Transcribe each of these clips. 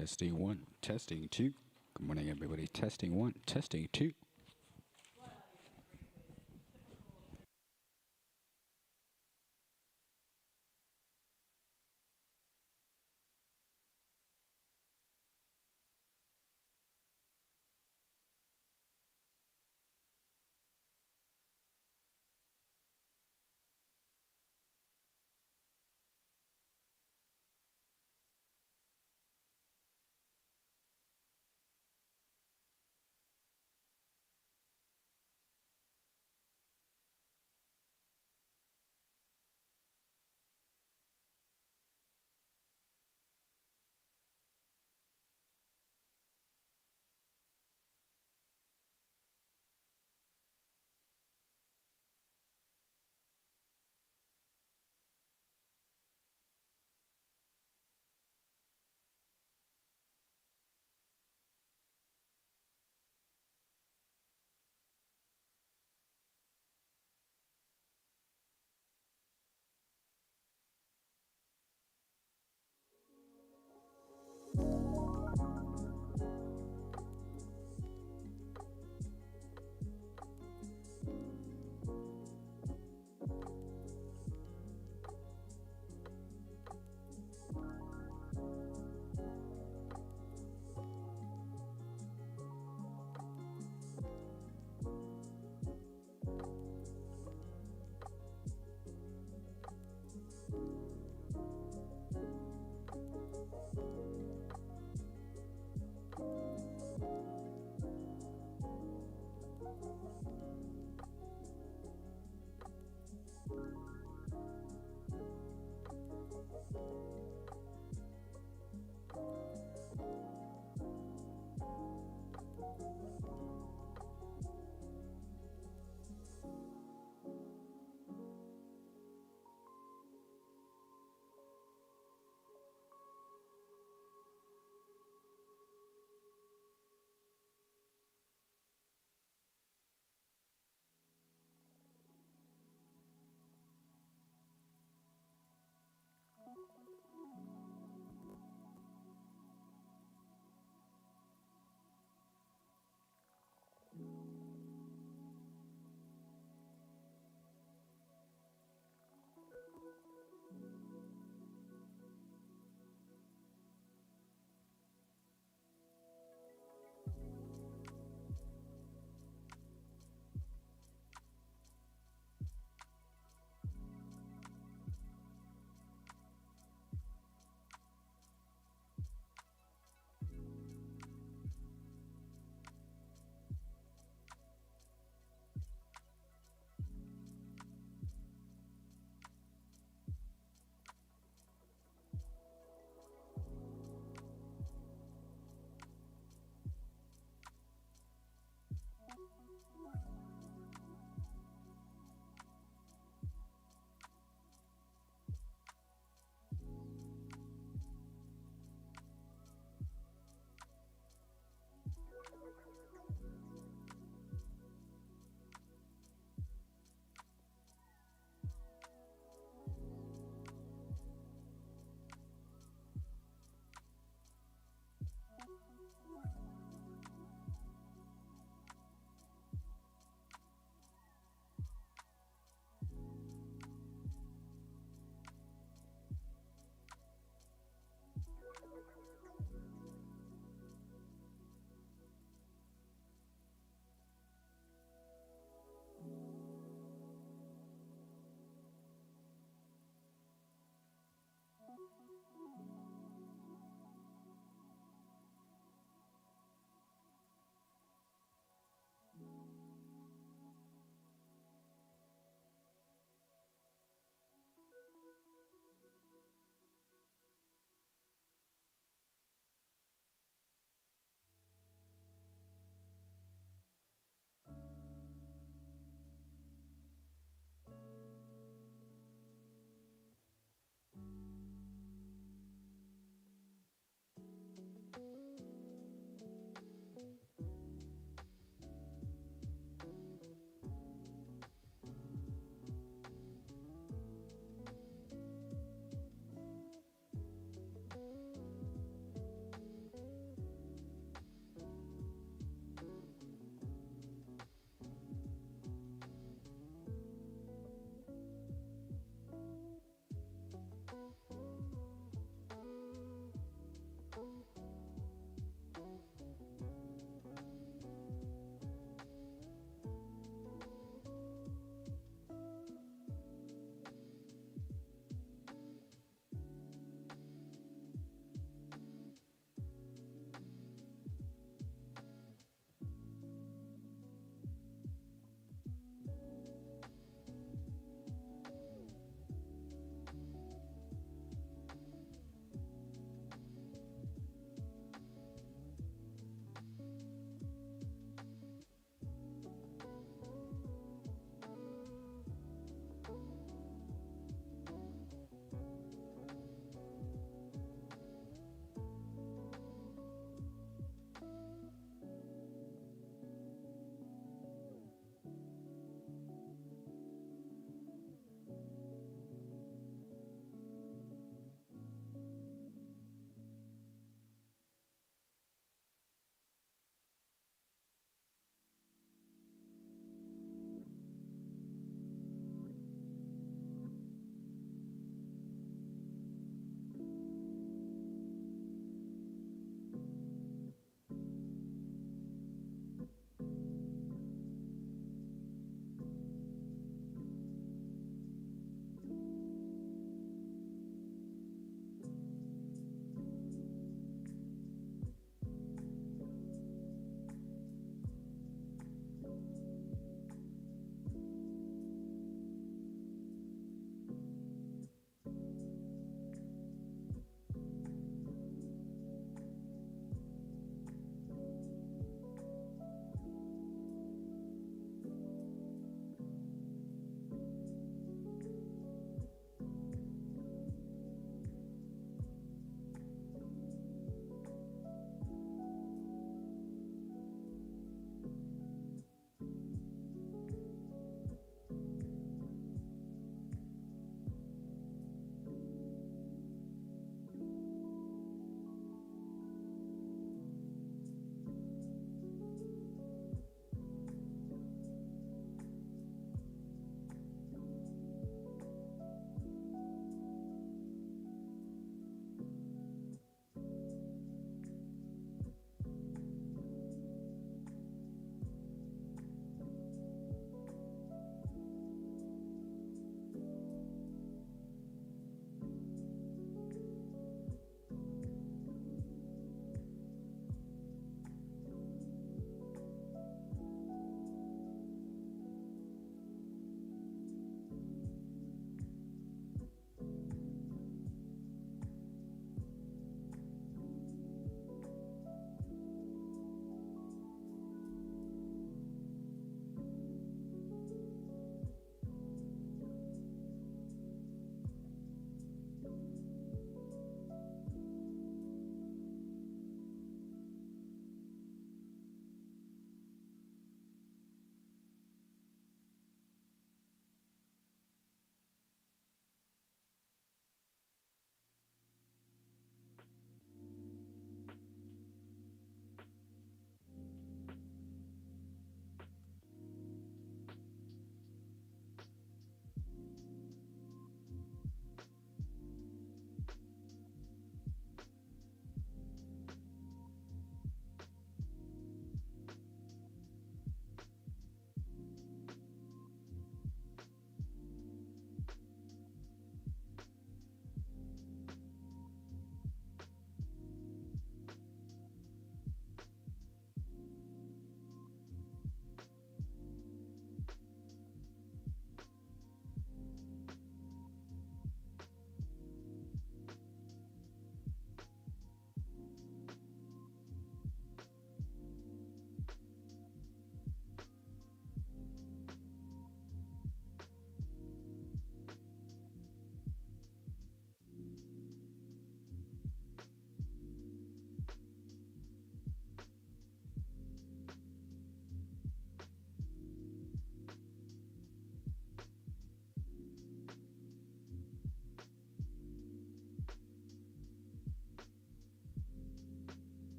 Testing one, testing two. Good morning, everybody. Testing one, testing two.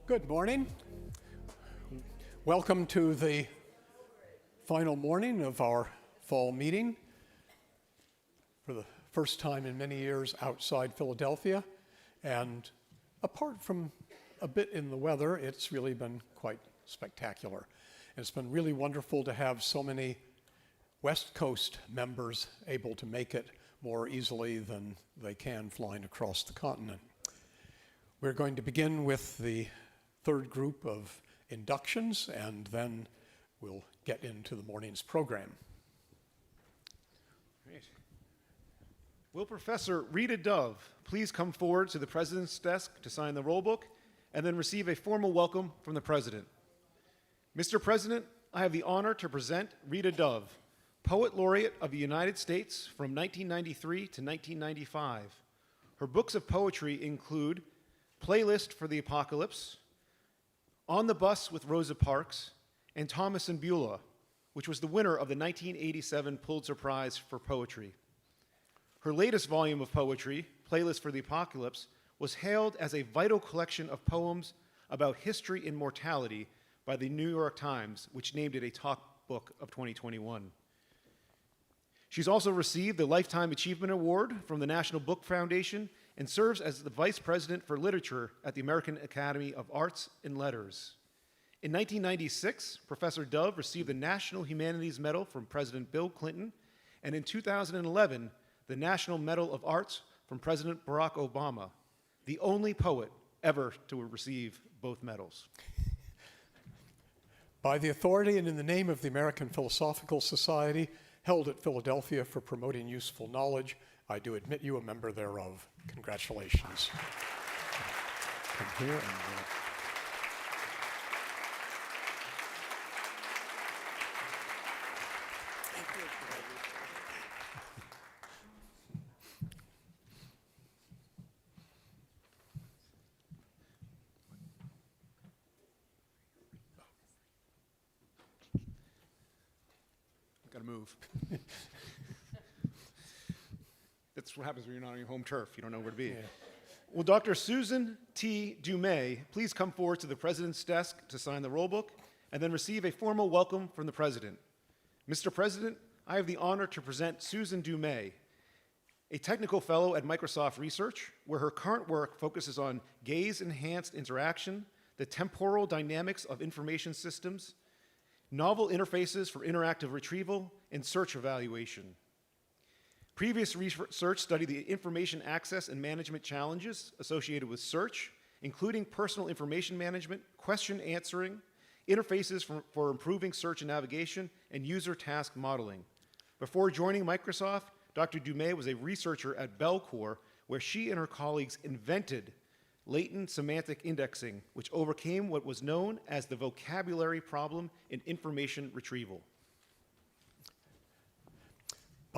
Good morning. Welcome to the final morning of our fall meeting. For the first time in many years outside Philadelphia, and apart from a bit in the weather, it's really been quite spectacular. And it's been really wonderful to have so many West Coast members able to make it more easily than they can flying across the continent. We're going to begin with the third group of inductions, and then we'll get into the morning's program. Great. Will Professor Rita Dove please come forward to the President's desk to sign the roll book and then receive a formal welcome from the President. Mr. President, I have the honor to present Rita Dove, Poet Laureate of the United States from 1993 to 1995. Her books of poetry include Playlist for the Apocalypse, On the Bus with Rosa Parks, and Thomas and Beulah, which was the winner of the 1987 Pulitzer Prize for Poetry. Her latest volume of poetry, Playlist for the Apocalypse, was hailed as a vital collection of poems about history and mortality by the New York Times, which named it a top book of 2021. She's also received the Lifetime Achievement Award from the National Book Foundation and serves as the Vice President for Literature at the American Academy of Arts and Letters. In 1996, Professor Dove received the National Humanities Medal from President Bill Clinton, and in 2011, the National Medal of Arts from President Barack Obama, the only poet ever to receive both medals. By the authority and in the name of the American Philosophical Society, held at Philadelphia for promoting useful knowledge, I do admit you a member thereof. Congratulations. Come here and Gotta move. That's what happens when you're not on your home turf. You don't know where to be. Yeah. Will Dr. Susan T. Dumais please come forward to the President's desk to sign the roll book and then receive a formal welcome from the President. Mr. President, I have the honor to present Susan Dumais, a technical fellow at Microsoft Research, where her current work focuses on gaze-enhanced interaction, the temporal dynamics of information systems, novel interfaces for interactive retrieval, and search evaluation. Previous research studied the information access and management challenges associated with search, including personal information management, question answering, interfaces for improving search and navigation, and user task modeling. Before joining Microsoft, Dr. Dumais was a researcher at Bellcore, where she and her colleagues invented latent semantic indexing, which overcame what was known as the vocabulary problem in information retrieval.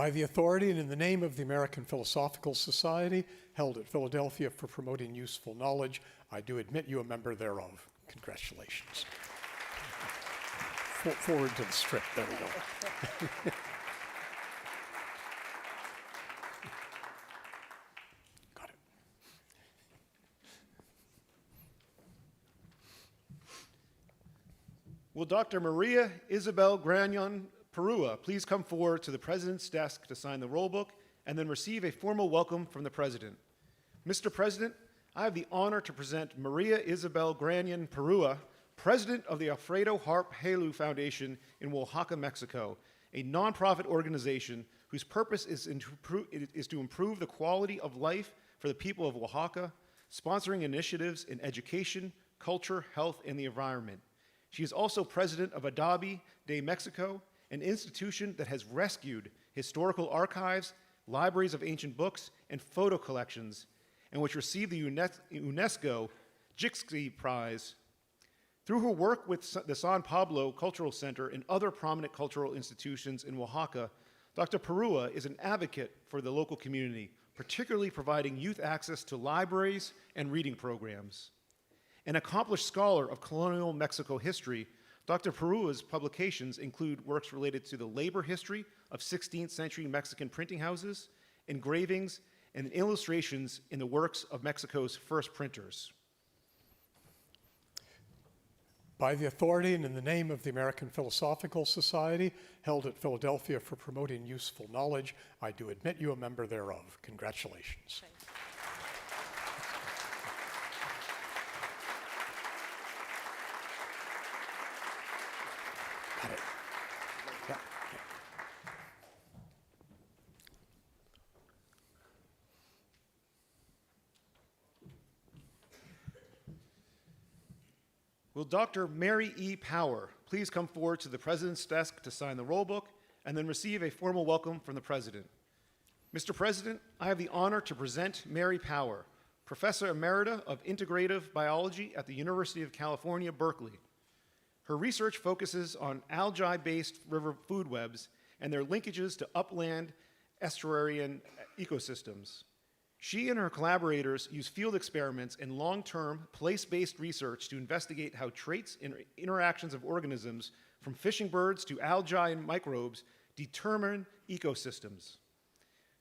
by the authority and in the name of the American Philosophical Society, held at Philadelphia for promoting useful knowledge, I do admit you a member thereof. Congratulations. Forward to the strip. There we go. Got it. Will Dr. María Isabel Grañén Porrúa please come forward to the President's desk to sign the roll book and then receive a formal welcome from the President. Mr. President, I have the honor to present María Isabel Grañén Porrúa, President of the Alfredo Harp Helú Foundation in Oaxaca, Mexico, a nonprofit organization whose purpose is to improve the quality of life for the people of Oaxaca, sponsoring initiatives in education, culture, health, and the environment. She is also president of Adabi de Mexico, an institution that has rescued historical archives, libraries of ancient books, and photo collections, and which received the UNESCO Jixi Prize. Through her work with the San Pablo Cultural Center and other prominent cultural institutions in Oaxaca, Dr. Porrúa is an advocate for the local community, particularly providing youth access to libraries and reading programs. An accomplished scholar of colonial Mexico history, Dr. Porrúa's publications include works related to the labor history of 16th century Mexican printing houses, engravings, and illustrations in the works of Mexico's first printers. By the authority and in the name of the American Philosophical Society, held at Philadelphia for promoting useful knowledge, I do admit you a member thereof. Congratulations. Got it. Yeah. Will Dr. Mary E. Powell please come forward to the President's desk to sign the roll book and then receive a formal welcome from the President. Mr. President, I have the honor to present Mary Powell, Professor Emerita of Integrative Biology at the University of California, Berkeley. Her research focuses on algae-based river food webs and their linkages to upland estuarine ecosystems. She and her collaborators use field experiments and long-term, place-based research to investigate how traits and interactions of organisms, from fishing birds to algae and microbes, determine ecosystems.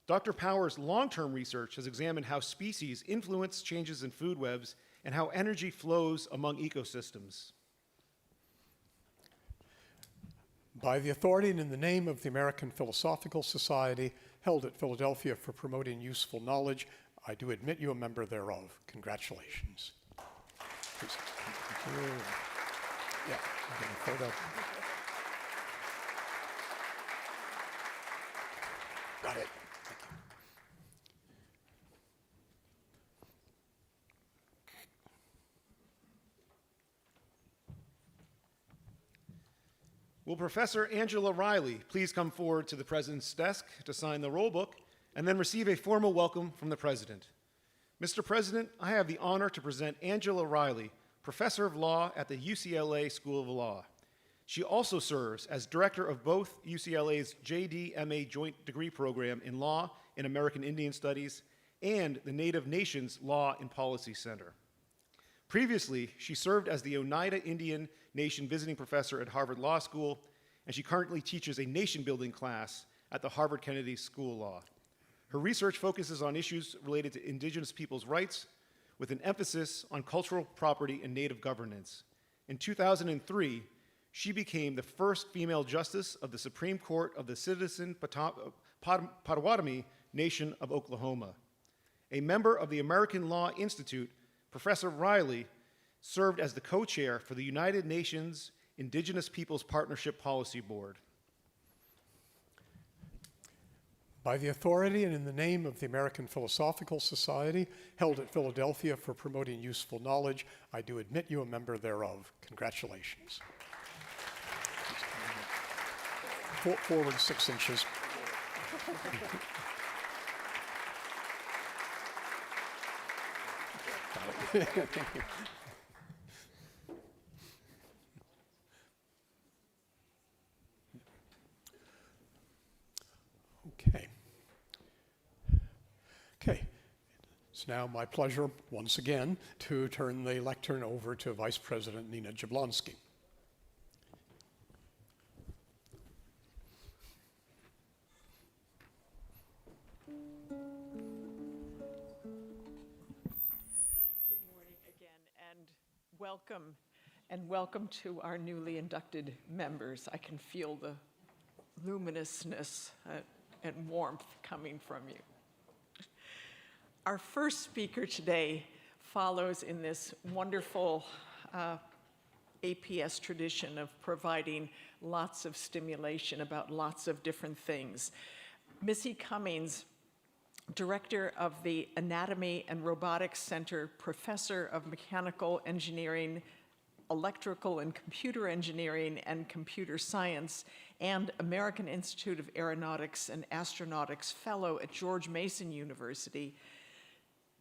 Dr. Powell's long-term research has examined how species influence changes in food webs and how energy flows among ecosystems. By the authority and in the name of the American Philosophical Society, held at Philadelphia for promoting useful knowledge, I do admit you a member thereof. Congratulations. Please. Thank you. Yeah, I'm getting a photo. Got it. Will Professor Angela Riley please come forward to the President's desk to sign the roll book and then receive a formal welcome from the President. Mr. President, I have the honor to present Angela Riley, Professor of Law at the UCLA School of Law. She also serves as director of both UCLA's JD-MA Joint Degree Program in Law and American Indian Studies and the Native Nations Law and Policy Center. Previously, she served as the Oneida Indian Nation Visiting Professor at Harvard Law School, and she currently teaches a nation-building class at the Harvard Kennedy School of Law. Her research focuses on issues related to indigenous peoples' rights, with an emphasis on cultural property and native governance. In 2003, she became the first female justice of the Supreme Court of the Citizen Potawatomi Nation of Oklahoma. A member of the American Law Institute, Professor Riley served as the co-chair for the United Nations Indigenous Peoples Partnership Policy Board. By the authority and in the name of the American Philosophical Society, held at Philadelphia for promoting useful knowledge, I do admit you a member thereof. Congratulations. Forward 6 inches. Okay. It's now my pleasure, once again, to turn the lectern over to Vice President Nina Jablonski. Welcome to our newly inducted members. I can feel the luminousness and warmth coming from you. Our first speaker today follows in this wonderful APS tradition of providing lots of stimulation about lots of different things. Missy Cummings, Director of the Anatomy and Robotics Center, Professor of Mechanical Engineering, Electrical and Computer Engineering and Computer Science, and American Institute of Aeronautics and Astronautics Fellow at George Mason University.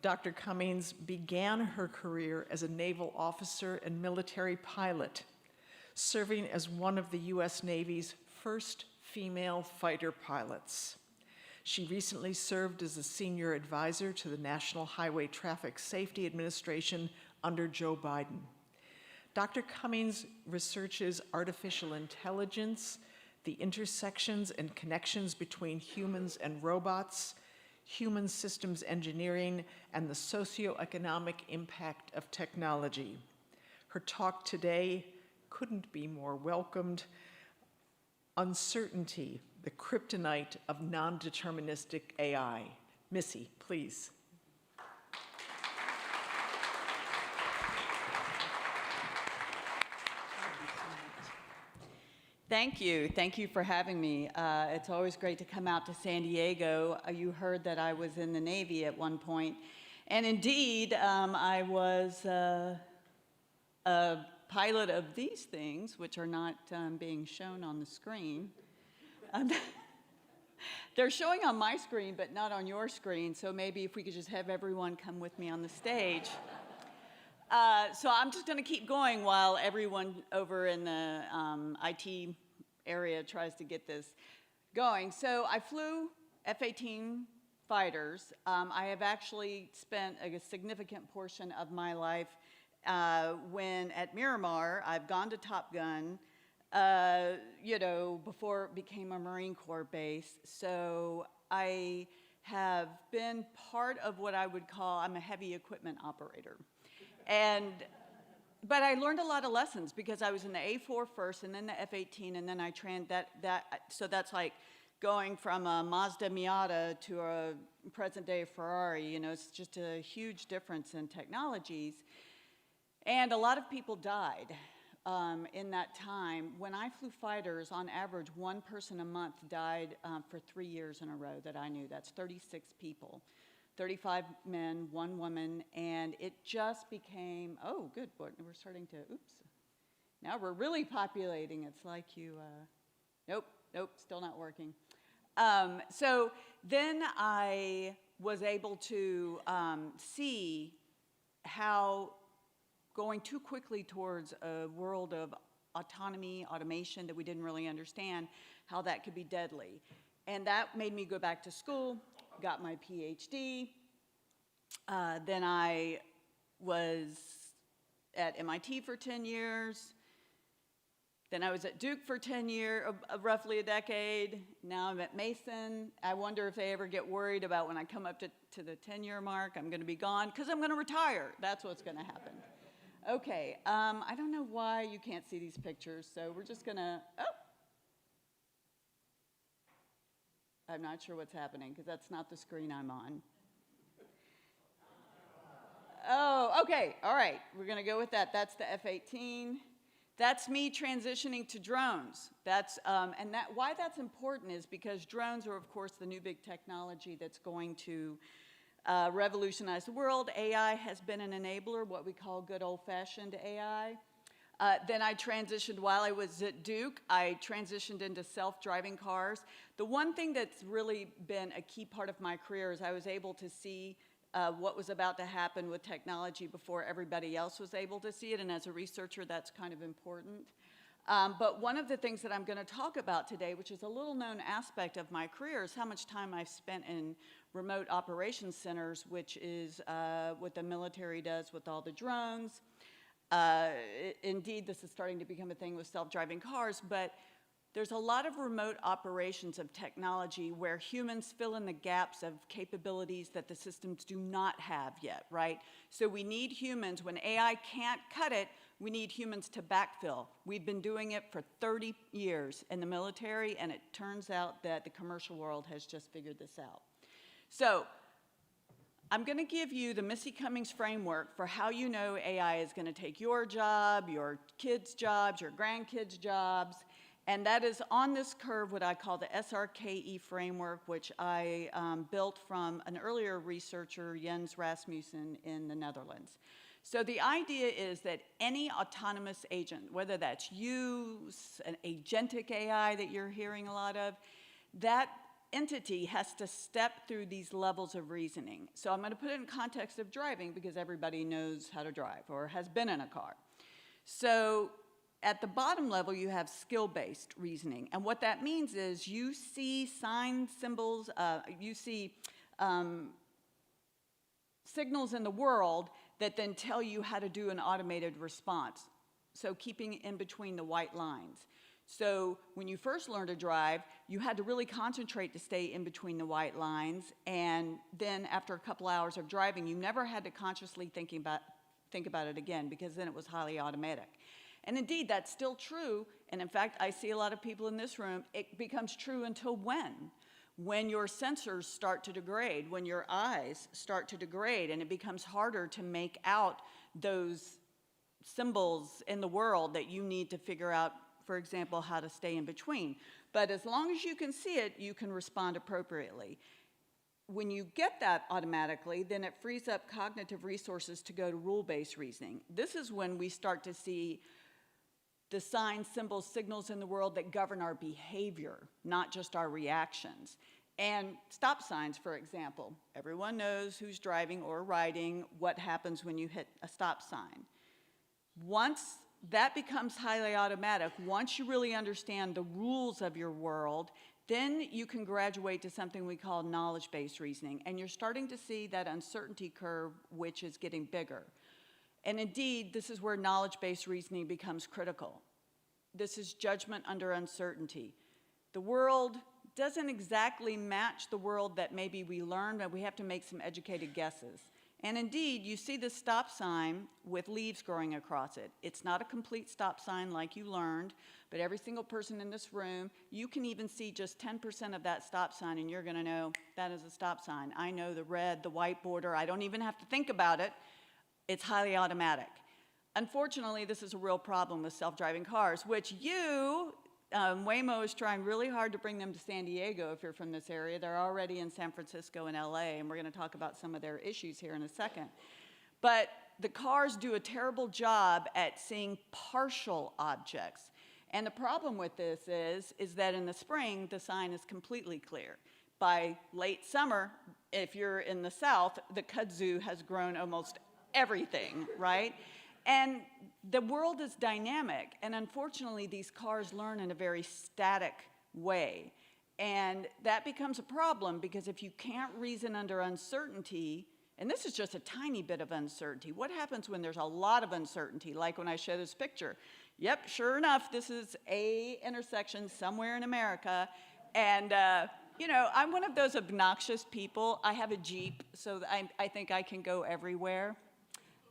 Dr. Cummings began her career as a naval officer and military pilot, serving as one of the U.S. Navy's first female fighter pilots. She recently served as a senior advisor to the National Highway Traffic Safety Administration under Joe Biden. Dr. Cummings researches artificial intelligence, the intersections and connections between humans and robots, human systems engineering, and the socioeconomic impact of technology. Her talk today couldn't be more welcomed. Uncertainty, the kryptonite of non-deterministic AI. Missy, please. Thank you. Thank you for having me. It's always great to come out to San Diego. You heard that I was in the Navy at one point. And indeed, I was a pilot of these things, which are not being shown on the screen. They're showing on my screen, but not on your screen. So maybe if we could just have everyone come with me on the stage. So I'm just going to keep going while everyone over in the IT area tries to get this going. So I flew F-18 fighters. I have actually spent a significant portion of my life when at Miramar. I've gone to Top Gun, before it became a Marine Corps base. So I have been part of what I would call, I'm a heavy equipment operator. But I learned a lot of lessons because I was in the A4 first and then the F-18 and then so that's like going from a Mazda Miata to a present day Ferrari, it's just a huge difference in technologies. And a lot of people died in that time. When I flew fighters, on average, one person a month died for 3 years in a row that I knew. That's 36 people. 35 men, 1 woman, and it just became, oh, good, we're starting to, oops. Now we're really populating. It's like nope, still not working. So then I was able to see how going too quickly towards a world of autonomy, automation that we didn't really understand, how that could be deadly. And that made me go back to school, got my PhD. Then I was at MIT for 10 years. Then I was at Duke for 10 years, roughly a decade. Now I'm at Mason. I wonder if they ever get worried about when I come up to the 10-year mark, I'm going to be gone, because I'm going to retire. That's what's going to happen. Okay, I don't know why you can't see these pictures, so we're just going to, I'm not sure what's happening, because that's not the screen I'm on. Oh, okay, all right, we're going to go with that. That's the F-18. That's me transitioning to drones. Why that's important is because drones are, of course, the new big technology that's going to revolutionize the world. AI has been an enabler, what we call good old-fashioned AI. Then I transitioned, while I was at Duke, I transitioned into self-driving cars. The one thing that's really been a key part of my career is I was able to see what was about to happen with technology before everybody else was able to see it, and as a researcher, that's kind of important. But one of the things that I'm going to talk about today, which is a little known aspect of my career, is how much time I've spent in remote operations centers, which is what the military does with all the drones. Indeed, this is starting to become a thing with self-driving cars, but there's a lot of remote operations of technology where humans fill in the gaps of capabilities that the systems do not have yet, right? So we need humans. When AI can't cut it, we need humans to backfill. We've been doing it for 30 years in the military, and it turns out that the commercial world has just figured this out. So I'm going to give you the Missy Cummings framework for how you know AI is going to take your job, your kids' jobs, your grandkids' jobs. And that is on this curve what I call the SRKE framework, which I built from an earlier researcher, Jens Rasmussen, in the Netherlands. So the idea is that any autonomous agent, whether that's you, an agentic AI that you're hearing a lot of, that entity has to step through these levels of reasoning. So I'm going to put it in context of driving because everybody knows how to drive or has been in a car. So at the bottom level, you have skill-based reasoning. And what that means is you see signs, symbols, you see signals in the world that then tell you how to do an automated response. So keeping in between the white lines. So when you first learned to drive, you had to really concentrate to stay in between the white lines. And then after a couple hours of driving, you never had to consciously think about it again because then it was highly automatic. And indeed, that's still true. And in fact, I see a lot of people in this room, it becomes true until when? When your sensors start to degrade, when your eyes start to degrade, and it becomes harder to make out those symbols in the world that you need to figure out, for example, how to stay in between. But as long as you can see it, you can respond appropriately. When you get that automatically, then it frees up cognitive resources to go to rule-based reasoning. This is when we start to see the signs, symbols, signals in the world that govern our behavior, not just our reactions. And stop signs, for example. Everyone knows who's driving or riding, what happens when you hit a stop sign. Once that becomes highly automatic, once you really understand the rules of your world, then you can graduate to something we call knowledge-based reasoning. And you're starting to see that uncertainty curve, which is getting bigger. And indeed, this is where knowledge-based reasoning becomes critical. This is judgment under uncertainty. The world doesn't exactly match the world that maybe we learned, but we have to make some educated guesses. And indeed, you see the stop sign with leaves growing across it. It's not a complete stop sign like you learned, but every single person in this room, you can even see just 10% of that stop sign, and you're gonna know that is a stop sign. I know the red, the white border, I don't even have to think about it. It's highly automatic. Unfortunately, this is a real problem with self-driving cars, which Waymo is trying really hard to bring them to San Diego if you're from this area. They're already in San Francisco and LA, and we're gonna talk about some of their issues here in a second. But the cars do a terrible job at seeing partial objects. And the problem with this is that in the spring, the sign is completely clear. By late summer, if you're in the south, the kudzu has grown almost everything, right? And the world is dynamic, and unfortunately, these cars learn in a very static way. And that becomes a problem because if you can't reason under uncertainty, and this is just a tiny bit of uncertainty, what happens when there's a lot of uncertainty, like when I show this picture? Yep, sure enough, this is a intersection somewhere in America, and I'm one of those obnoxious people. I have a Jeep, so I think I can go everywhere.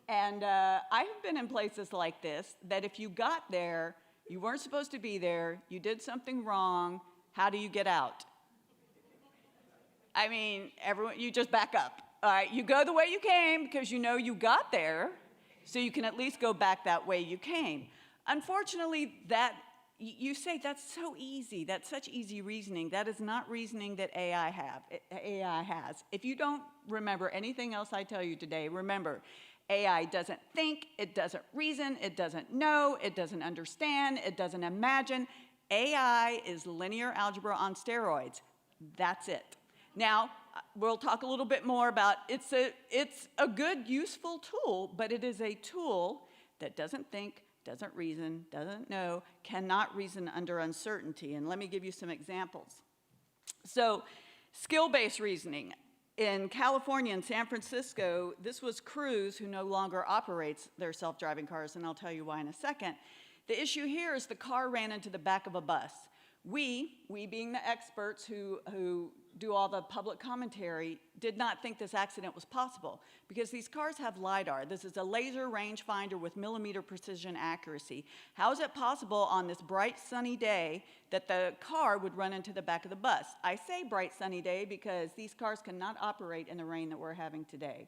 And I have been in places like this that if you got there, you weren't supposed to be there, you did something wrong, how do you get out? I mean, you just back up. All right, you go the way you came because you know you got there, so you can at least go back that way you came. Unfortunately, you say that's so easy, that's such easy reasoning. That is not reasoning that AI has. If you don't remember anything else I tell you today, remember, AI doesn't think, it doesn't reason, it doesn't know, it doesn't understand, it doesn't imagine. AI is linear algebra on steroids. That's it. Now, we'll talk a little bit more about it's a good, useful tool, but it is a tool that doesn't think, doesn't reason, doesn't know, cannot reason under uncertainty. And let me give you some examples. So, skill-based reasoning. In California and San Francisco, this was Cruise, who no longer operates their self-driving cars, and I'll tell you why in a second. The issue here is the car ran into the back of a bus. We being the experts who do all the public commentary, did not think this accident was possible because these cars have LiDAR. This is a laser rangefinder with millimeter precision accuracy. How is it possible on this bright sunny day that the car would run into the back of the bus? I say bright sunny day because these cars cannot operate in the rain that we're having today.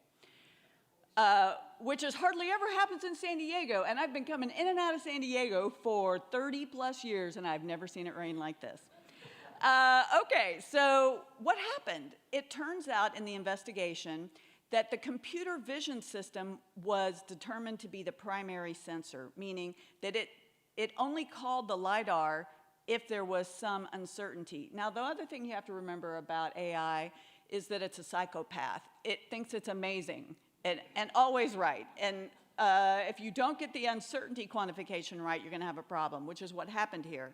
Which is hardly ever happens in San Diego, and I've been coming in and out of San Diego for 30 plus years, and I've never seen it rain like this. Okay, so what happened? It turns out in the investigation that the computer vision system was determined to be the primary sensor, meaning that it only called the LiDAR if there was some uncertainty. Now, the other thing you have to remember about AI is that it's a psychopath. It thinks it's amazing and always right. And if you don't get the uncertainty quantification right, you're going to have a problem, which is what happened here.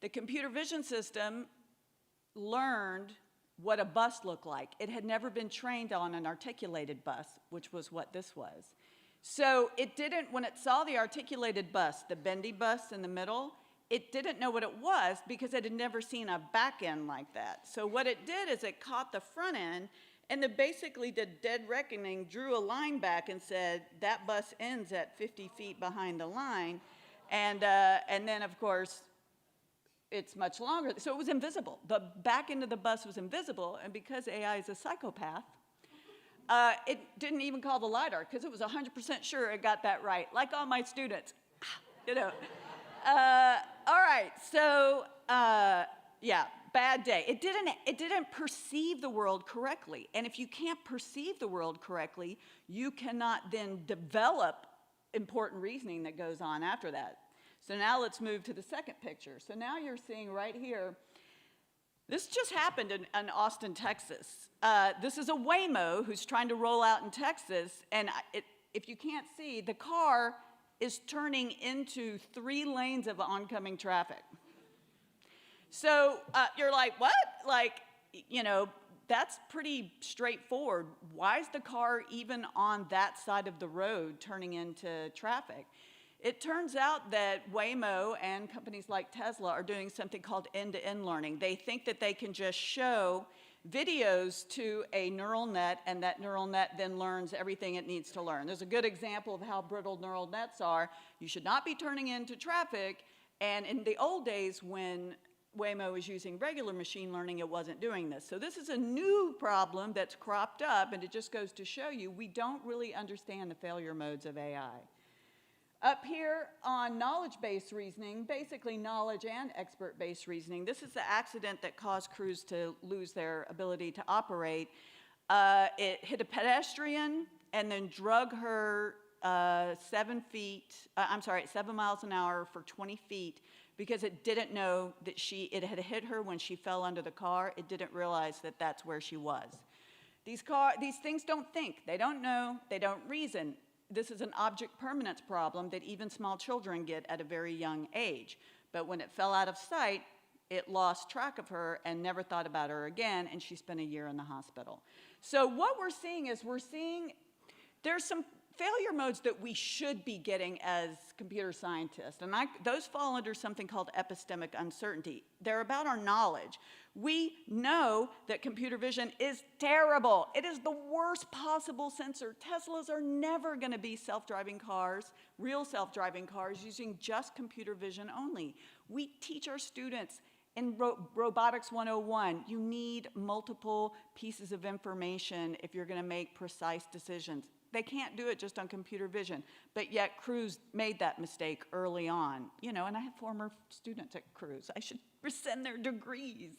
The computer vision system learned what a bus looked like. It had never been trained on an articulated bus, which was what this was. So it didn't, when it saw the articulated bus, the bendy bus in the middle, it didn't know what it was because it had never seen a back end like that. So what it did is it caught the front end and it basically did dead reckoning, drew a line back and said, that bus ends at 50 feet behind the line. And then, of course, it's much longer. So it was invisible. The back end of the bus was invisible, and because AI is a psychopath, it didn't even call the LiDAR, because it was 100% sure it got that right, like all my students. You know. All right, so, yeah, bad day. It didn't perceive the world correctly. And if you can't perceive the world correctly, you cannot then develop important reasoning that goes on after that. So now let's move to the second picture. So now you're seeing right here, this just happened in Austin, Texas. This is a Waymo who's trying to roll out in Texas, and if you can't see, the car is turning into 3 lanes of oncoming traffic. So you're like, what? Like, you know, that's pretty straightforward. Why is the car even on that side of the road turning into traffic? It turns out that Waymo and companies like Tesla are doing something called end-to-end learning. They think that they can just show videos to a neural net, and that neural net then learns everything it needs to learn. There's a good example of how brittle neural nets are. You should not be turning into traffic, and in the old days when Waymo was using regular machine learning, it wasn't doing this. So this is a new problem that's cropped up, and it just goes to show you we don't really understand the failure modes of AI. Up here on knowledge-based reasoning, basically knowledge and expert-based reasoning, this is the accident that caused crews to lose their ability to operate. It hit a pedestrian and then drug her 7 miles an hour for 20 feet because it didn't know that it had hit her when she fell under the car. It didn't realize that that's where she was. These things don't think. They don't know. They don't reason. This is an object permanence problem that even small children get at a very young age. But when it fell out of sight, it lost track of her and never thought about her again, and she spent a year in the hospital. So what we're seeing is there's some failure modes that we should be getting as computer scientists, and those fall under something called epistemic uncertainty. They're about our knowledge. We know that computer vision is terrible. It is the worst possible sensor. Teslas are never going to be self-driving cars, real self-driving cars, using just computer vision only. We teach our students in Robotics 101, you need multiple pieces of information if you're going to make precise decisions. They can't do it just on computer vision, but yet crews made that mistake early on. You know, and I have former students at crews. I should rescind their degrees.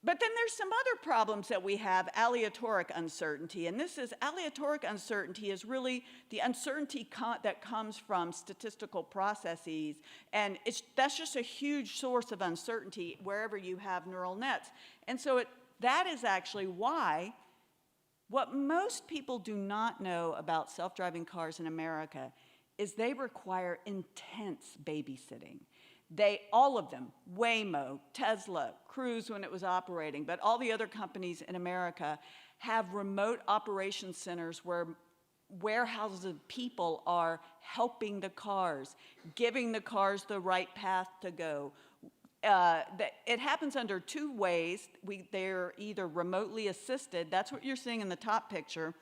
But then there's some other problems that we have, aleatoric uncertainty. And aleatoric uncertainty is really the uncertainty that comes from statistical processes. And that's just a huge source of uncertainty wherever you have neural nets. And so that is actually why what most people do not know about self-driving cars in America is they require intense babysitting. All of them, Waymo, Tesla, Cruise when it was operating, but all the other companies in America have remote operation centers where warehouses of people are helping the cars, giving the cars the right path to go. It happens under 2 ways. They're either remotely assisted. That's what you're seeing in the top picture.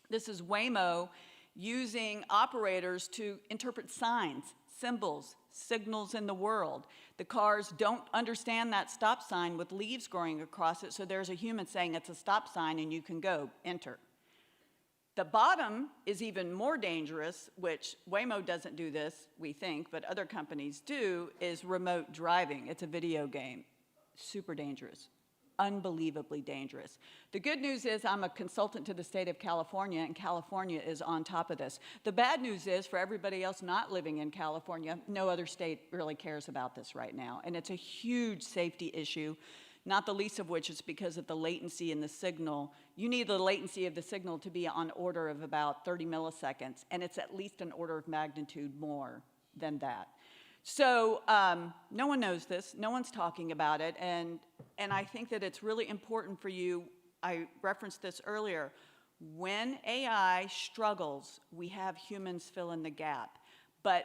This is Waymo using operators to interpret signs, symbols, signals in the world. The cars don't understand that stop sign with leaves growing across it, so there's a human saying it's a stop sign and you can go, enter. The bottom is even more dangerous, which Waymo doesn't do this, we think, but other companies do, is remote driving. It's a video game. Super dangerous. Unbelievably dangerous. The good news is I'm a consultant to the state of California, and California is on top of this. The bad news is for everybody else not living in California, no other state really cares about this right now, and it's a huge safety issue, not the least of which is because of the latency in the signal. You need the latency of the signal to be on order of about 30 milliseconds, and it's at least an order of magnitude more than that. So no one knows this, no one's talking about it, and I think that it's really important for you, I referenced this earlier, when AI struggles, we have humans fill in the gap. But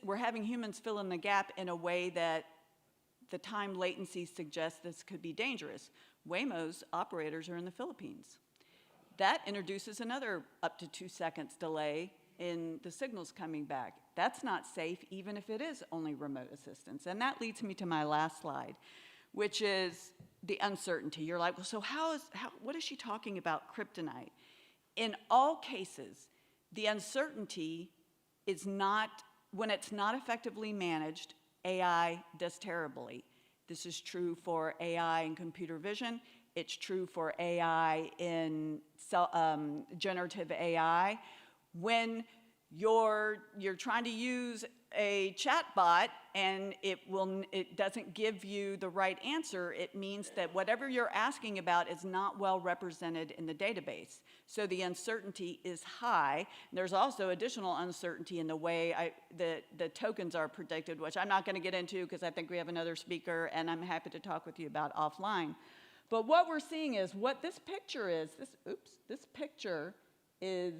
we're having humans fill in the gap in a way that the time latency suggests this could be dangerous. Waymo's operators are in the Philippines. That introduces another up to 2 seconds delay in the signals coming back. That's not safe, even if it is only remote assistance. And that leads me to my last slide, which is the uncertainty. You're like, well, so what is she talking about kryptonite? In all cases, the uncertainty is not, when it's not effectively managed, AI does terribly. This is true for AI in computer vision. It's true for AI in generative AI. When you're trying to use a chatbot and it doesn't give you the right answer, it means that whatever you're asking about is not well represented in the database. So the uncertainty is high. There's also additional uncertainty in the way the tokens are predicted, which I'm not going to get into because I think we have another speaker, and I'm happy to talk with you about offline. But what we're seeing is what this picture is. This picture is,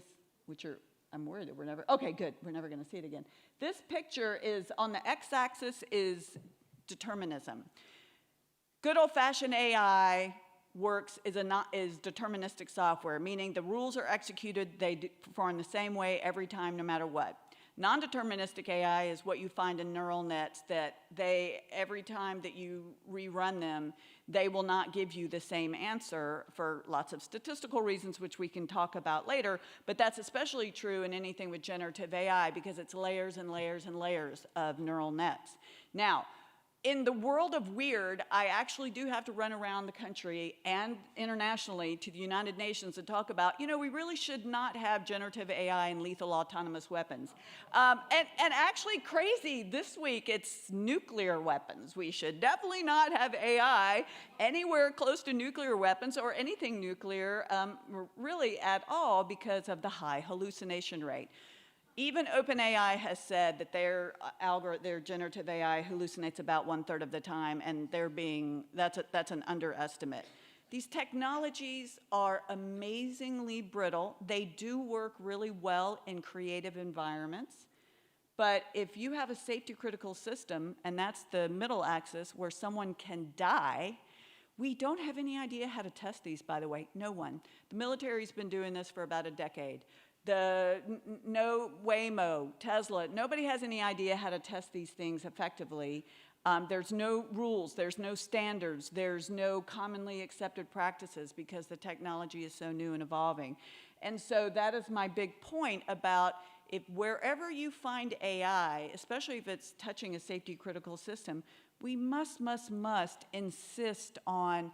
I'm worried that we're never going to see it again. This picture is, on the x-axis is determinism. Good old-fashioned AI is deterministic software, meaning the rules are executed, they perform the same way every time, no matter what. Non-deterministic AI is what you find in neural nets, that every time that you rerun them, they will not give you the same answer for lots of statistical reasons, which we can talk about later, but that's especially true in anything with generative AI because it's layers and layers and layers of neural nets. Now, in the world of weird, I actually do have to run around the country and internationally to the United Nations and talk about, we really should not have generative AI and lethal autonomous weapons. And actually crazy, this week it's nuclear weapons. We should definitely not have AI anywhere close to nuclear weapons or anything nuclear really at all because of the high hallucination rate. Even OpenAI has said that their generative AI hallucinates about 1/3 of the time, and that's an underestimate. These technologies are amazingly brittle. They do work really well in creative environments, but if you have a safety critical system, and that's the middle axis where someone can die, we don't have any idea how to test these, by the way, no one. The military's been doing this for about a decade. No Waymo, Tesla, nobody has any idea how to test these things effectively. There's no rules, there's no standards, there's no commonly accepted practices because the technology is so new and evolving. And so that is my big point about wherever you find AI, especially if it's touching a safety critical system, we must insist on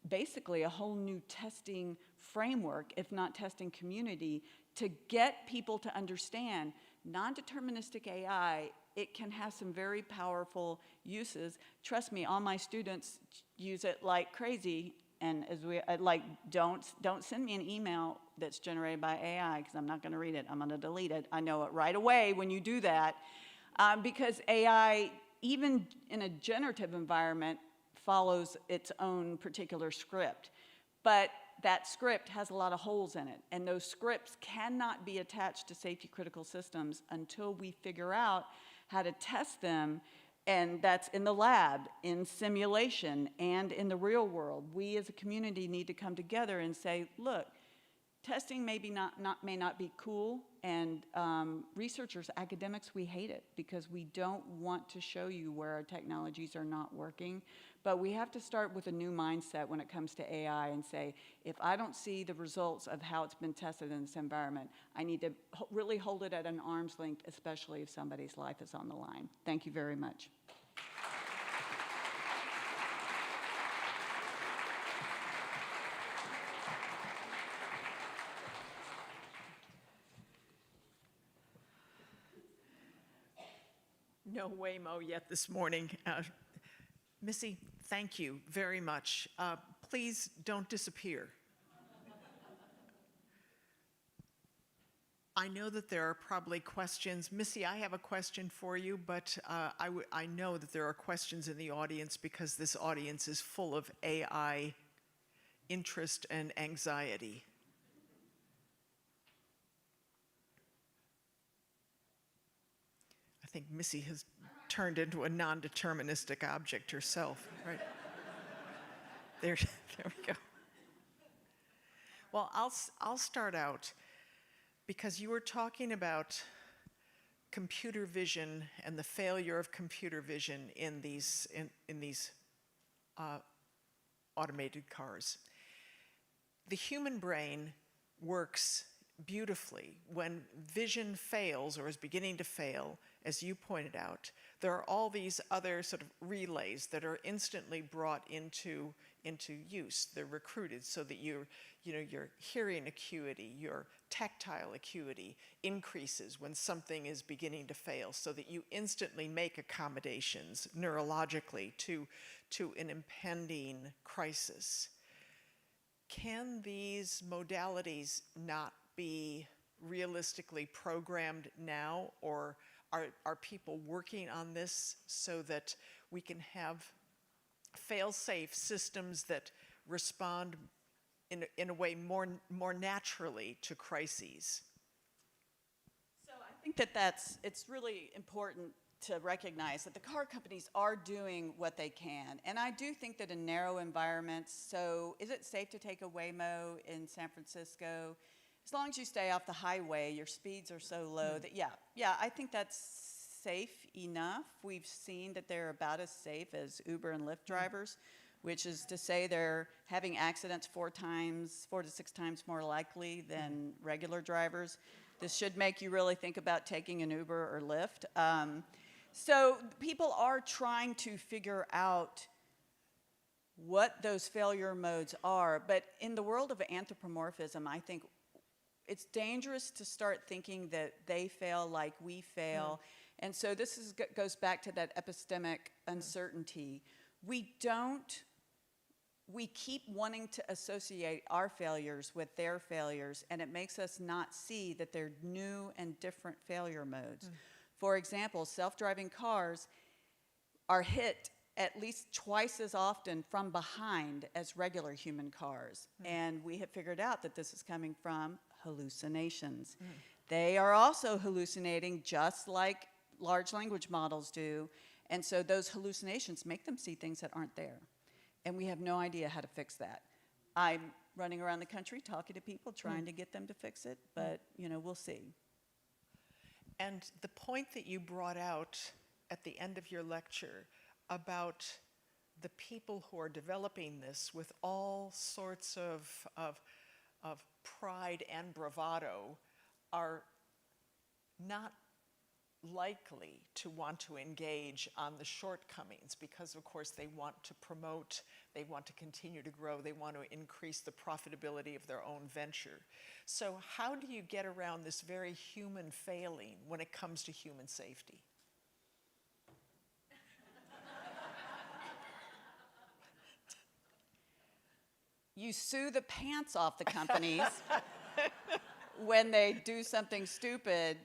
basically a whole new testing framework, if not testing community, to get people to understand non-deterministic AI, it can have some very powerful uses. Trust me, all my students use it like crazy, and don't send me an email that's generated by AI because I'm not going to read it. I'm going to delete it. I know it right away when you do that, because AI, even in a generative environment, follows its own particular script. But that script has a lot of holes in it, and those scripts cannot be attached to safety critical systems until we figure out how to test them, and that's in the lab, in simulation, and in the real world. We as a community need to come together and say, look, testing may not be cool, and researchers, academics, we hate it because we don't want to show you where our technologies are not working. But we have to start with a new mindset when it comes to AI and say, if I don't see the results of how it's been tested in this environment, I need to really hold it at an arm's length, especially if somebody's life is on the line. Thank you very much. No Waymo yet this morning. Missy, thank you very much. Please don't disappear. I know that there are probably questions. Missy, I have a question for you, but I know that there are questions in the audience because this audience is full of AI interest and anxiety. I think Missy has turned into a non-deterministic object herself, right? There we go. Well, I'll start out. because you were talking about computer vision and the failure of computer vision in these automated cars. The human brain works beautifully. When vision fails or is beginning to fail, as you pointed out, there are all these other sort of relays that are instantly brought into use. They're recruited so that your hearing acuity, your tactile acuity increases when something is beginning to fail, so that you instantly make accommodations neurologically to an impending crisis. Can these modalities not be realistically programmed now, or are people working on this so that we can have fail-safe systems that respond in a way more naturally to crises? So I think it's really important to recognize that the car companies are doing what they can. And I do think that in narrow environments, so is it safe to take a Waymo in San Francisco? As long as you stay off the highway, your speeds are so low that, yeah, I think that's safe enough. We've seen that they're about as safe as Uber and Lyft drivers, which is to say they're having accidents 4 to 6 times more likely than regular drivers. This should make you really think about taking an Uber or Lyft. So people are trying to figure out what those failure modes are. But in the world of anthropomorphism, I think it's dangerous to start thinking that they fail like we fail. And so this goes back to that epistemic uncertainty. We keep wanting to associate our failures with their failures, and it makes us not see that they're new and different failure modes. For example, self-driving cars are hit at least twice as often from behind as regular human cars. And we have figured out that this is coming from hallucinations. They are also hallucinating just like large language models do. And so those hallucinations make them see things that aren't there. And we have no idea how to fix that. I'm running around the country talking to people, trying to get them to fix it, but we'll see. And the point that you brought out at the end of your lecture about the people who are developing this with all sorts of pride and bravado are not likely to want to engage on the shortcomings, because of course they want to promote, they want to continue to grow, they want to increase the profitability of their own venture. So how do you get around this very human failing when it comes to human safety? You sue the pants off the companies when they do something stupid.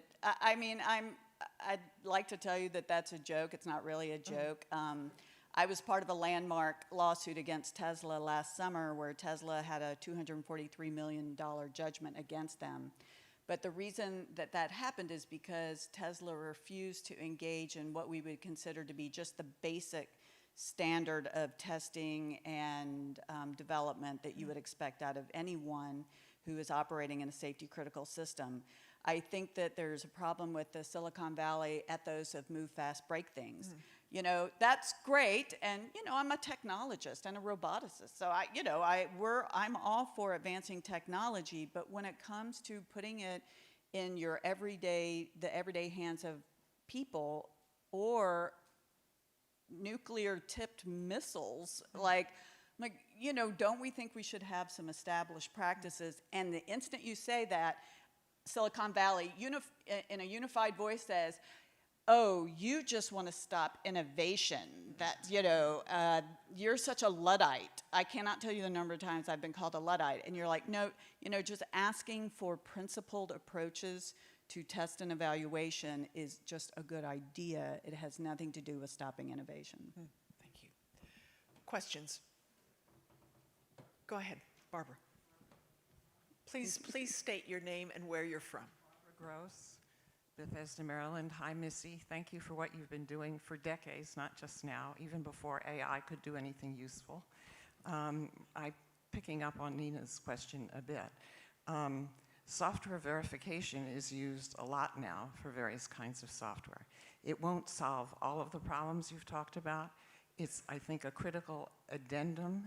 I'd like to tell you that that's a joke. It's not really a joke. I was part of a landmark lawsuit against Tesla last summer, where Tesla had a $243 million judgment against them. But the reason that happened is because Tesla refused to engage in what we would consider to be just the basic standard of testing and development that you would expect out of anyone who is operating in a safety critical system. I think that there's a problem with the Silicon Valley ethos of move fast, break things. That's great, and I'm a technologist and a roboticist, so I'm all for advancing technology, but when it comes to putting it in the everyday hands of people, or nuclear-tipped missiles, don't we think we should have some established practices? And the instant you say that, Silicon Valley, in a unified voice, says, "Oh, you just want to stop innovation. You're such a Luddite." I cannot tell you the number of times I've been called a Luddite. And you're like, no, just asking for principled approaches to test and evaluation is just a good idea. It has nothing to do with stopping innovation. Thank you. Questions? Go ahead, Barbara. Please state your name and where you're from. Barbara Gross, Bethesda, Maryland. Hi, Missy. Thank you for what you've been doing for decades, not just now, even before AI could do anything useful. I'm picking up on Nina's question a bit. software verification is used a lot now for various kinds of software. It won't solve all of the problems you've talked about. It's, I think, a critical addendum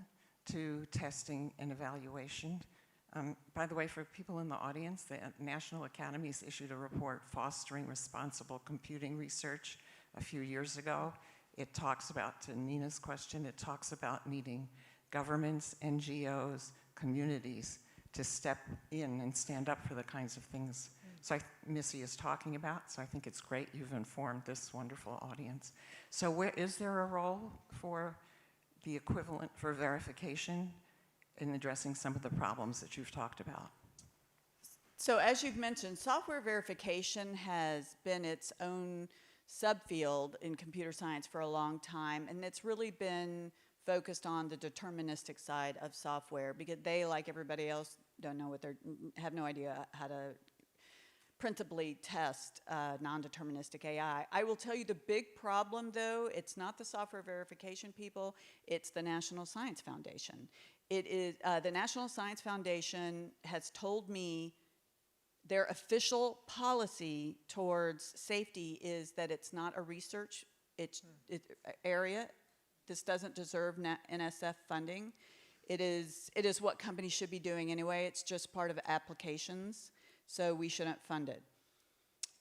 to testing and evaluation. By the way, for people in the audience, the National Academies issued a report, Fostering Responsible Computing Research, a few years ago. It talks about, to Nina's question, it talks about needing governments, NGOs, communities to step in and stand up for the kinds of things Missy is talking about. So I think it's great you've informed this wonderful audience. So is there a role for the equivalent for verification in addressing some of the problems that you've talked about? So as you've mentioned, software verification has been its own subfield in computer science for a long time, and it's really been focused on the deterministic side of software because they, like everybody else, have no idea how to principally test non-deterministic AI. I will tell you the big problem, though, it's not the software verification people, it's the National Science Foundation. It is, the National Science Foundation has told me their official policy towards safety is that it's not a research area. This doesn't deserve NSF funding. It is what companies should be doing anyway. It's just part of applications, so we shouldn't fund it.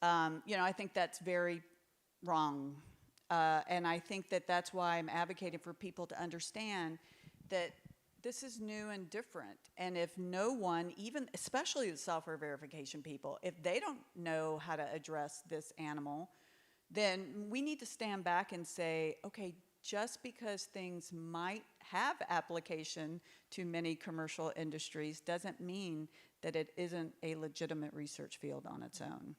I think that's very wrong. And I think that that's why I'm advocating for people to understand that this is new and different. And if no one, even especially the software verification people, if they don't know how to address this animal, then we need to stand back and say, okay, just because things might have application to many commercial industries doesn't mean that it isn't a legitimate research field on its own.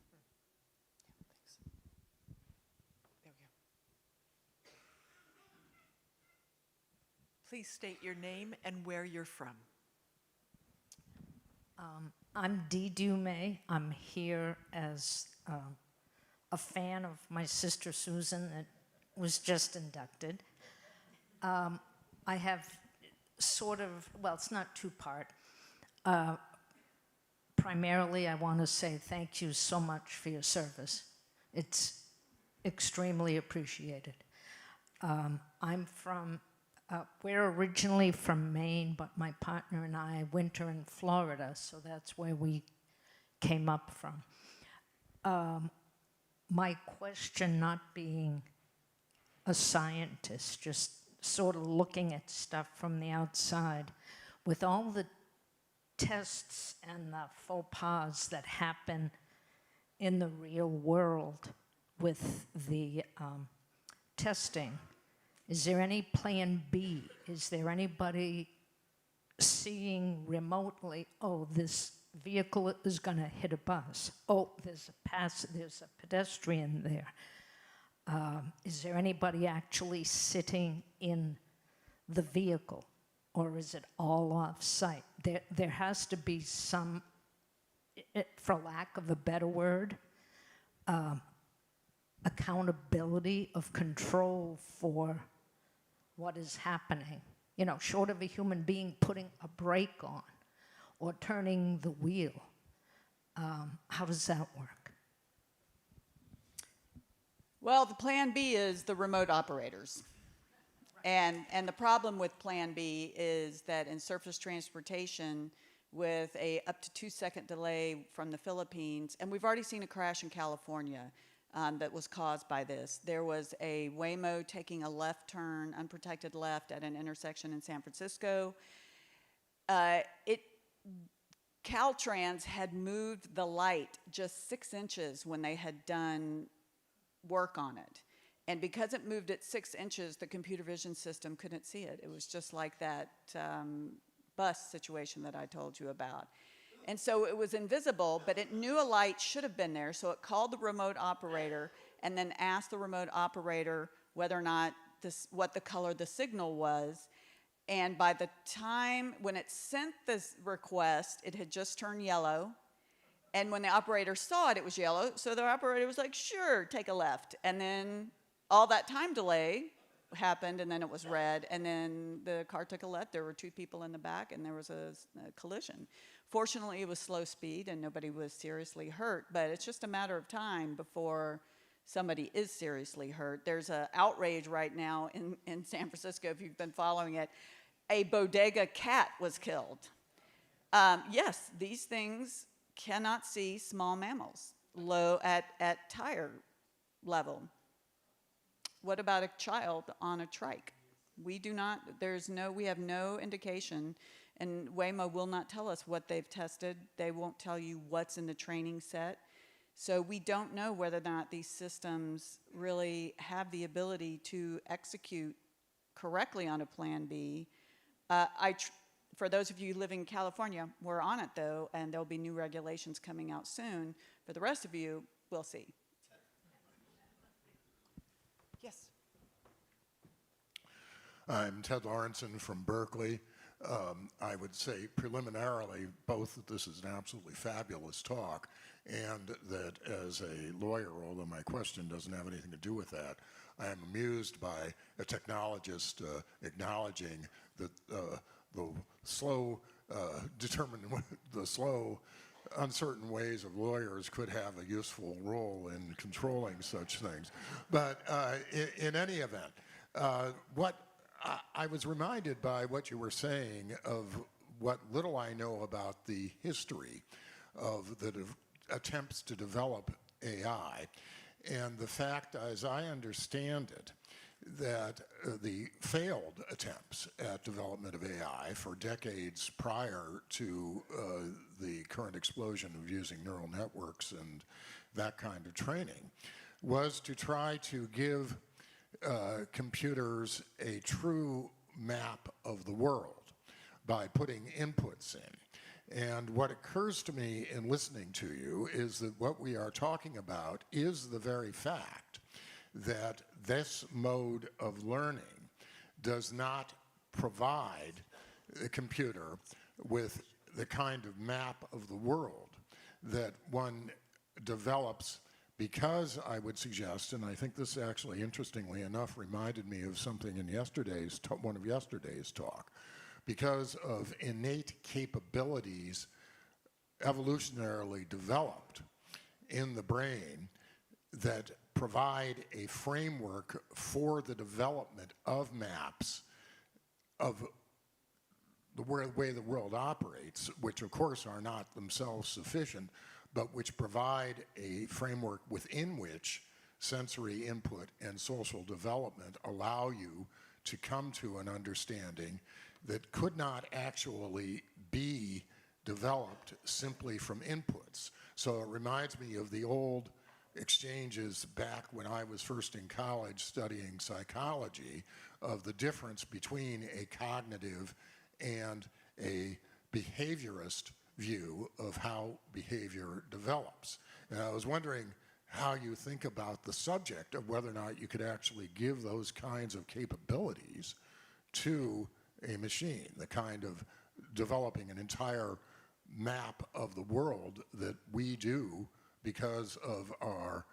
Please state your name and where you're from. I'm Dee Dumay. I'm here as a fan of my sister Susan that was just inducted. I have sort of, well, it's not two-part. Primarily, I want to say thank you so much for your service. It's extremely appreciated. We're originally from Maine, but my partner and I winter in Florida, so that's where we came up from. My question, not being a scientist, just sort of looking at stuff from the outside, with all the tests and the faux pas that happen in the real world with the testing, is there any plan B? Is there anybody seeing remotely, oh, this vehicle is going to hit a bus. Oh, there's a pedestrian there. Is there anybody actually sitting in the vehicle, or is it all off-site? There has to be some, for lack of a better word, accountability of control for what is happening. Short of a human being putting a brake on or turning the wheel. How does that work? Well, the plan B is the remote operators. Right. And the problem with plan B is that in surface transportation, with a up to 2-second delay from the Philippines, and we've already seen a crash in California that was caused by this. There was a Waymo taking a left turn, unprotected left, at an intersection in San Francisco. Caltrans had moved the light just 6 inches when they had done work on it. And because it moved it 6 inches, the computer vision system couldn't see it. It was just like that bus situation that I told you about. And so it was invisible, but it knew a light should have been there, so it called the remote operator and then asked the remote operator whether or not what the color the signal was. And by the time when it sent this request, it had just turned yellow. And when the operator saw it, it was yellow. So the operator was like, sure, take a left. And then all that time delay happened, and then it was red. And then the car took a left. There were 2 people in the back, and there was a collision. Fortunately, it was slow speed and nobody was seriously hurt, but it's just a matter of time before somebody is seriously hurt. There's an outrage right now in San Francisco, if you've been following it. A bodega cat was killed. Yes, these things cannot see small mammals low at tire level. What about a child on a trike? We do not, we have no indication, and Waymo will not tell us what they've tested. They won't tell you what's in the training set. So we don't know whether or not these systems really have the ability to execute correctly on a Plan B. For those of you who live in California, we're on it though, and there'll be new regulations coming out soon. For the rest of you, we'll see. Yes. I'm Ted Lawrenson from Berkeley. I would say preliminarily both that this is an absolutely fabulous talk and that as a lawyer, although my question doesn't have anything to do with that, I am amused by a technologist acknowledging that the slow, uncertain ways of lawyers could have a useful role in controlling such things. But in any event, what I was reminded by what you were saying of what little I know about the history of the attempts to develop AI, and the fact, as I understand it, that the failed attempts at development of AI for decades prior to the current explosion of using neural networks and that kind of training was to try to give computers a true map of the world by putting inputs in. And what occurs to me in listening to you is that what we are talking about is the very fact that this mode of learning does not provide the computer with the kind of map of the world that one develops, because I would suggest, and I think this actually interestingly enough reminded me of something in one of yesterday's talk, because of innate capabilities evolutionarily developed in the brain that provide a framework for the development of maps of the way the world operates, which of course are not themselves sufficient, but which provide a framework within which sensory input and social development allow you to come to an understanding that could not actually be developed simply from inputs. So it reminds me of the old exchanges back when I was first in college studying psychology of the difference between a cognitive and a behaviorist view of how behavior develops. And I was wondering how you think about the subject of whether or not you could actually give those kinds of capabilities to a machine, the kind of developing an entire map of the world that we do because of our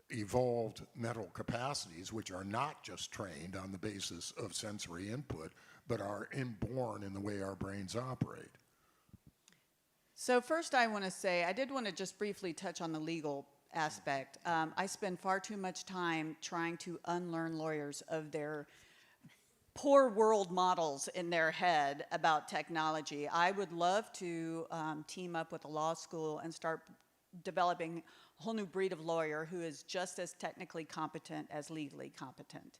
evolved mental capacities, which are not just trained on the basis of sensory input, but are inborn in the way our brains operate. So first I want to say, I did want to just briefly touch on the legal aspect. I spend far too much time trying to unlearn lawyers of their poor world models in their head about technology. I would love to team up with a law school and start developing a whole new breed of lawyer who is just as technically competent as legally competent.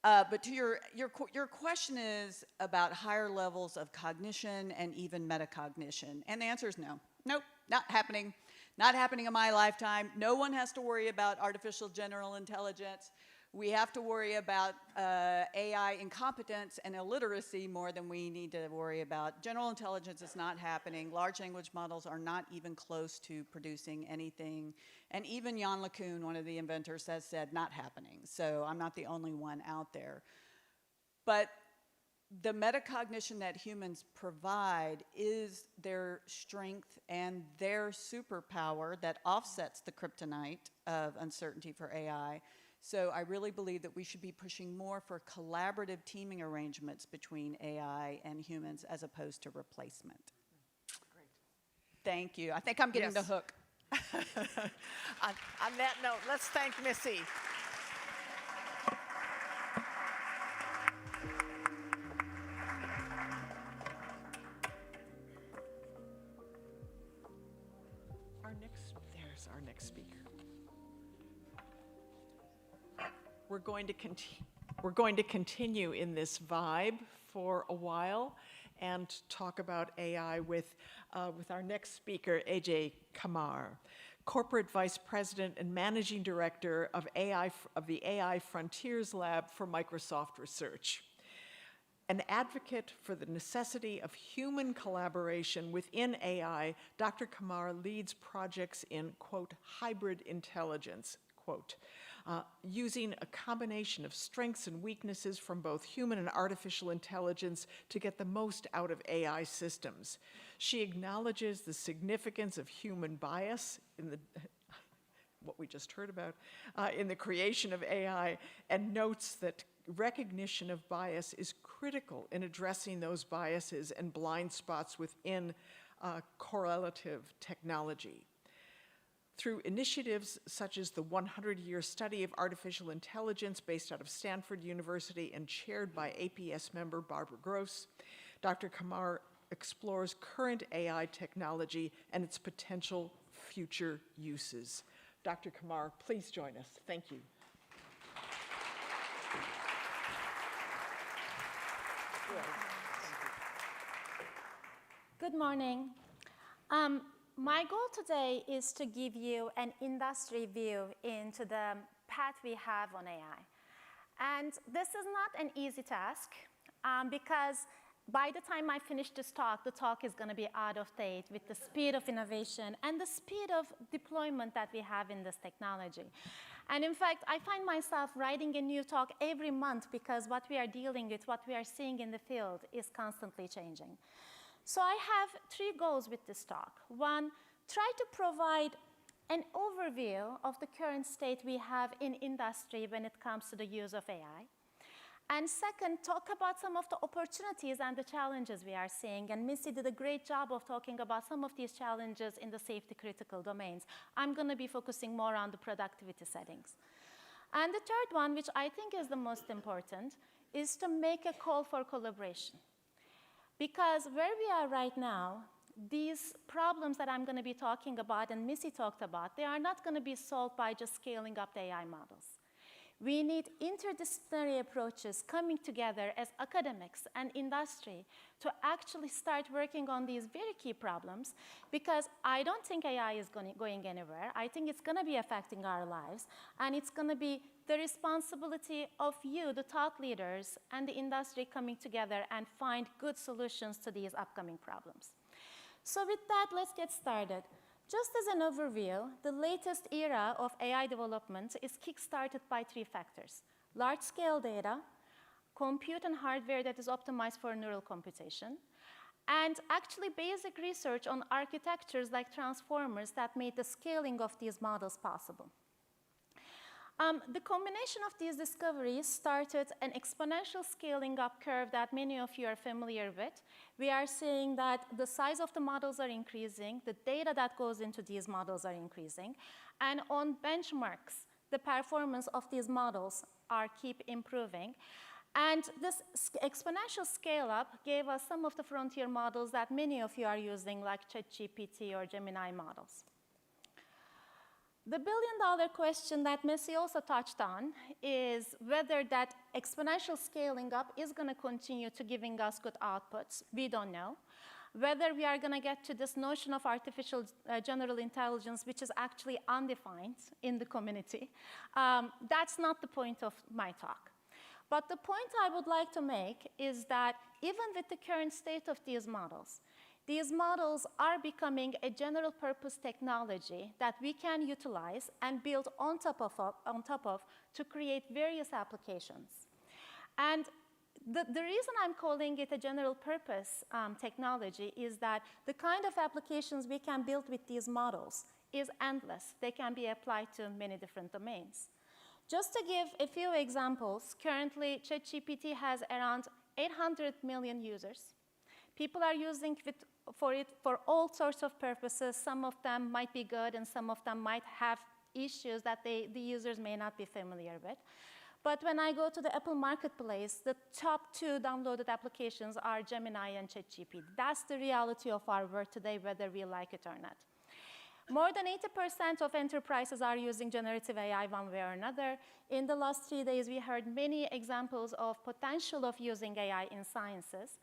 But to your question is about higher levels of cognition and even metacognition. And the answer is no. Nope, not happening. Not happening in my lifetime. No one has to worry about artificial general intelligence. We have to worry about AI incompetence and illiteracy more than we need to worry about. General intelligence is not happening. Large language models are not even close to producing anything. And even Jan LeCun, one of the inventors, has said not happening. So I'm not the only one out there. But the metacognition that humans provide is their strength and their superpower that offsets the kryptonite of uncertainty for AI. So I really believe that we should be pushing more for collaborative teaming arrangements between AI and humans as opposed to replacement. Thank you. I think I'm getting the Yes. hook. On that note, let's thank Missy. There's our next speaker. We're going to continue in this vibe for a while and talk about AI with our next speaker, Ece Kamar, Corporate Vice President and Managing Director of the AI Frontiers Lab for Microsoft Research. An advocate for the necessity of human collaboration within AI, Dr. Kamar leads projects in, quote, hybrid intelligence, quote, using a combination of strengths and weaknesses from both human and artificial intelligence to get the most out of AI systems. She acknowledges the significance of human bias in what we just heard about, in the creation of AI, and notes that recognition of bias is critical in addressing those biases and blind spots within correlative technology. Through initiatives such as the 100-year study of artificial intelligence based out of Stanford University and chaired by APS member Barbara Gross, Dr. Kamar explores current AI technology and its potential future uses. Dr. Kamar, please join us. Thank you. Good morning. My goal today is to give you an industry view into the path we have on AI. And this is not an easy task because by the time I finish this talk, the talk is going to be out of date with the speed of innovation and the speed of deployment that we have in this technology. And in fact, I find myself writing a new talk every month because what we are dealing with, what we are seeing in the field is constantly changing. So I have 3 goals with this talk. 1, try to provide an overview of the current state we have in industry when it comes to the use of AI. And second, talk about some of the opportunities and the challenges we are seeing. And Missy did a great job of talking about some of these challenges in the safety critical domains. I'm going to be focusing more on the productivity settings. And the third one, which I think is the most important, is to make a call for collaboration. Because where we are right now, these problems that I'm going to be talking about and Missy talked about, they are not going to be solved by just scaling up the AI models. We need interdisciplinary approaches coming together as academics and industry to actually start working on these very key problems, because I don't think AI is going anywhere. I think it's going to be affecting our lives, and it's going to be the responsibility of you, the thought leaders, and the industry coming together and find good solutions to these upcoming problems. So with that, let's get started. Just as an overview, the latest era of AI development is kickstarted by 3 factors: large-scale data, compute and hardware that is optimized for neural computation, and actually basic research on architectures like transformers that made the scaling of these models possible. The combination of these discoveries started an exponential scaling up curve that many of you are familiar with. We are seeing that the size of the models are increasing, the data that goes into these models are increasing, and on benchmarks, the performance of these models keep improving. And this exponential scale up gave us some of the frontier models that many of you are using, like ChatGPT or Gemini models. The billion-dollar question that Missy also touched on is whether that exponential scaling up is going to continue to giving us good outputs. We don't know. Whether we are going to get to this notion of artificial general intelligence, which is actually undefined in the community, that's not the point of my talk. But the point I would like to make is that even with the current state of these models are becoming a general purpose technology that we can utilize and build on top of to create various applications. And the reason I'm calling it a general purpose technology is that the kind of applications we can build with these models is endless. They can be applied to many different domains. Just to give a few examples, currently ChatGPT has around 800 million users. People are using with for all sorts of purposes. Some of them might be good, and some of them might have issues that the users may not be familiar with. But when I go to the Apple Marketplace, the top 2 downloaded applications are Gemini and ChatGPT. That's the reality of our world today, whether we like it or not. More than 80% of enterprises are using generative AI one way or another. In the last 3 days, we heard many examples of potential of using AI in sciences.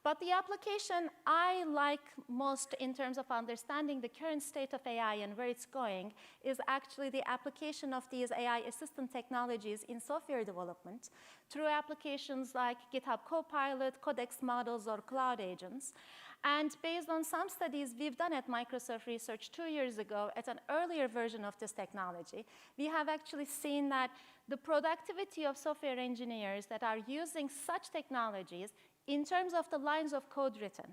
But the application I like most in terms of understanding the current state of AI and where it's going is actually the application of these AI assistant technologies in software development through applications like GitHub Copilot, Codex models, or cloud agents. And based on some studies we've done at Microsoft Research 2 years ago at an earlier version of this technology, we have actually seen that the productivity of software engineers that are using such technologies in terms of the lines of code written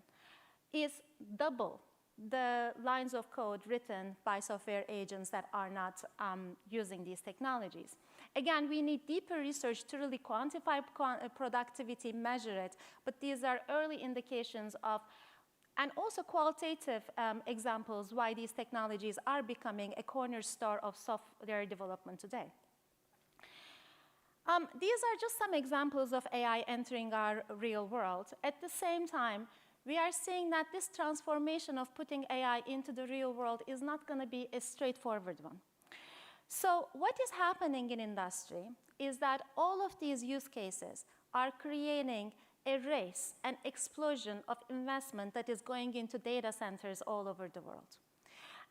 is double the lines of code written by software agents that are not using these technologies. Again, we need deeper research to really quantify productivity, measure it, but these are early indications of, and also qualitative examples why these technologies are becoming a cornerstone of software development today. These are just some examples of AI entering our real world. At the same time, we are seeing that this transformation of putting AI into the real world is not going to be a straightforward one. So what is happening in industry is that all of these use cases are creating a race, an explosion of investment that is going into data centers all over the world.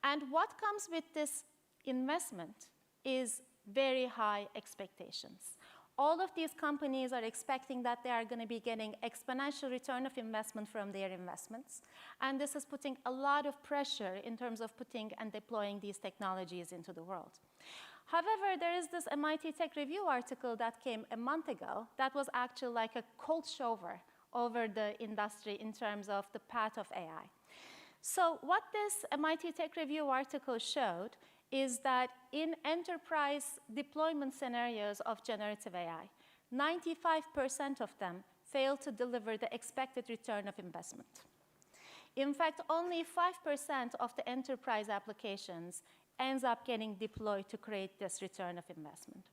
And what comes with this investment is very high expectations. All of these companies are expecting that they are going to be getting exponential return of investment from their investments. And this is putting a lot of pressure in terms of putting and deploying these technologies into the world. However, there is this MIT Tech Review article that came a month ago that was actually like a cold shower over the industry in terms of the path of AI. So what this MIT Tech Review article showed is that in enterprise deployment scenarios of generative AI, 95% of them fail to deliver the expected return of investment. In fact, only 5% of the enterprise applications ends up getting deployed to create this return of investment.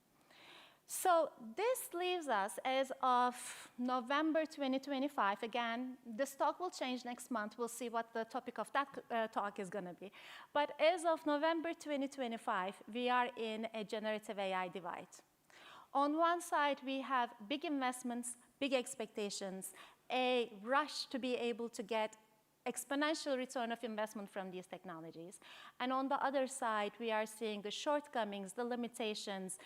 So this leaves us, as of November 2025, again, this talk will change next month. We'll see what the topic of that talk is going to be. But as of November 2025, we are in a generative AI divide. On one side, we have big investments, big expectations, a rush to be able to get exponential return of investment from these technologies. And on the other side, we are seeing the shortcomings, the limitations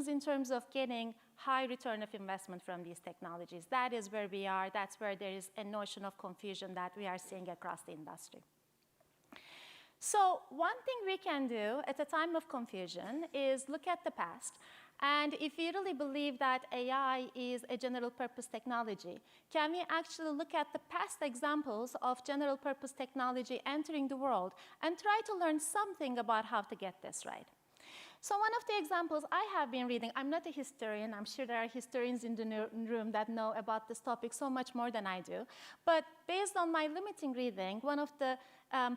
in terms of getting high return of investment from these technologies. That is where we are. That's where there is a notion of confusion that we are seeing across the industry. So one thing we can do at a time of confusion is look at the past. And if we really believe that AI is a general purpose technology, can we actually look at the past examples of general purpose technology entering the world and try to learn something about how to get this right? So one of the examples I have been reading, I'm not a historian, I'm sure there are historians in the room that know about this topic so much more than I do, but based on my limiting reading, one of the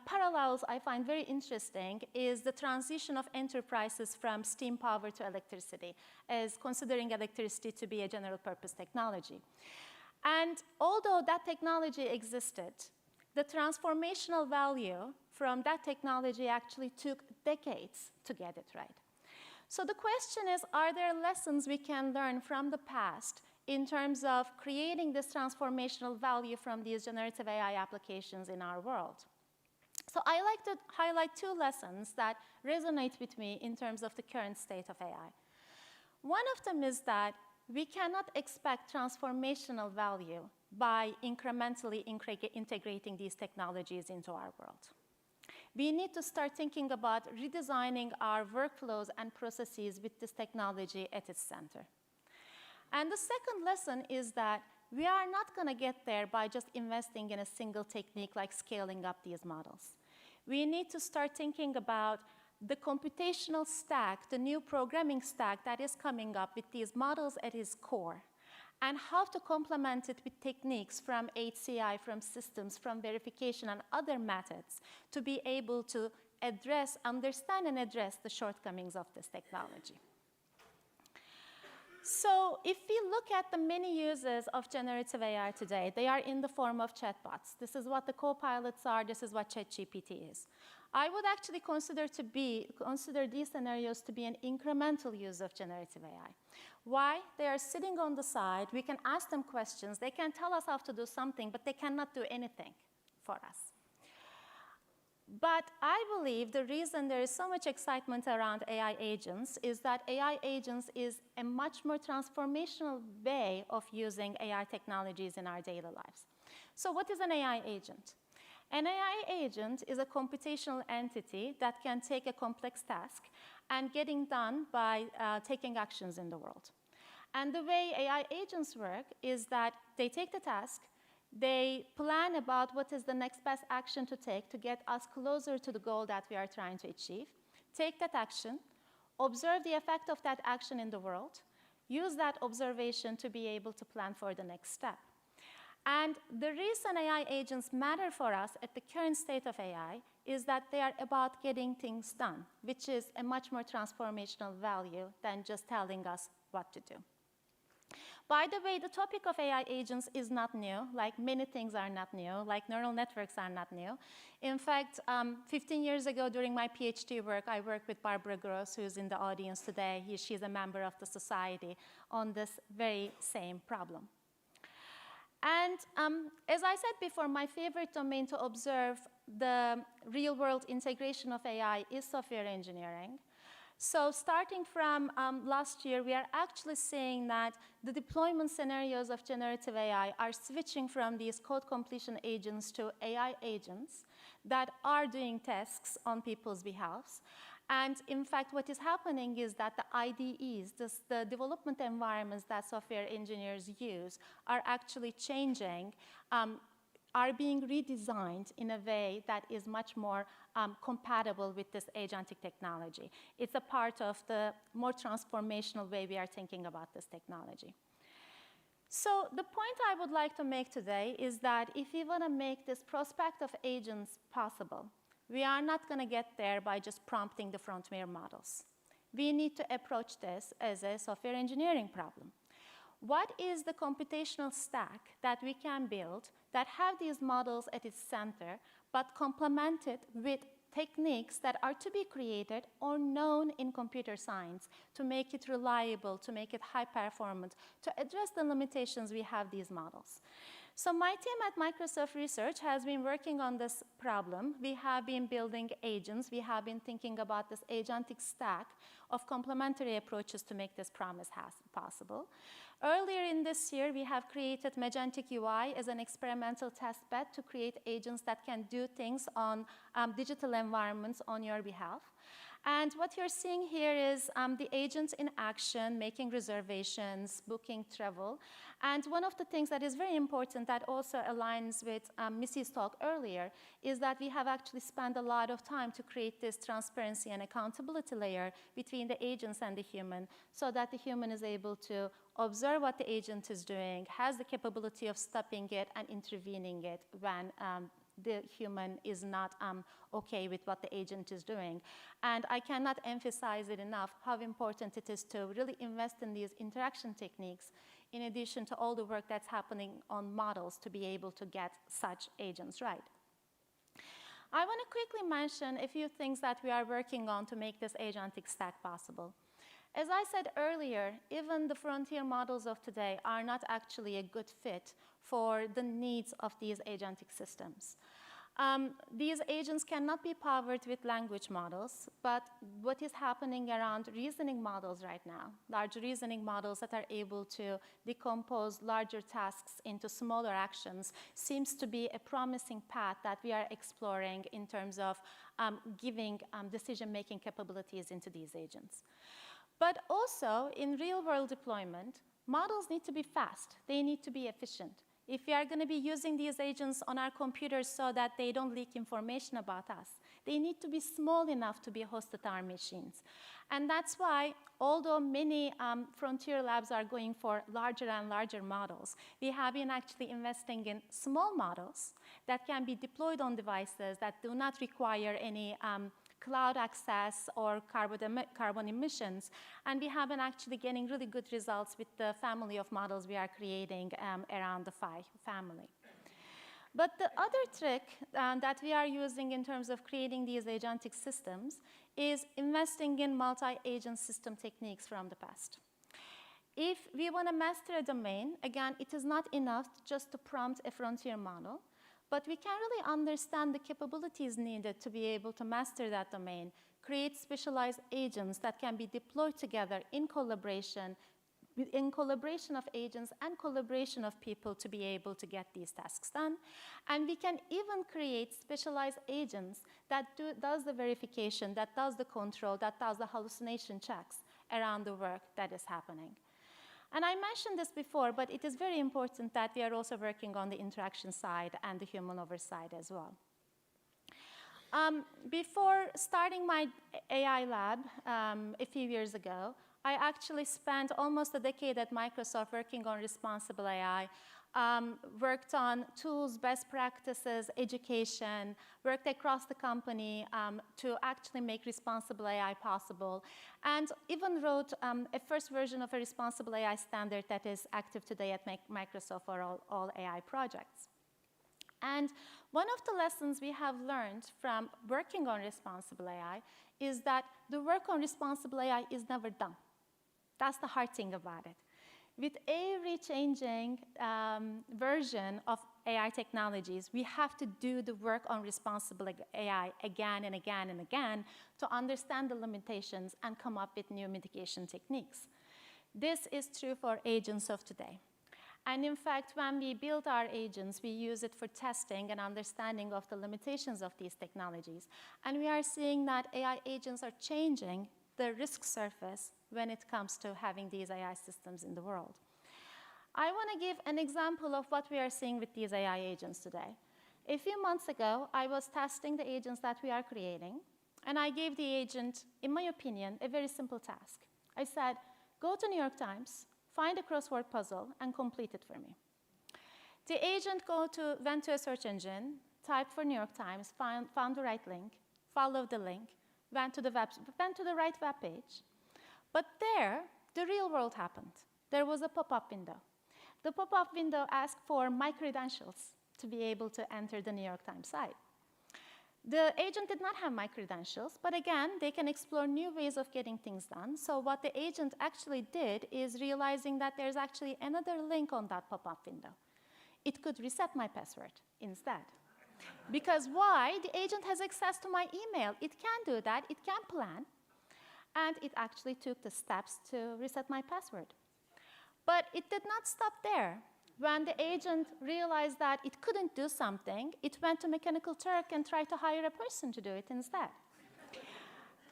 parallels I find very interesting is the transition of enterprises from steam power to electricity, as considering electricity to be a general purpose technology. And although that technology existed, the transformational value from that technology actually took decades to get it right. So the question is, are there lessons we can learn from the past in terms of creating this transformational value from these generative AI applications in our world? So I like to highlight two lessons that resonate with me in terms of the current state of AI. One of them is that we cannot expect transformational value by incrementally integrating these technologies into our world. We need to start thinking about redesigning our workflows and processes with this technology at its center. And the second lesson is that we are not going to get there by just investing in a single technique like scaling up these models. We need to start thinking about the computational stack, the new programming stack that is coming up with these models at its core, and how to complement it with techniques from HCI, from systems, from verification, and other methods to be able to address, understand, and address the shortcomings of this technology. So if we look at the many uses of generative AI today, they are in the form of chatbots. This is what the co-pilots are. This is what ChatGPT is. I would actually consider these scenarios to be an incremental use of generative AI. Why? They are sitting on the side. We can ask them questions. They can tell us how to do something, but they cannot do anything for us. But I believe the reason there is so much excitement around AI agents is that AI agents is a much more transformational way of using AI technologies in our daily lives. So what is an AI agent? An AI agent is a computational entity that can take a complex task and getting done by taking actions in the world. And the way AI agents work is that they take the task, they plan about what is the next best action to take to get us closer to the goal that we are trying to achieve, take that action, observe the effect of that action in the world, use that observation to be able to plan for the next step. And the reason AI agents matter for us at the current state of AI is that they are about getting things done, which is a much more transformational value than just telling us what to do. By the way, the topic of AI agents is not new, like many things are not new, like neural networks are not new. In fact, 15 years ago during my PhD work, I worked with Barbara Gross, who's in the audience today. She's a member of the society on this very same problem. And as I said before, my favorite domain to observe the real-world integration of AI is software engineering. So starting from last year, we are actually seeing that the deployment scenarios of generative AI are switching from these code completion agents to AI agents that are doing tasks on people's behalves. And in fact, what is happening is that the IDEs, the development environments that software engineers use, are actually changing, are being redesigned in a way that is much more compatible with this agentic technology. It's a part of the more transformational way we are thinking about this technology. So the point I would like to make today is that if we want to make this prospect of agents possible, we are not going to get there by just prompting the frontier models. We need to approach this as a software engineering problem. What is the computational stack that we can build that have these models at its center, but complemented with techniques that are to be created or known in computer science to make it reliable, to make it high performant, to address the limitations we have these models? So my team at Microsoft Research has been working on this problem. We have been building agents. We have been thinking about this agentic stack of complementary approaches to make this promise possible. Earlier in this year, we have created Magentic UI as an experimental test bed to create agents that can do things on digital environments on your behalf. And what you're seeing here is the agents in action, making reservations, booking travel. And one of the things that is very important that also aligns with Missy's talk earlier is that we have actually spent a lot of time to create this transparency and accountability layer between the agents and the human so that the human is able to observe what the agent is doing, has the capability of stopping it and intervening it when the human is not okay with what the agent is doing. And I cannot emphasize it enough how important it is to really invest in these interaction techniques in addition to all the work that's happening on models to be able to get such agents right. I want to quickly mention a few things that we are working on to make this agentic stack possible. As I said earlier, even the frontier models of today are not actually a good fit for the needs of these agentic systems. These agents cannot be powered with language models, but what is happening around reasoning models right now, large reasoning models that are able to decompose larger tasks into smaller actions, seems to be a promising path that we are exploring in terms of giving decision-making capabilities into these agents. But also, in real-world deployment, models need to be fast. They need to be efficient. If we are going to be using these agents on our computers so that they don't leak information about us, They need to be small enough to be hosted on our machines. And that's why, although many frontier labs are going for larger and larger models, we have been actually investing in small models that can be deployed on devices that do not require any cloud access or carbon emissions. And we have been actually getting really good results with the family of models we are creating around the Phi family. But the other trick that we are using in terms of creating these agentic systems is investing in multi-agent system techniques from the past. If we want to master a domain, again, it is not enough just to prompt a frontier model, but we can really understand the capabilities needed to be able to master that domain, create specialized agents that can be deployed together in collaboration of agents and collaboration of people to be able to get these tasks done. And we can even create specialized agents that does the verification, that does the control, that does the hallucination checks around the work that is happening. And I mentioned this before, but it is very important that we are also working on the interaction side and the human oversight as well. Before starting my AI lab a few years ago, I actually spent almost a decade at Microsoft working on responsible AI, worked on tools, best practices, education, worked across the company to actually make responsible AI possible, and even wrote a first version of a responsible AI standard that is active today at Microsoft for all AI projects. And one of the lessons we have learned from working on responsible AI is that the work on responsible AI is never done. That's the hard thing about it. With every changing version of AI technologies, we have to do the work on responsible AI again and again and again to understand the limitations and come up with new mitigation techniques. This is true for agents of today. And in fact, when we build our agents, we use it for testing and understanding of the limitations of these technologies. And we are seeing that AI agents are changing the risk surface when it comes to having these AI systems in the world. I want to give an example of what we are seeing with these AI agents today. A few months ago, I was testing the agents that we are creating, and I gave the agent, in my opinion, a very simple task. I said, go to New York Times, find a crossword puzzle, and complete it for me. The agent went to a search engine, typed for New York Times, found the right link, followed the link, went to the right web page. But there, the real world happened. There was a pop-up window. The pop-up window asked for my credentials to be able to enter the New York Times site. The agent did not have my credentials, but again, they can explore new ways of getting things done. So what the agent actually did is realizing that there's actually another link on that pop-up window. It could reset my password instead. Because why? The agent has access to my email. It can do that. It can plan. And it actually took the steps to reset my password. But it did not stop there. When the agent realized that it couldn't do something, it went to Mechanical Turk and tried to hire a person to do it instead.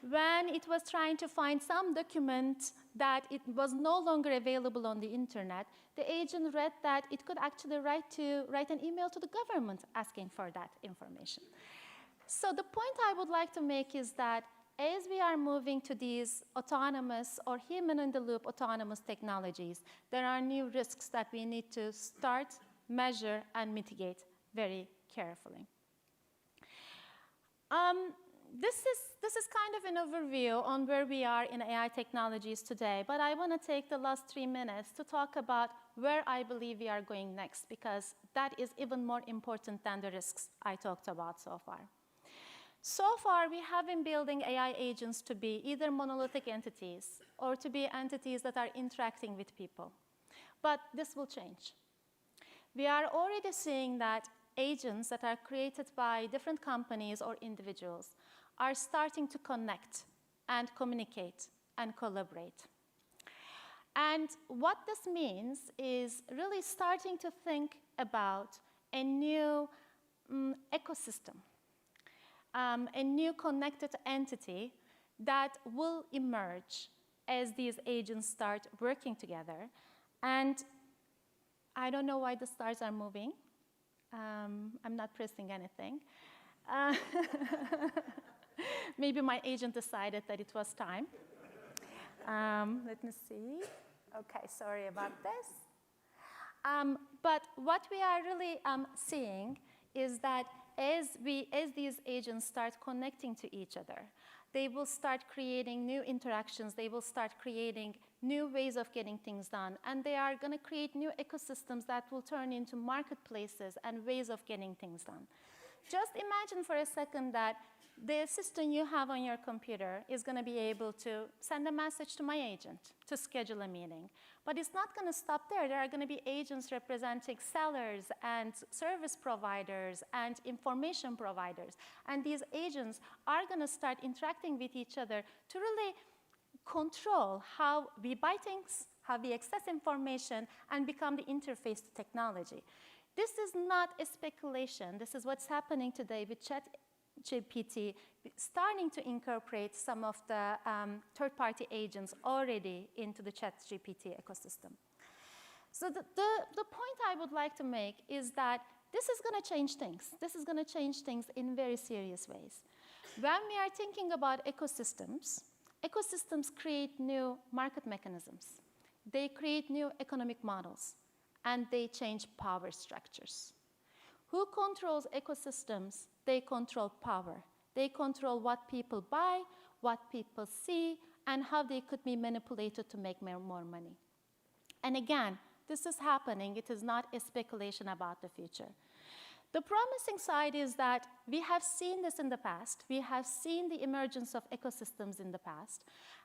When it was trying to find some document that it was no longer available on the internet, the agent read that it could actually write an email to the government asking for that information. So the point I would like to make is that as we are moving to these autonomous or human-in-the-loop autonomous technologies, there are new risks that we need to start, measure, and mitigate very carefully. This is kind of an overview on where we are in AI technologies today, but I want to take the last 3 minutes to talk about where I believe we are going next, because that is even more important than the risks I talked about so far. So far, we have been building AI agents to be either monolithic entities or to be entities that are interacting with people. But this will change. We are already seeing that agents that are created by different companies or individuals are starting to connect and communicate and collaborate. And what this means is really starting to think about a new ecosystem. A new connected entity that will emerge as these agents start working together. And I don't know why the stars are moving. I'm not pressing anything. Maybe my agent decided that it was time. Let me see. Okay, sorry about this. But what we are really seeing is that as these agents start connecting to each other, they will start creating new interactions, they will start creating new ways of getting things done, and they are going to create new ecosystems that will turn into marketplaces and ways of getting things done. Just imagine for a second that the assistant you have on your computer is going to be able to send a message to my agent to schedule a meeting. But it's not going to stop there. There are going to be agents representing sellers and service providers and information providers. And these agents are going to start interacting with each other to really control how we buy things, how we access information, and become the interface to technology. This is not a speculation. This is what's happening today with ChatGPT, starting to incorporate some of the third-party agents already into the ChatGPT ecosystem. So the point I would like to make is that this is going to change things. This is going to change things in very serious ways. When we are thinking about ecosystems, ecosystems create new market mechanisms. They create new economic models, and they change power structures. Who controls ecosystems? They control power. They control what people buy, what people see, and how they could be manipulated to make more money. And again, this is happening. It is not a speculation about the future. The promising side is that we have seen this in the past. We have seen the emergence of ecosystems in the past.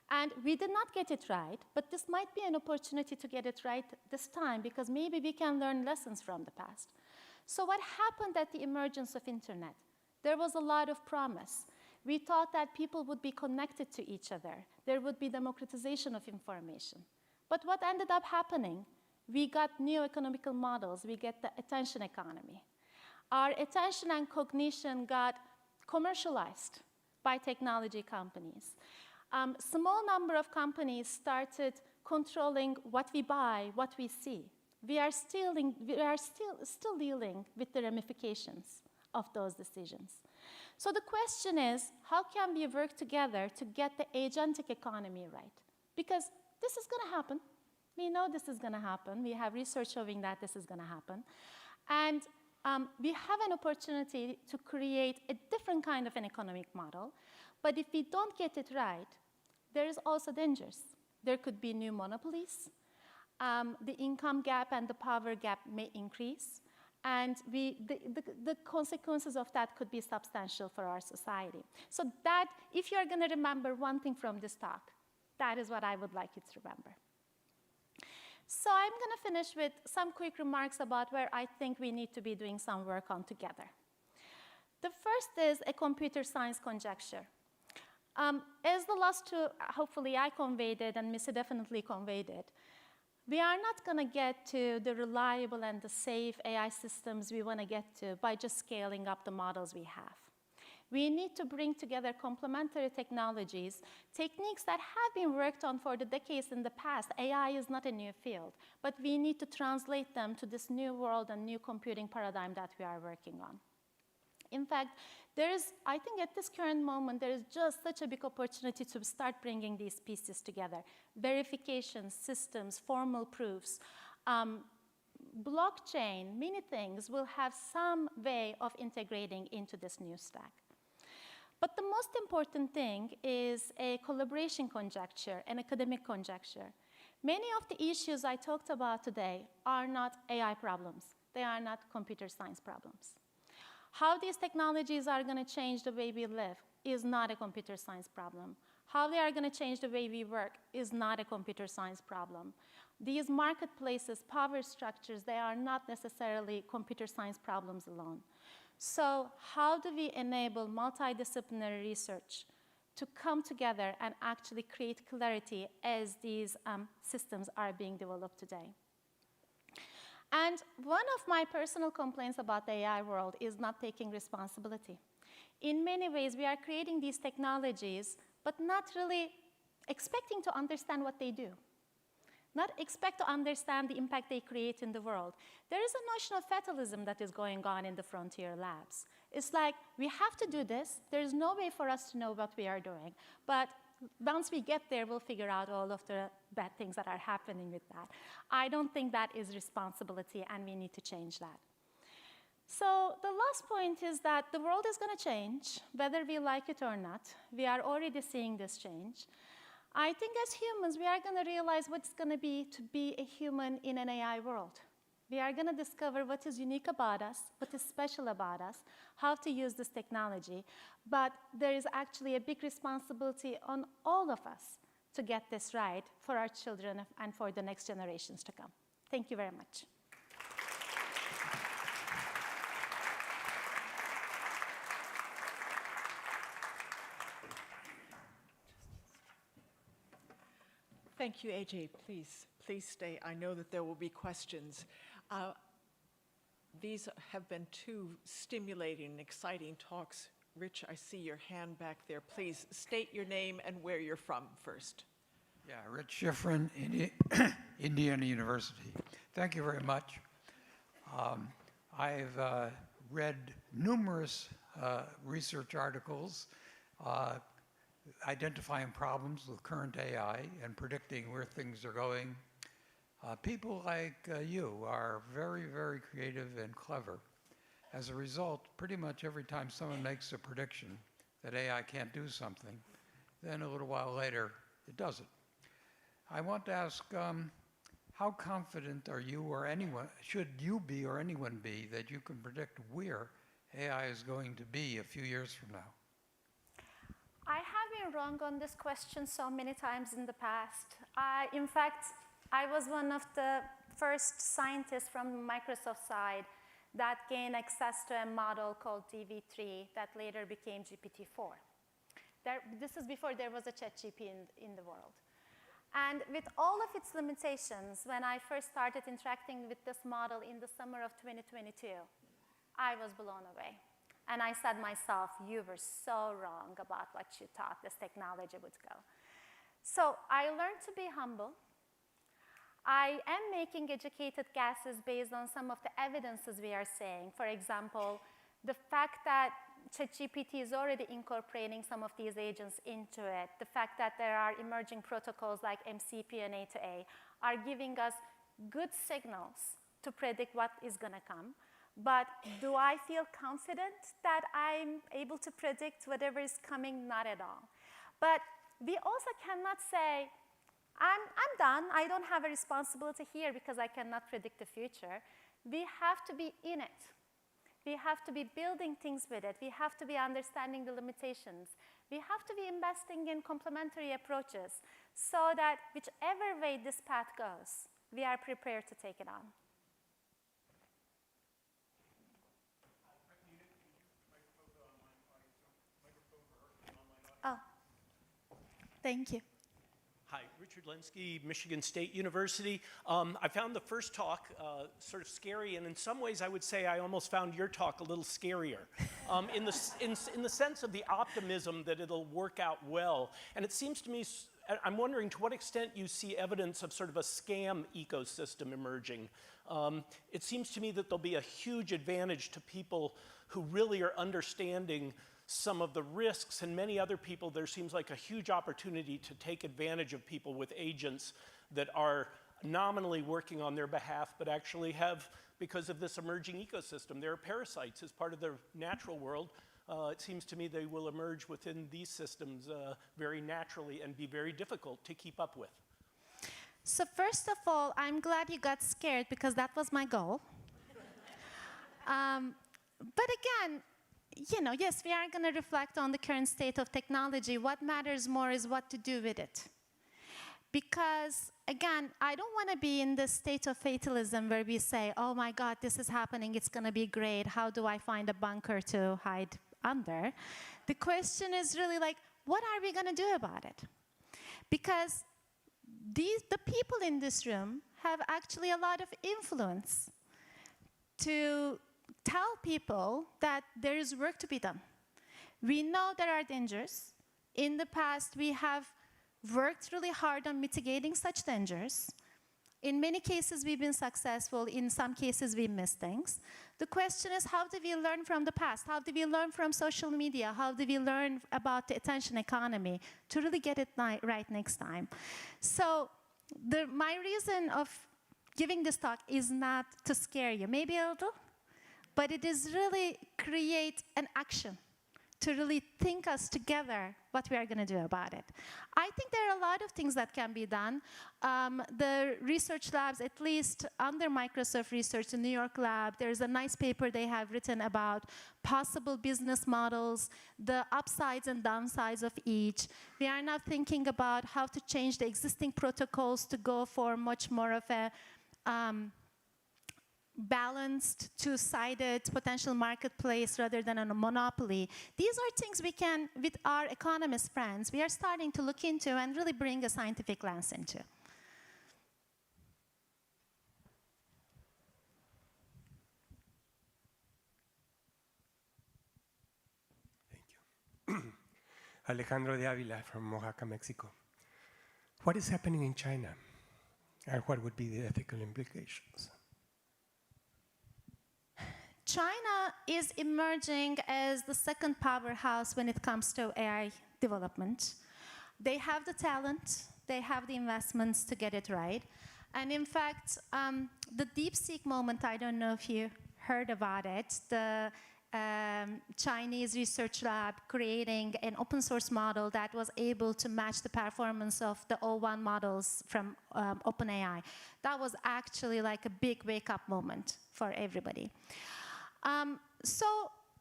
And we did not get it right, but this might be an opportunity to get it right this time, because maybe we can learn lessons from the past. So what happened at the emergence of internet? There was a lot of promise. We thought that people would be connected to each other. There would be democratization of information. But what ended up happening? We got new economical models. We get the attention economy. Our attention and cognition got commercialized by technology companies. Small number of companies started controlling what we buy, what we see. We are still dealing with the ramifications of those decisions. So the question is, how can we work together to get the agentic economy right? Because this is going to happen. We know this is going to happen. We have research showing that this is going to happen. And we have an opportunity to create a different kind of an economic model. But if we don't get it right, there is also dangers. There could be new monopolies. The income gap and the power gap may increase. And the consequences of that could be substantial for our society. So that, if you're going to remember one thing from this talk, that is what I would like you to remember. So I'm going to finish with some quick remarks about where I think we need to be doing some work on together. The first is a computer science conjecture. As the last two, hopefully I conveyed it, and Missy definitely conveyed it, we are not going to get to the reliable and the safe AI systems we want to get to by just scaling up the models we have. We need to bring together complementary technologies, techniques that have been worked on for the decades in the past. AI is not a new field, but we need to translate them to this new world and new computing paradigm that we are working on. In fact, I think at this current moment, there is just such a big opportunity to start bringing these pieces together. Verification, systems, formal proofs, blockchain, many things will have some way of integrating into this new stack. But the most important thing is a collaboration conjecture, an academic conjecture. Many of the issues I talked about today are not AI problems. They are not computer science problems. How these technologies are going to change the way we live is not a computer science problem. How they are going to change the way we work is not a computer science problem. These marketplaces, power structures, they are not necessarily computer science problems alone. So how do we enable multidisciplinary research to come together and actually create clarity as these systems are being developed today? And one of my personal complaints about the AI world is not taking responsibility. In many ways, we are creating these technologies, but not really expecting to understand what they do. not expect to understand the impact they create in the world. There is a notion of fatalism that is going on in the frontier labs. It's like, we have to do this. There's no way for us to know what we are doing. But once we get there, we'll figure out all of the bad things that are happening with that. I don't think that is responsibility, and we need to change that. So the last point is that the world is going to change, whether we like it or not. We are already seeing this change. I think as humans, we are going to realize what it's going to be a human in an AI world. We are going to discover what is unique about us, what is special about us, how to use this technology. But there is actually a big responsibility on all of us to get this right for our children and for the next generations to come. Thank you very much. Thank you, AJ. Please stay. I know that there will be questions. These have been two stimulating and exciting talks. Rich, I see your hand back there. Please state your name and where you're from first. Yeah, Rich Schifrin, Indiana University. Thank you very much. I've read numerous research articles identifying problems with current AI and predicting where things are going. People like you are very, very creative and clever. As a result, pretty much every time someone makes a prediction that AI can't do something, then a little while later, it does it. I want to ask, how confident are you or anyone, should you be or anyone be, that you can predict where AI is going to be a few years from now? I have been wrong on this question so many times in the past. In fact, I was one of the first scientists from the Microsoft side that gained access to a model called DV3 that later became GPT-4. This is before there was a ChatGPT in the world. And with all of its limitations, when I first started interacting with this model in the summer of 2022, I was blown away. And I said myself, you were so wrong about what you thought this technology would go. So I learned to be humble. I am making educated guesses based on some of the evidences we are seeing. For example, the fact that ChatGPT is already incorporating some of these agents into it, the fact that there are emerging protocols like MCP and A2A are giving us good signals to predict what is going to come. But do I feel confident that I'm able to predict whatever is coming? Not at all. But we also cannot say, I'm done. I don't have a responsibility here because I cannot predict the future. We have to be in it. We have to be building things with it. We have to be understanding the limitations. We have to be investing in complementary approaches so that whichever way this path goes, we are prepared to take it on. Oh, thank you. Hi, Richard Lenski, Michigan State University. I found the first talk sort of scary, and in some ways I would say I almost found your talk a little scarier, in the sense of the optimism that it'll work out well. And it seems to me, I'm wondering to what extent you see evidence of sort of a scam ecosystem emerging. It seems to me that there'll be a huge advantage to people who really are understanding some of the risks, and many other people, there seems like a huge opportunity to take advantage of people with agents that are nominally working on their behalf, but actually have, because of this emerging ecosystem, there are parasites as part of the natural world. It seems to me they will emerge within these systems very naturally and be very difficult to keep up with. So first of all, I'm glad you got scared because that was my goal. But again, you know, yes, we are going to reflect on the current state of technology. What matters more is what to do with it. Because, again, I don't want to be in this state of fatalism where we say, oh my God, this is happening, it's going to be great. How do I find a bunker to hide under? The question is really like, what are we going to do about it? Because the people in this room have actually a lot of influence to tell people that there is work to be done. We know there are dangers. In the past, we have worked really hard on mitigating such dangers, In many cases, we've been successful. In some cases, we miss things. The question is, how do we learn from the past? How do we learn from social media? How do we learn about the attention economy to really get it right next time? So my reason of giving this talk is not to scare you, maybe a little, but it is really create an action to really think us together what we are going to do about it. I think there are a lot of things that can be done. The research labs, at least under Microsoft Research, the New York lab, there's a nice paper they have written about possible business models, the upsides and downsides of each. We are now thinking about how to change the existing protocols to go for much more of a balanced, two-sided potential marketplace rather than a monopoly. These are things we can, with our economist friends, we are starting to look into and really bring a scientific lens into. Thank you. Alejandro de Avila from Oaxaca, Mexico. What is happening in China, and what would be the ethical implications? China is emerging as the second powerhouse when it comes to AI development. They have the talent, they have the investments to get it right. And in fact, the DeepSeek moment, I don't know if you heard about it, the Chinese research lab creating an open source model that was able to match the performance of the O1 models from OpenAI. That was actually like a big wake-up moment for everybody. So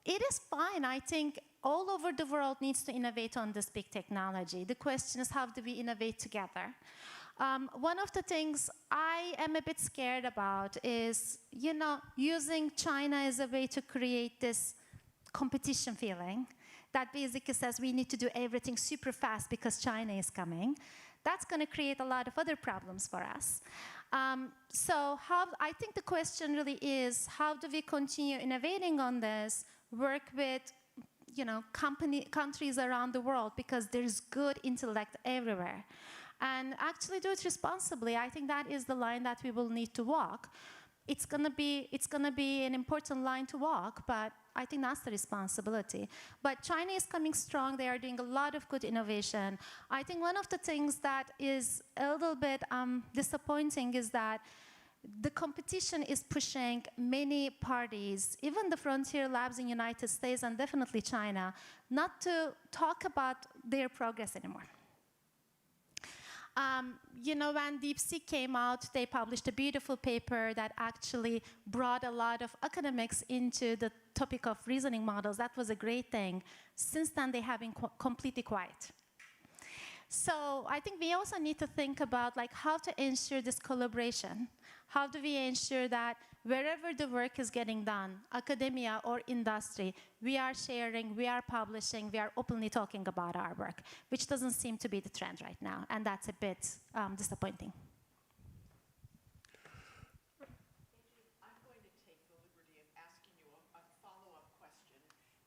it is fine. I think all over the world needs to innovate on this big technology. The question is, how do we innovate together? One of the things I am a bit scared about is, using China as a way to create this competition feeling that basically says we need to do everything super fast because China is coming. That's going to create a lot of other problems for us. So I think the question really is, how do we continue innovating on this, work with countries around the world, because there's good intellect everywhere, and actually do it responsibly. I think that is the line that we will need to walk. It's gonna be an important line to walk, but I think that's the responsibility. But China is coming strong. They are doing a lot of good innovation. I think one of the things that is a little bit disappointing is that the competition is pushing many parties, even the frontier labs in the United States and definitely China, not to talk about their progress anymore. When DeepSeek came out, they published a beautiful paper that actually brought a lot of academics into the topic of reasoning models. That was a great thing. Since then, they have been completely quiet. So I think we also need to think about how to ensure this collaboration. How do we ensure that wherever the work is getting done, academia or industry, we are sharing, we are publishing, we are openly talking about our work, which doesn't seem to be the trend right now, and that's a bit disappointing. I'm going to take the liberty of asking you a follow-up question,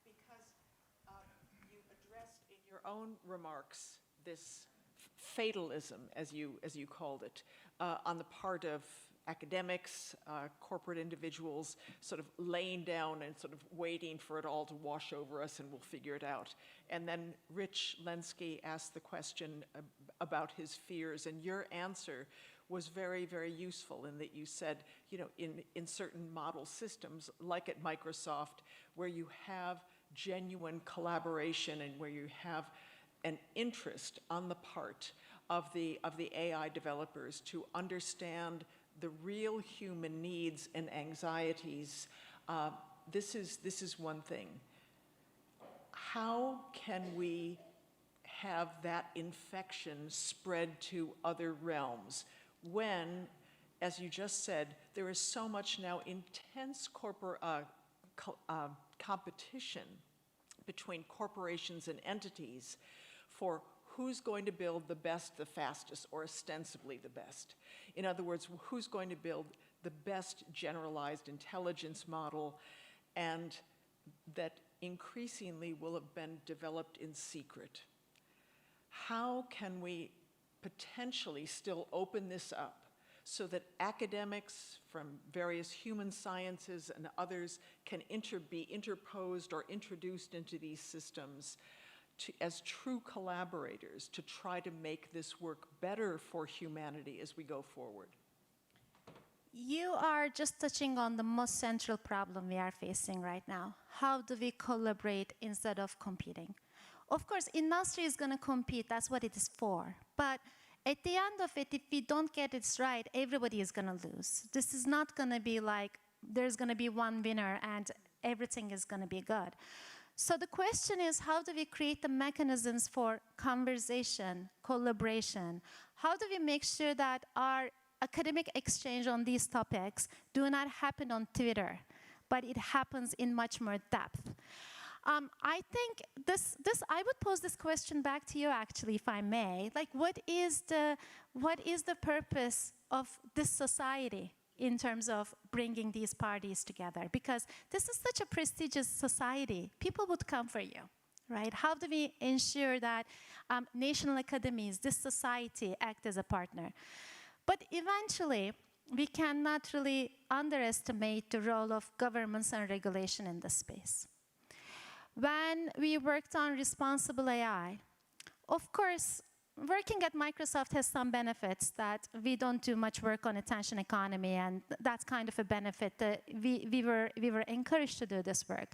because you addressed in your own remarks this fatalism, as you called it, on the part of academics, corporate individuals, sort of laying down and sort of waiting for it all to wash over us and we'll figure it out. And then Rich Lenski asked the question about his fears, and your answer was very, very useful in that you said, in certain model systems, like at Microsoft, where you have genuine collaboration and where you have an interest on the part of the AI developers to understand the real human needs and anxieties, this is one thing. How can we have that infection spread to other realms when, as you just said, there is so much now intense competition between corporations and entities for who's going to build the best, the fastest, or ostensibly the best? In other words, who's going to build the best generalized intelligence model, and that increasingly will have been developed in secret? How can we potentially still open this up so that academics from various human sciences and others can be interposed or introduced into these systems as true collaborators to try to make this work better for humanity as we go forward. You are just touching on the most central problem we are facing right now. How do we collaborate instead of competing? Of course, industry is going to compete. That's what it is for. But at the end of it, if we don't get it right, everybody is going to lose. This is not going to be like there's going to be one winner and everything is going to be good. So the question is, how do we create the mechanisms for conversation, collaboration? How do we make sure that our academic exchange on these topics do not happen on Twitter, but it happens in much more depth? I think I would pose this question back to you, actually, if I may. Like, what is the purpose of this society in terms of bringing these parties together? Because this is such a prestigious society. People would come for you, right? How do we ensure that national academies, this society, act as a partner? But eventually, we cannot really underestimate the role of governments and regulation in this space. When we worked on responsible AI, of course, working at Microsoft has some benefits that we don't do much work on attention economy, and that's kind of a benefit that we were encouraged to do this work.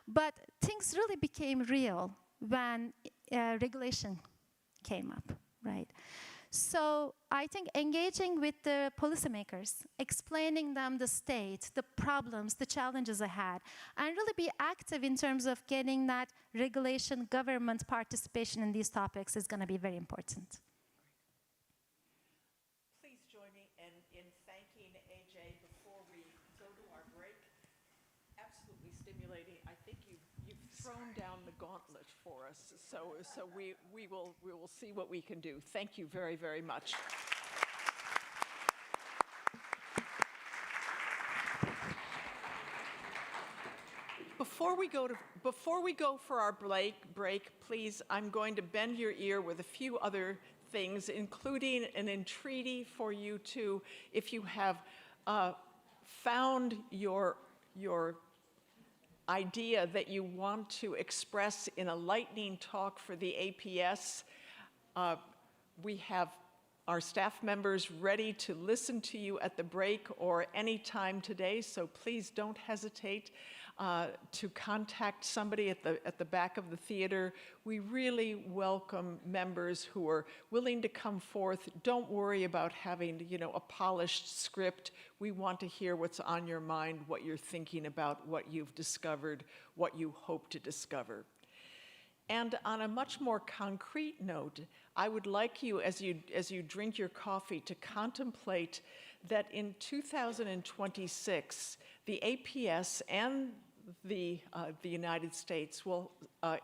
But things really became real when regulation came up, right? So I think engaging with the policymakers, explaining them the state, the problems, the challenges ahead, and really be active in terms of getting that regulation, government participation in these topics is going to be very important. Please join me in thanking AJ before we go to our break. Absolutely stimulating. I think you've thrown down the gauntlet for us, so we will see what we can do. Thank you very, very much. Before we go for our break, please, I'm going to bend your ear with a few other things, including an entreaty for you to, if you have found your idea that you want to express in a lightning talk for the APS, we have our staff members ready to listen to you at the break or any time today, so please don't hesitate to contact somebody at the back of the theater. We really welcome members who are willing to come forth. Don't worry about having, a polished script. We want to hear what's on your mind, what you're thinking about, what you've discovered, what you hope to discover. And on a much more concrete note, I would like you, as you drink your coffee, to contemplate that in 2026, the APS and the United States will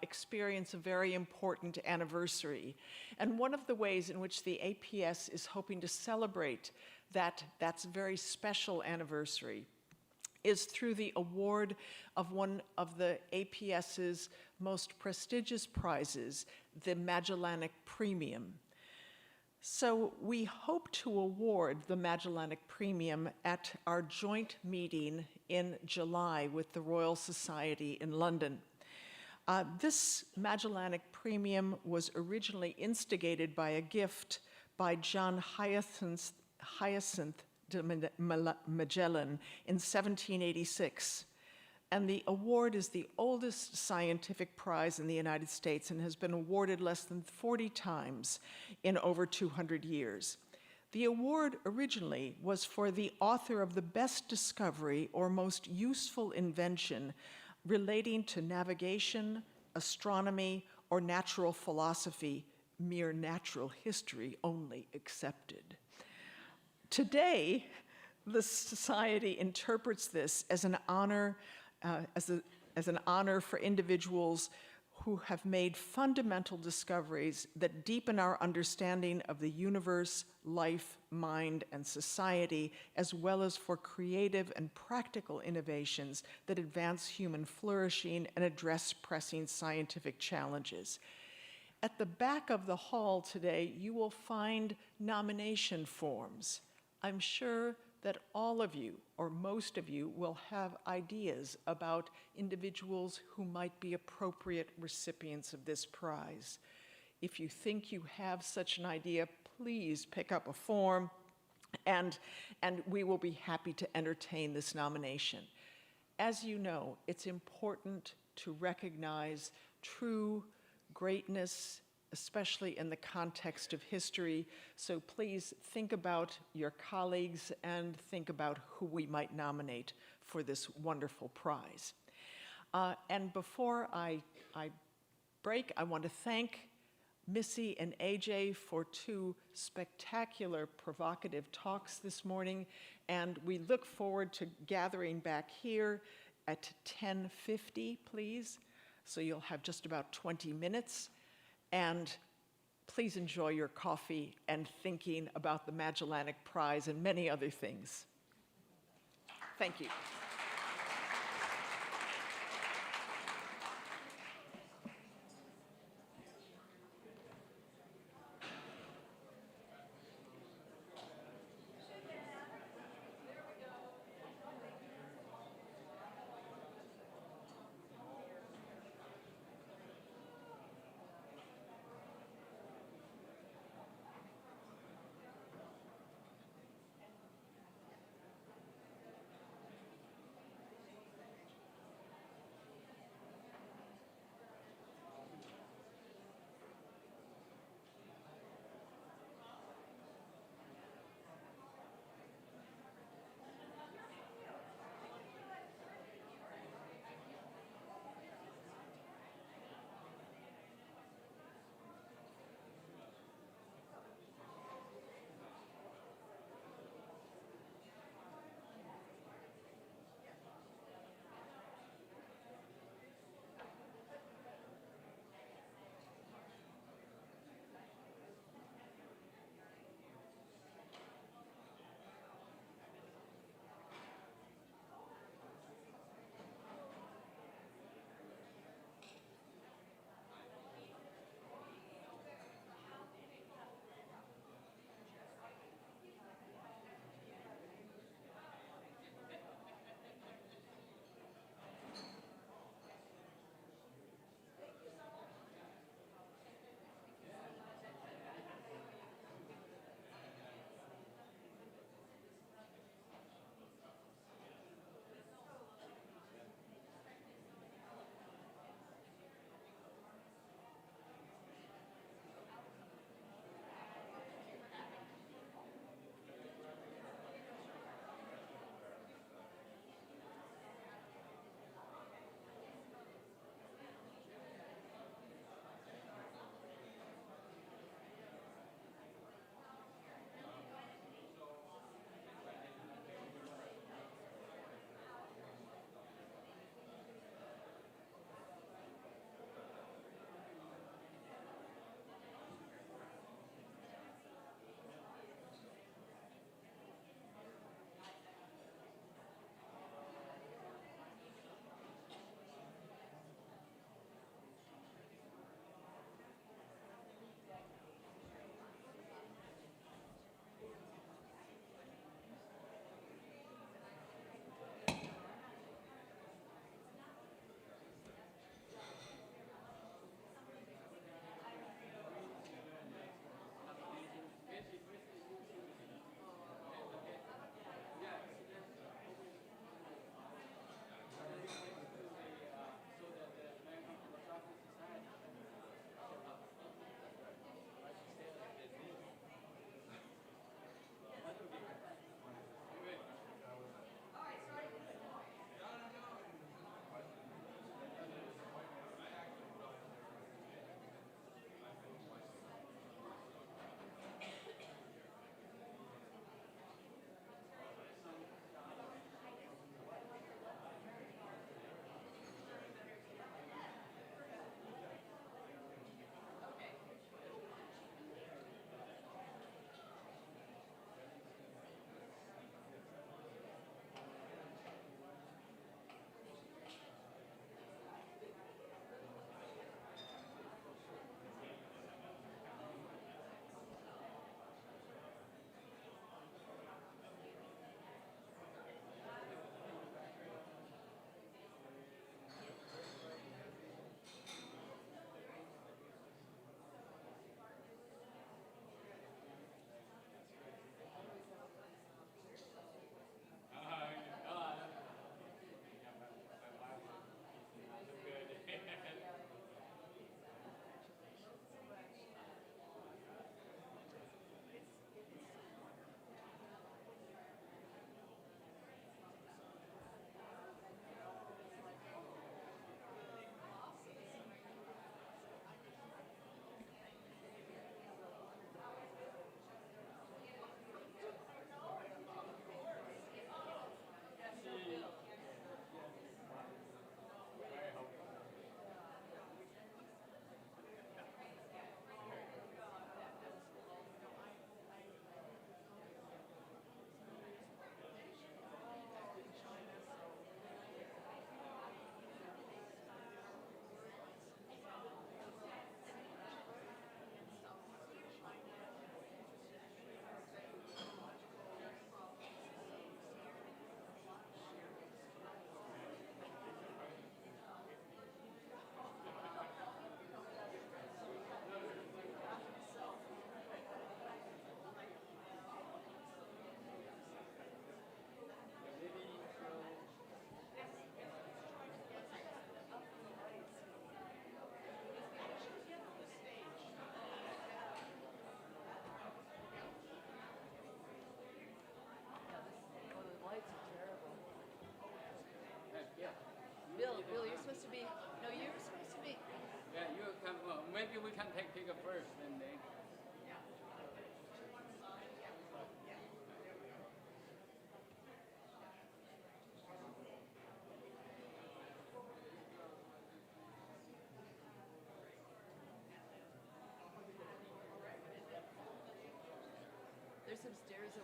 experience a very important anniversary. And one of the ways in which the APS is hoping to celebrate that's very special anniversary is through the award of one of the APS's most prestigious prizes, the Magellanic Premium. So we hope to award the Magellanic Premium at our joint meeting in July with the Royal Society in London. This Magellanic Premium was originally instigated by a gift by John Hyacinth de Magellan in 1786. And the award is the oldest scientific prize in the United States and has been awarded less than 40 times in over 200 years. The award originally was for the author of the best discovery or most useful invention relating to navigation, astronomy, or natural philosophy, mere natural history only excepted. Today, the Society interprets this as an honor as an honor for individuals who have made fundamental discoveries that deepen our understanding of the universe, life, mind, and society, as well as for creative and practical innovations that advance human flourishing and address pressing scientific challenges. At the back of the hall today, you will find nomination forms. I'm sure that all of you, or most of you, will have ideas about individuals who might be appropriate recipients of this prize. If you think you have such an idea, please pick up a form, and we will be happy to entertain this nomination. As you know, it's important to recognize true greatness, especially in the context of history. So please think about your colleagues and think about who we might nominate for this wonderful prize. And before I break, I want to thank Missy and AJ for two spectacular, provocative talks this morning, and we look forward to gathering back here at 10:50, please. So you'll have just about 20 minutes, and please enjoy your coffee and thinking about the Magellanic Prize and many other things. Thank you.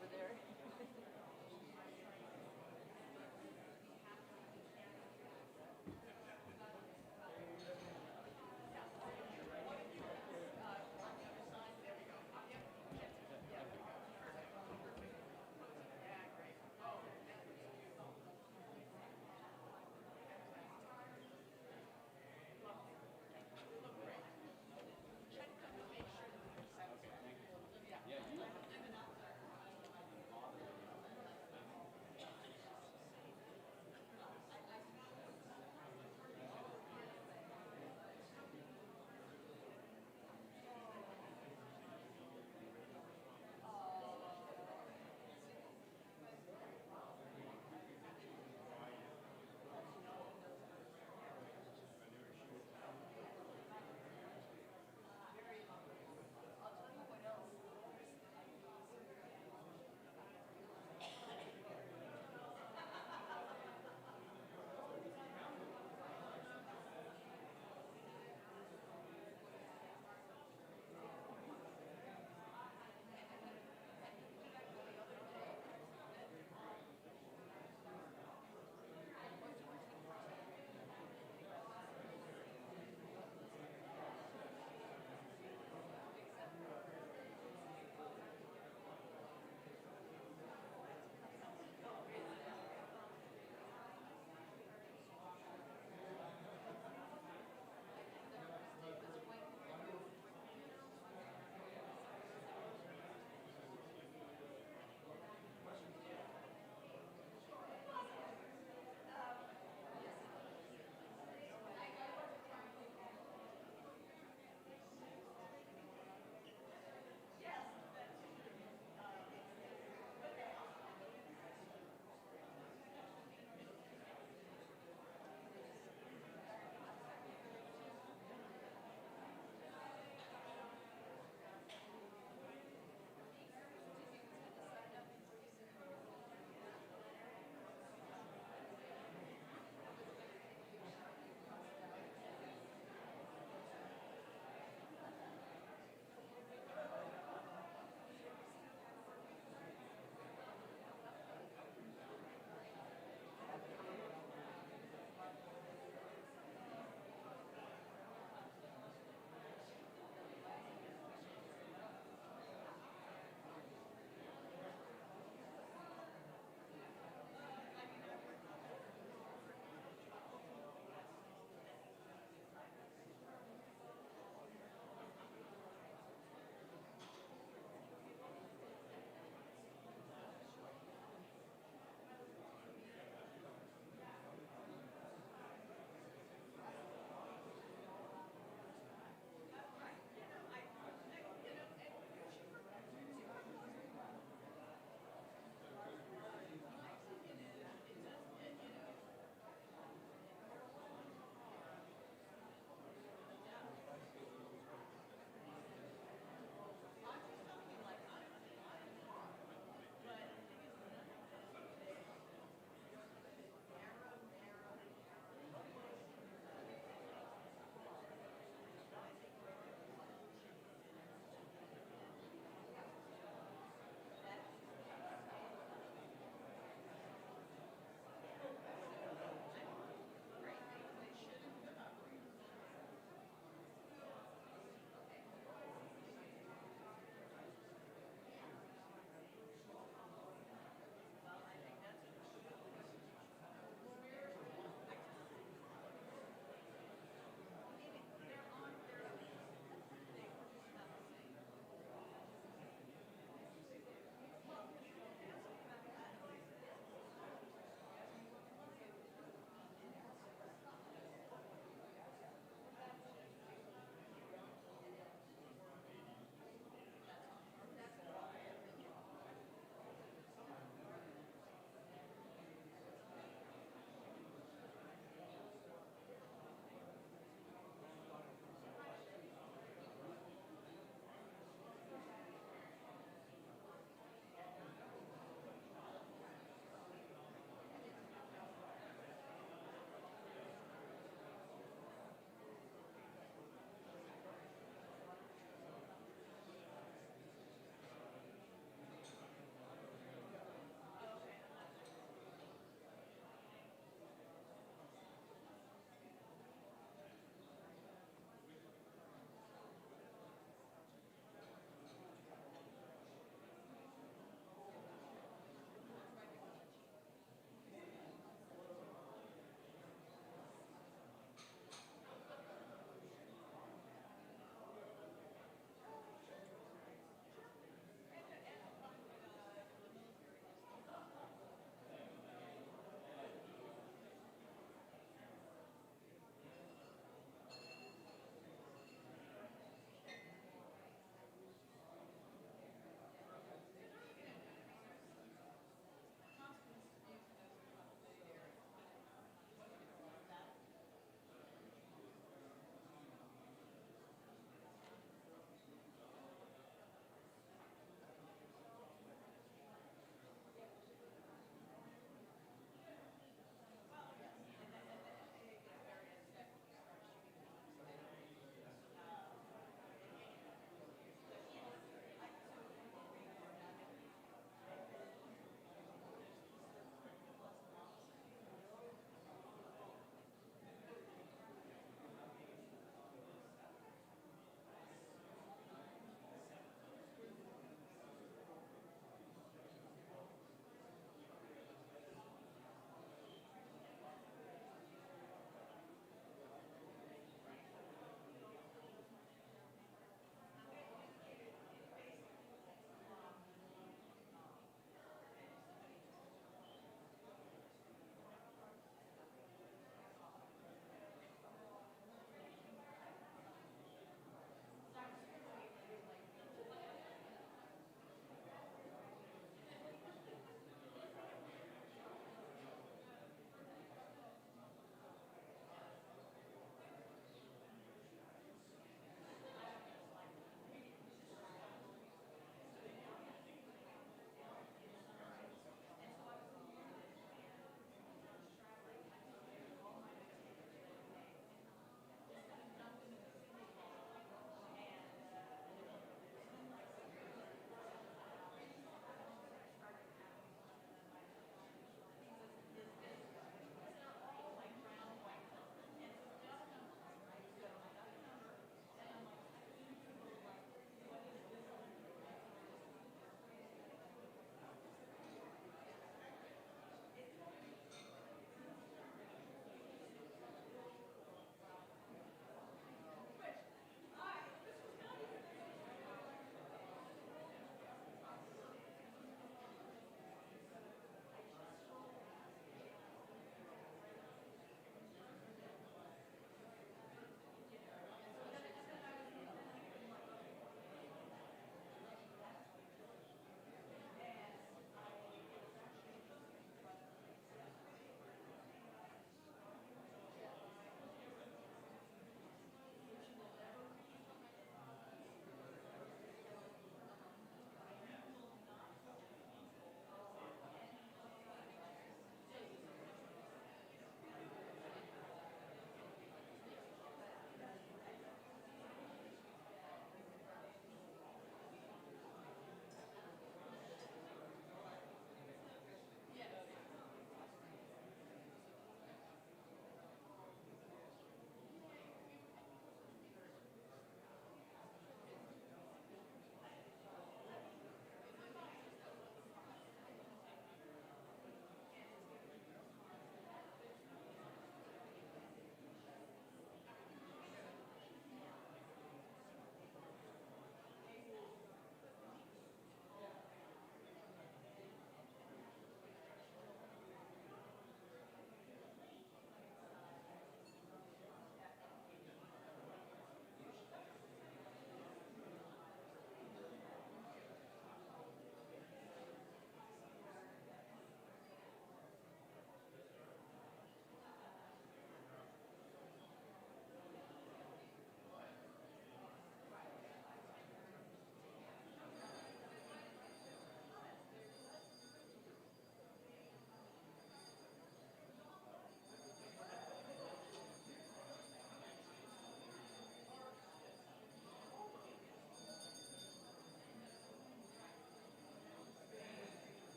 over there.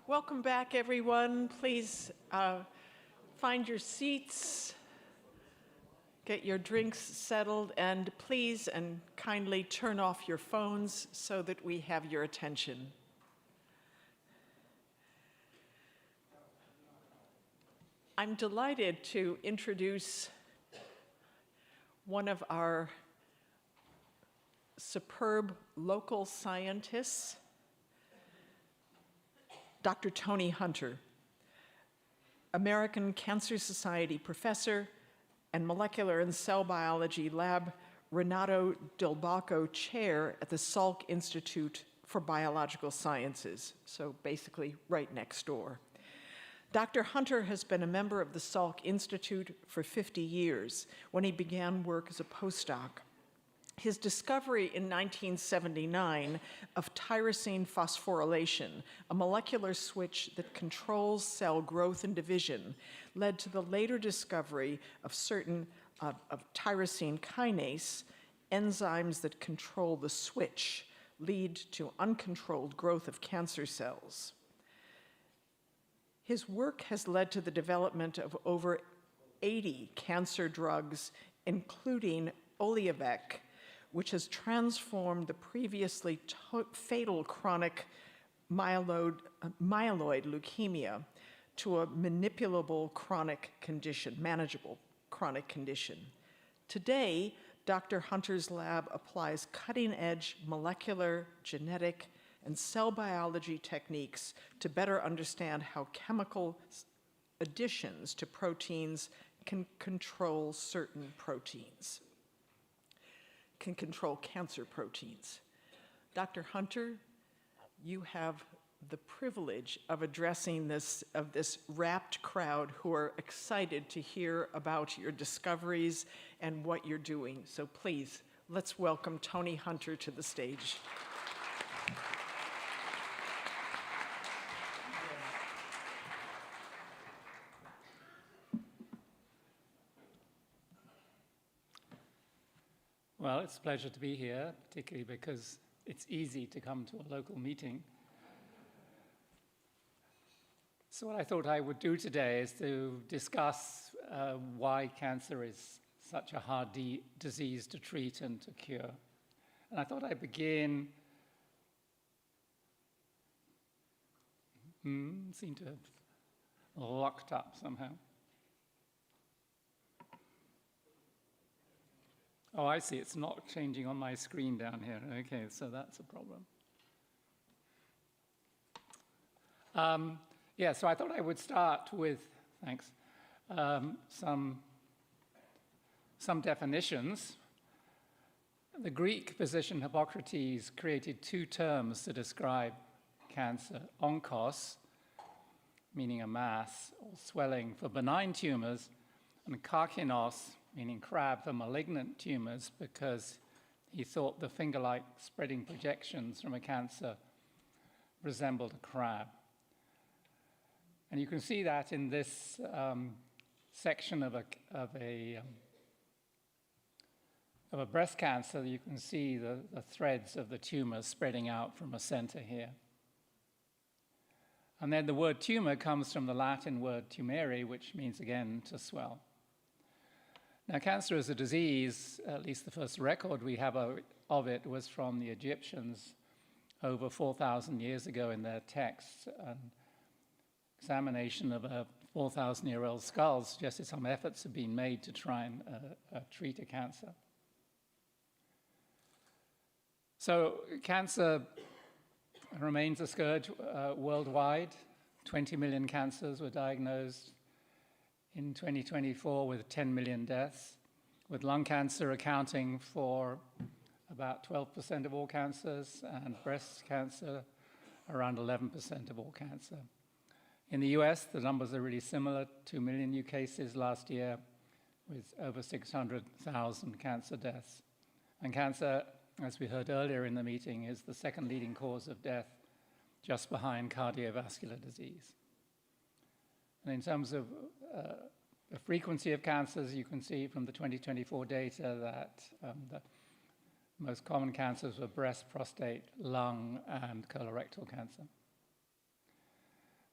Welcome back, everyone. Please find your seats, get your drinks settled, and please and kindly turn off your phones so that we have your attention. I'm delighted to introduce one of our superb local scientists, Dr. Tony Hunter, American Cancer Society professor and molecular and cell biology lab Renato Delbacco chair at the Salk Institute for Biological Sciences, so basically right next door. Dr. Hunter has been a member of the Salk Institute for 50 years when he began work as a postdoc. His discovery in 1979 of tyrosine phosphorylation, a molecular switch that controls cell growth and division, led to the later discovery of certain of tyrosine kinase, enzymes that control the switch, lead to uncontrolled growth of cancer cells. His work has led to the development of over 80 cancer drugs, including Oliavec, which has transformed the previously fatal chronic myeloid leukemia to a manipulable chronic condition, manageable chronic condition. Today, Dr. Hunter's lab applies cutting-edge molecular, genetic, and cell biology techniques to better understand how chemical additions to proteins can control certain proteins, can control cancer proteins. Dr. Hunter, you have the privilege of addressing this rapt crowd who are excited to hear about your discoveries and what you're doing. So please, let's welcome Tony Hunter to the stage. Well, it's a pleasure to be here, particularly because it's easy to come to a local meeting. So what I thought I would do today is to discuss why cancer is such a hard disease to treat and to cure. And I thought I'd begin, seem to have locked up somehow. Oh, I see, it's not changing on my screen down here. Okay, so that's a problem. Yeah, so I thought I would start with, thanks, some definitions. The Greek physician Hippocrates created two terms to describe cancer: onkos, meaning a mass or swelling for benign tumors, and karkinos, meaning crab, for malignant tumors, because he thought the finger-like spreading projections from a cancer resembled a crab. And you can see that in this section of a breast cancer. You can see the threads of the tumor spreading out from a center here. And then the word tumor comes from the Latin word tumere, which means, again, to swell. Now, cancer is a disease, at least the first record we have of it was from the Egyptians over 4,000 years ago in their texts. And examination of a 4,000-year-old skull suggested some efforts have been made to try and treat a cancer. So cancer remains a scourge worldwide. 20 million cancers were diagnosed in 2024 with 10 million deaths, with lung cancer accounting for about 12% of all cancers and breast cancer around 11% of all cancer. In the US, the numbers are really similar, 2 million new cases last year with over 600,000 cancer deaths. And cancer, as we heard earlier in the meeting, is the second leading cause of death, just behind cardiovascular disease. And in terms of the frequency of cancers, you can see from the 2024 data that the most common cancers were breast, prostate, lung, and colorectal cancer.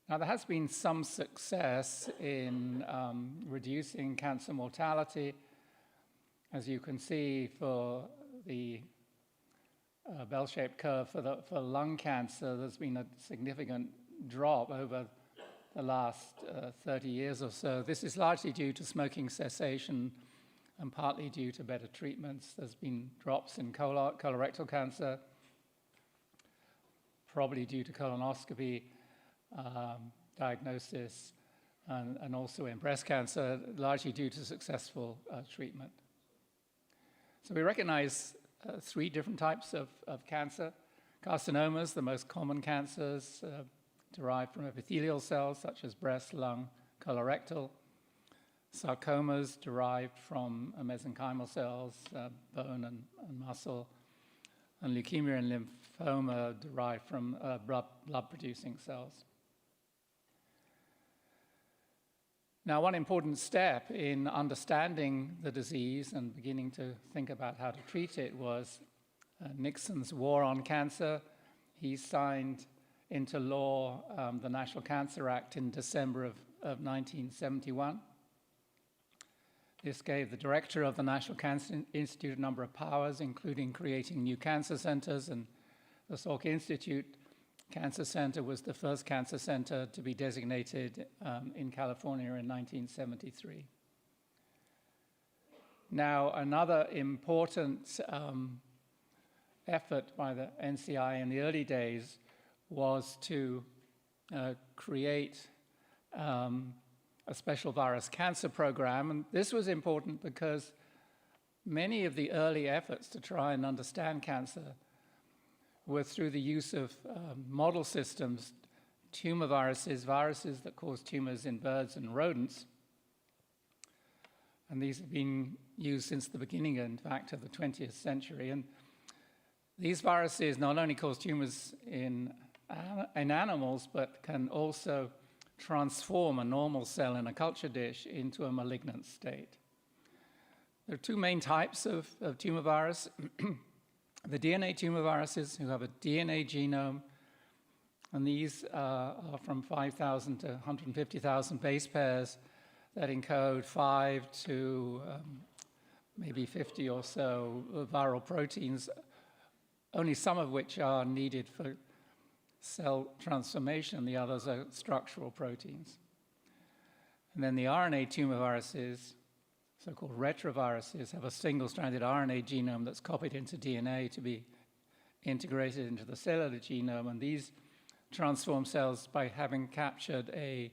Now, there has been some success in reducing cancer mortality. As you can see, for the bell-shaped curve for lung cancer, there's been a significant drop over the last 30 years or so. This is largely due to smoking cessation and partly due to better treatments. There's been drops in colorectal cancer, probably due to colonoscopy diagnosis, and also in breast cancer, largely due to successful treatment. So we recognize 3 different types of cancer. Carcinomas, the most common cancers, derived from epithelial cells such as breast, lung, colorectal. Sarcomas derived from mesenchymal cells, bone and muscle. And leukemia and lymphoma derived from blood-producing cells. Now, one important step in understanding the disease and beginning to think about how to treat it was Nixon's war on cancer. He signed into law the National Cancer Act in December of 1971. This gave the director of the National Cancer Institute a number of powers, including creating new cancer centers, and the Salk Institute Cancer Center was the first cancer center to be designated in California in 1973. Now, another important effort by the NCI in the early days was to create a special virus cancer program. And this was important because many of the early efforts to try and understand cancer were through the use of model systems, tumor viruses that cause tumors in birds and rodents. And these have been used since the beginning, in fact, of the 20th century. And these viruses not only cause tumors in animals, but can also transform a normal cell in a culture dish into a malignant state. There are 2 main types of tumor virus. The DNA tumor viruses, who have a DNA genome, and these are from 5,000 to 150,000 base pairs that encode 5 to maybe 50 or so viral proteins, only some of which are needed for cell transformation. The others are structural proteins. And then the RNA tumor viruses, so-called retroviruses, have a single-stranded RNA genome that's copied into DNA to be integrated into the cellular genome, and these transform cells by having captured a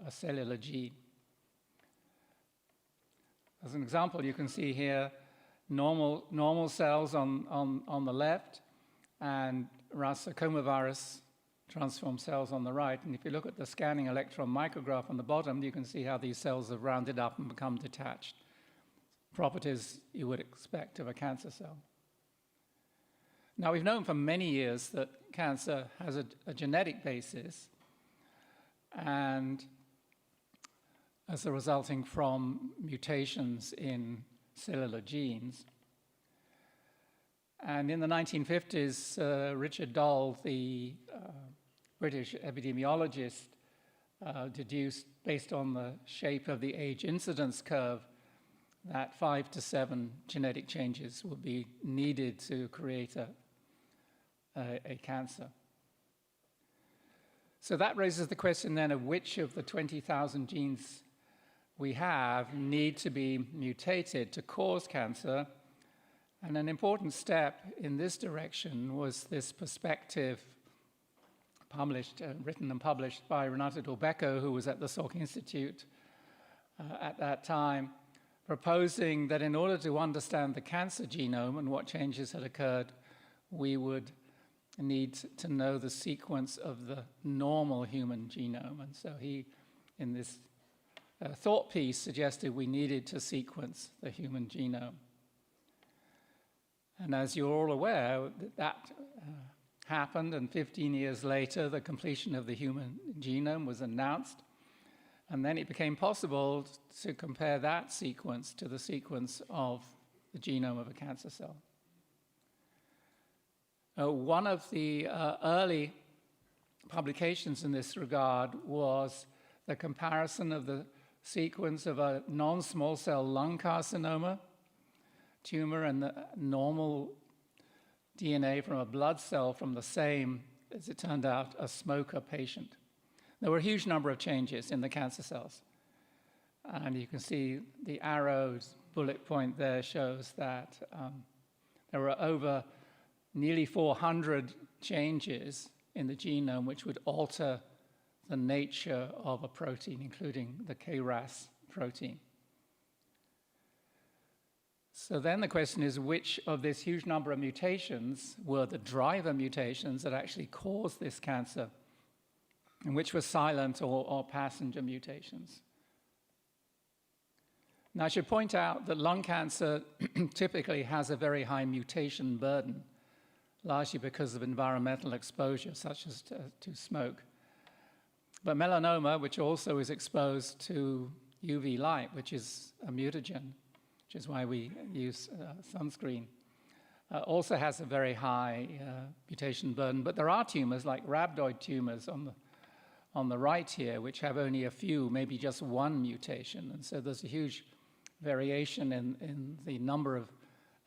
cellular gene. As an example, you can see here normal cells on the left, and sarcoma virus transform cells on the right. And if you look at the scanning electron micrograph on the bottom, you can see how these cells have rounded up and become detached. Properties you would expect of a cancer cell. Now, we've known for many years that cancer has a genetic basis, and as a resulting from mutations in cellular genes. And in the 1950s, Richard Dove, the British epidemiologist, deduced, based on the shape of the age incidence curve, that 5 to 7 genetic changes would be needed to create a cancer. So that raises the question then of which of the 20,000 genes we have need to be mutated to cause cancer. And an important step in this direction was this perspective written and published by Renata Dulbecco, who was at the Salk Institute at that time, proposing that in order to understand the cancer genome and what changes had occurred, we would need to know the sequence of the normal human genome. And so he, in this thought piece, suggested we needed to sequence the human genome. And as you're all aware, that happened, and 15 years later, the completion of the human genome was announced. And then it became possible to compare that sequence to the sequence of the genome of a cancer cell. One of the early publications in this regard was the comparison of the sequence of a non-small cell lung carcinoma tumor and the normal DNA from a blood cell from the same, as it turned out, a smoker patient. There were a huge number of changes in the cancer cells. And you can see the arrows bullet point there shows that there were over nearly 400 changes in the genome which would alter the nature of a protein, including the KRAS protein. So then the question is, which of this huge number of mutations were the driver mutations that actually caused this cancer, and which were silent or passenger mutations? Now, I should point out that lung cancer typically has a very high mutation burden, largely because of environmental exposure, such as to smoke. But melanoma, which also is exposed to UV light, which is a mutagen, which is why we use sunscreen, also has a very high mutation burden. But there are tumors like rhabdoid tumors on the right here, which have only a few, maybe just one mutation. And so there's a huge variation in the number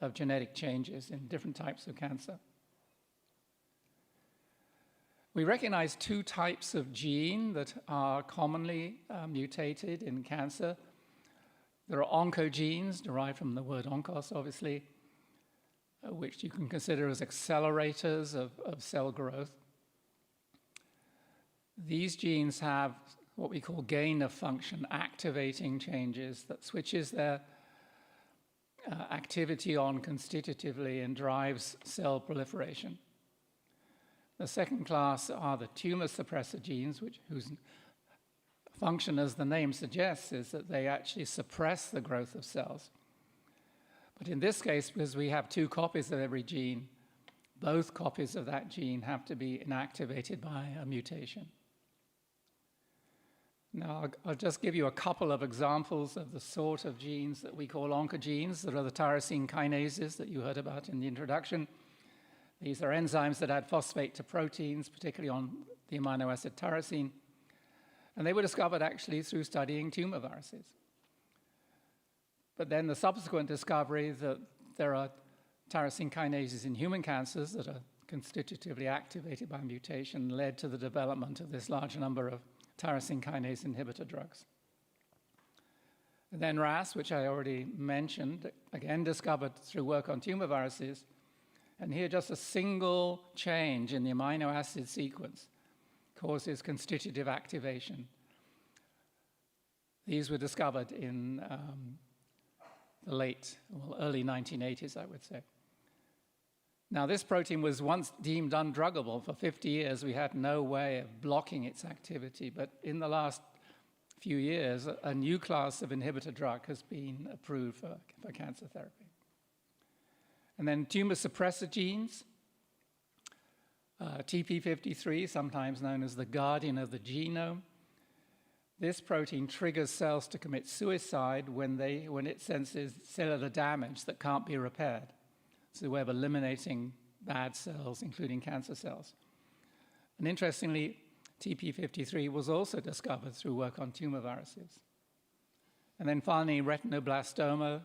of genetic changes in different types of cancer. We recognize two types of gene that are commonly mutated in cancer. There are oncogenes, derived from the word onkos, obviously, which you can consider as accelerators of cell growth. These genes have what we call gain of function, activating changes that switches their activity on constitutively and drives cell proliferation. The second class are the tumor suppressor genes, whose function, as the name suggests, is that they actually suppress the growth of cells. But in this case, because we have two copies of every gene, both copies of that gene have to be inactivated by a mutation. Now, I'll just give you a couple of examples of the sort of genes that we call oncogenes, that are the tyrosine kinases that you heard about in the introduction. These are enzymes that add phosphate to proteins, particularly on the amino acid tyrosine. And they were discovered actually through studying tumor viruses. But then the subsequent discovery that there are tyrosine kinases in human cancers that are constitutively activated by mutation led to the development of this large number of tyrosine kinase inhibitor drugs. And then RAS, which I already mentioned, again discovered through work on tumor viruses. And here just a single change in the amino acid sequence causes constitutive activation. These were discovered in the early 1980s, I would say. Now, this protein was once deemed undruggable. For 50 years, we had no way of blocking its activity. But in the last few years, a new class of inhibitor drug has been approved for cancer therapy. And then tumor suppressor genes, TP53, sometimes known as the guardian of the genome. This protein triggers cells to commit suicide when it senses cellular damage that can't be repaired. It's a way of eliminating bad cells, including cancer cells. And interestingly, TP53 was also discovered through work on tumor viruses. And then finally, retinoblastoma.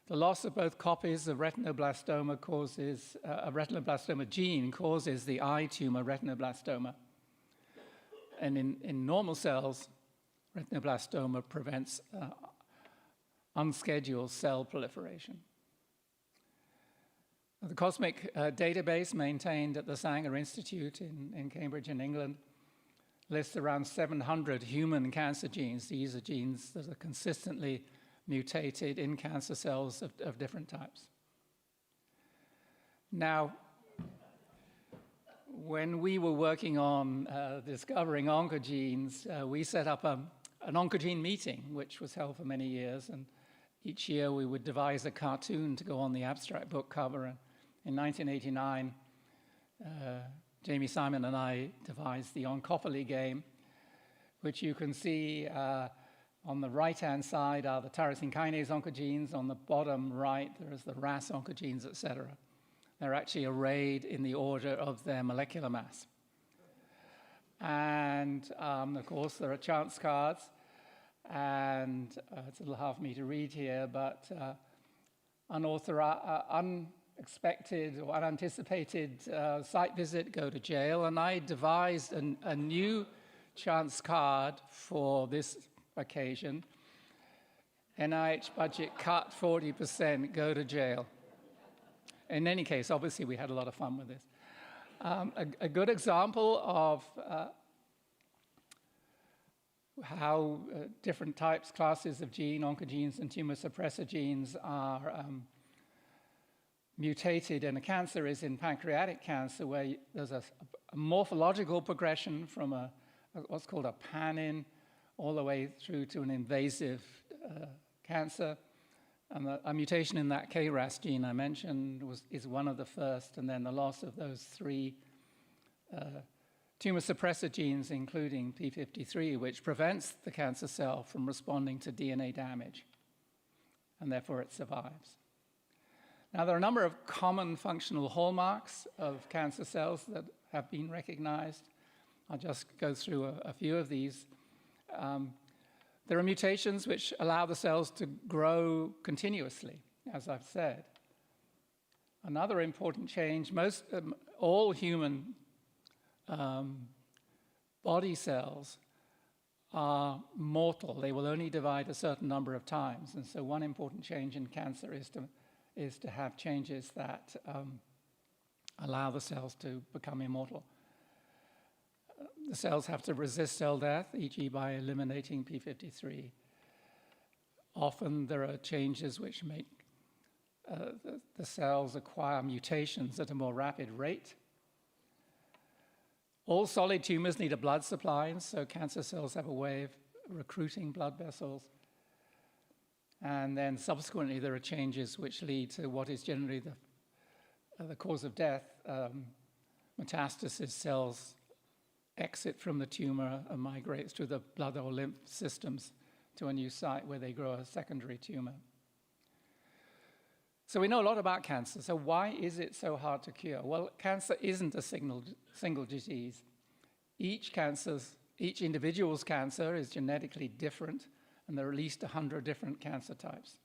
The loss of both copies of retinoblastoma causes, a retinoblastoma gene causes the eye tumor retinoblastoma. And in normal cells, retinoblastoma prevents unscheduled cell proliferation. The COSMIC database maintained at the Sanger Institute in Cambridge in England lists around 700 human cancer genes. These are genes that are consistently mutated in cancer cells of different types. Now, when we were working on discovering oncogenes, we set up an oncogene meeting, which was held for many years. And each year we would devise a cartoon to go on the abstract book cover. And in 1989, Jamie Simon and I devised the Oncopoly game, which you can see on the right-hand side are the tyrosine kinase oncogenes. On the bottom right, there's the RAS oncogenes, et cetera. They're actually arrayed in the order of their molecular mass. And of course, there are chance cards. And it's a little hard for me to read here, but unexpected or unanticipated site visit, go to jail. And I devised a new chance card for this occasion. NIH budget cut 40%, go to jail. In any case, obviously, we had a lot of fun with this. A good example of how different types, classes of gene, oncogenes and tumor suppressor genes are mutated in a cancer is in pancreatic cancer, where there's a morphological progression from what's called a pannin all the way through to an invasive cancer. And a mutation in that KRAS gene I mentioned is one of the first, and then the loss of those 3 tumor suppressor genes, including p53, which prevents the cancer cell from responding to DNA damage, and therefore it survives. Now, there are a number of common functional hallmarks of cancer cells that have been recognized. I'll just go through a few of these. There are mutations which allow the cells to grow continuously, as I've said. Another important change, all human body cells are mortal. They will only divide a certain number of times. And so one important change in cancer is to have changes that allow the cells to become immortal. The cells have to resist cell death, e.g. by eliminating p53. Often there are changes which make the cells acquire mutations at a more rapid rate. All solid tumors need a blood supply, and so cancer cells have a way of recruiting blood vessels. And then subsequently there are changes which lead to what is generally the cause of death, metastasis. Cells exit from the tumor and migrate through the blood or lymph systems to a new site where they grow a secondary tumor. So we know a lot about cancer. So why is it so hard to cure? Well, cancer isn't a single disease. Each individual's cancer is genetically different, and there are at least 100 different cancer types.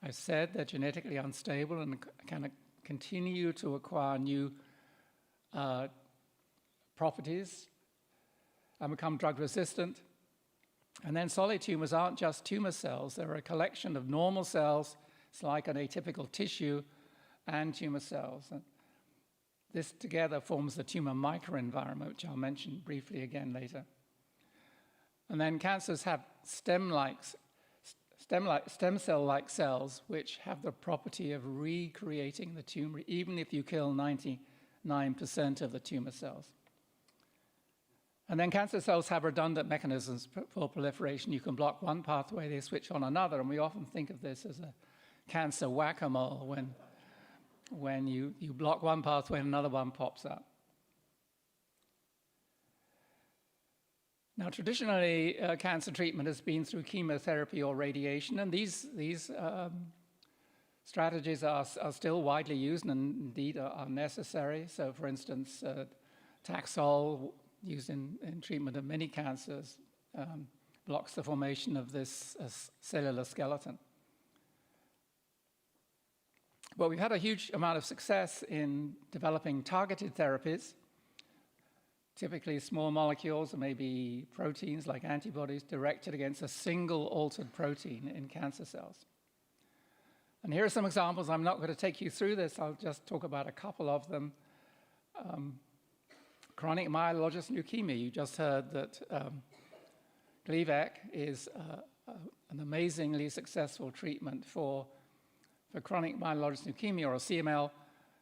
I've said they're genetically unstable and can continue to acquire new properties and become drug resistant. And then solid tumors aren't just tumor cells. They're a collection of normal cells. It's like an atypical tissue and tumor cells. And this together forms the tumor microenvironment, which I'll mention briefly again later. And then cancers have stem cell-like cells, which have the property of recreating the tumor, even if you kill 99% of the tumor cells. And then cancer cells have redundant mechanisms for proliferation. You can block one pathway, they switch on another, and we often think of this as a cancer whack-a-mole when you block one pathway and another one pops up. Now, traditionally, cancer treatment has been through chemotherapy or radiation, and these strategies are still widely used and indeed are necessary. So, for instance, Taxol, used in treatment of many cancers, blocks the formation of this cellular skeleton. But we've had a huge amount of success in developing targeted therapies, typically small molecules or maybe proteins like antibodies directed against a single altered protein in cancer cells. And here are some examples. I'm not going to take you through this. I'll just talk about a couple of them. Chronic myelogenous leukemia. You just heard that Gleevec is an amazingly successful treatment for chronic myelogenous leukemia, or CML.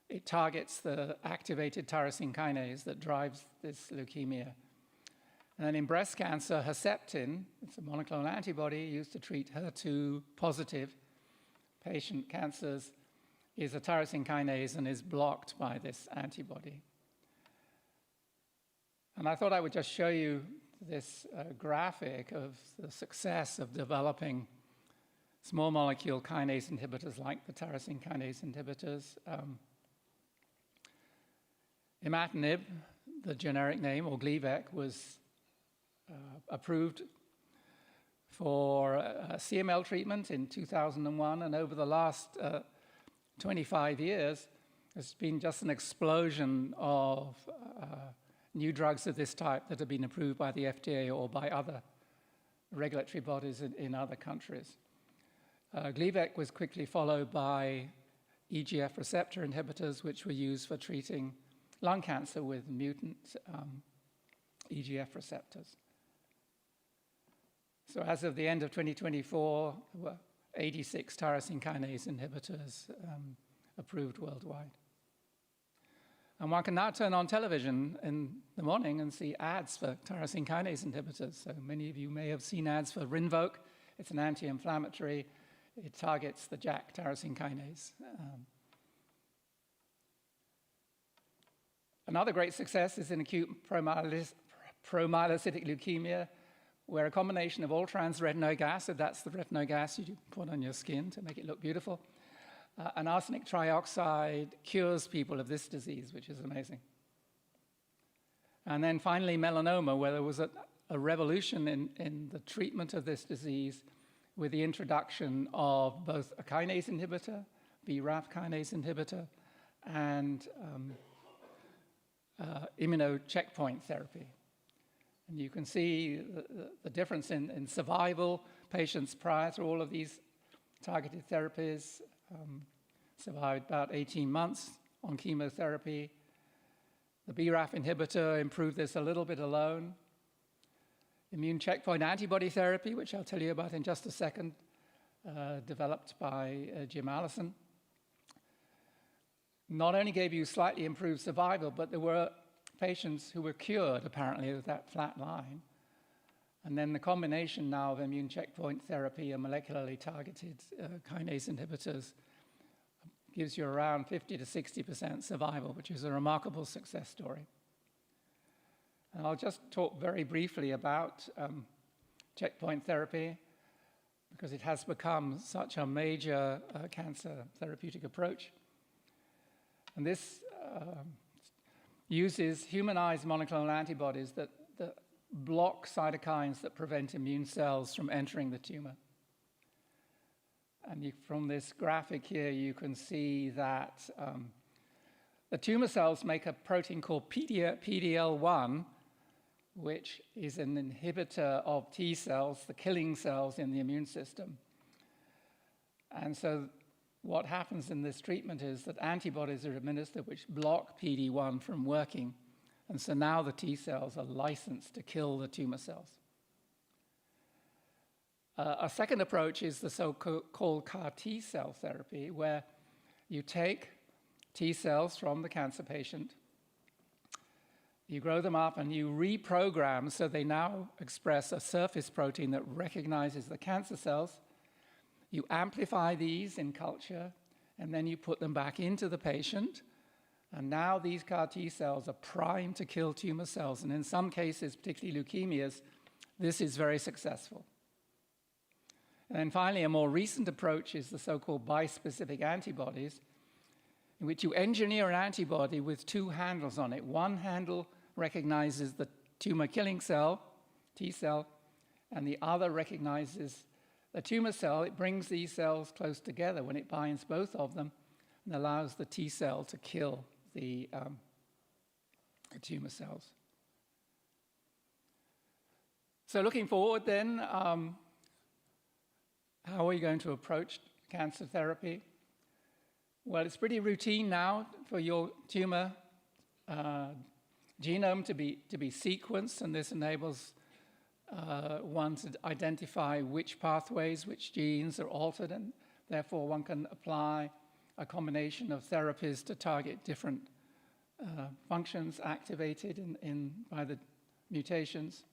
It targets the activated tyrosine kinase that drives this leukemia. And then in breast cancer, Herceptin, it's a monoclonal antibody used to treat HER2-positive patient cancers, is a tyrosine kinase and is blocked by this antibody. And I thought I would just show you this graphic of the success of developing small molecule kinase inhibitors like the tyrosine kinase inhibitors. Imatinib, the generic name, or Gleevec, was approved for CML treatment in 2001, and over the last 25 years, there's been just an explosion of new drugs of this type that have been approved by the FDA or by other regulatory bodies in other countries. Gleevec was quickly followed by EGF receptor inhibitors, which were used for treating lung cancer with mutant EGF receptors. So as of the end of 2024, there were 86 tyrosine kinase inhibitors approved worldwide. And one can now turn on television in the morning and see ads for tyrosine kinase inhibitors. So many of you may have seen ads for Rinvoq. It's an anti-inflammatory. It targets the JAK tyrosine kinase. Another great success is in acute promyelocytic leukemia, where a combination of all-trans retinoic acid, that's the retinoic acid you put on your skin to make it look beautiful, and arsenic trioxide cures people of this disease, which is amazing. And then finally, melanoma, where there was a revolution in the treatment of this disease with the introduction of both a kinase inhibitor, BRAF kinase inhibitor, and immunocheckpoint therapy. And you can see the difference in survival. Patients prior to all of these targeted therapies survived about 18 months on chemotherapy. The BRAF inhibitor improved this a little bit alone. Immune checkpoint antibody therapy, which I'll tell you about in just a second, developed by Jim Allison, not only gave you slightly improved survival, but there were patients who were cured, apparently, with that flat line. And then the combination now of immune checkpoint therapy and molecularly targeted kinase inhibitors gives you around 50 to 60% survival, which is a remarkable success story. And I'll just talk very briefly about checkpoint therapy, because it has become such a major cancer therapeutic approach. And this uses humanized monoclonal antibodies that block cytokines that prevent immune cells from entering the tumor. And from this graphic here, you can see that the tumor cells make a protein called PDL1, which is an inhibitor of T cells, the killing cells in the immune system. And so what happens in this treatment is that antibodies are administered which block PD1 from working. And so now the T cells are licensed to kill the tumor cells. A second approach is the so-called CAR T cell therapy, where you take T cells from the cancer patient, you grow them up, and you reprogram so they now express a surface protein that recognizes the cancer cells. You amplify these in culture, and then you put them back into the patient. And now these CAR T cells are primed to kill tumor cells. And in some cases, particularly leukemias, this is very successful. And then finally, a more recent approach is the so-called bispecific antibodies, in which you engineer an antibody with two handles on it. One handle recognizes the tumor-killing cell, T cell, and the other recognizes the tumor cell. It brings these cells close together when it binds both of them and allows the T cell to kill the tumor cells. So looking forward then, how are we going to approach cancer therapy? Well, it's pretty routine now for your tumor genome to be sequenced, and this enables one to identify which pathways, which genes are altered, and therefore one can apply a combination of therapies to target different functions activated by the mutations.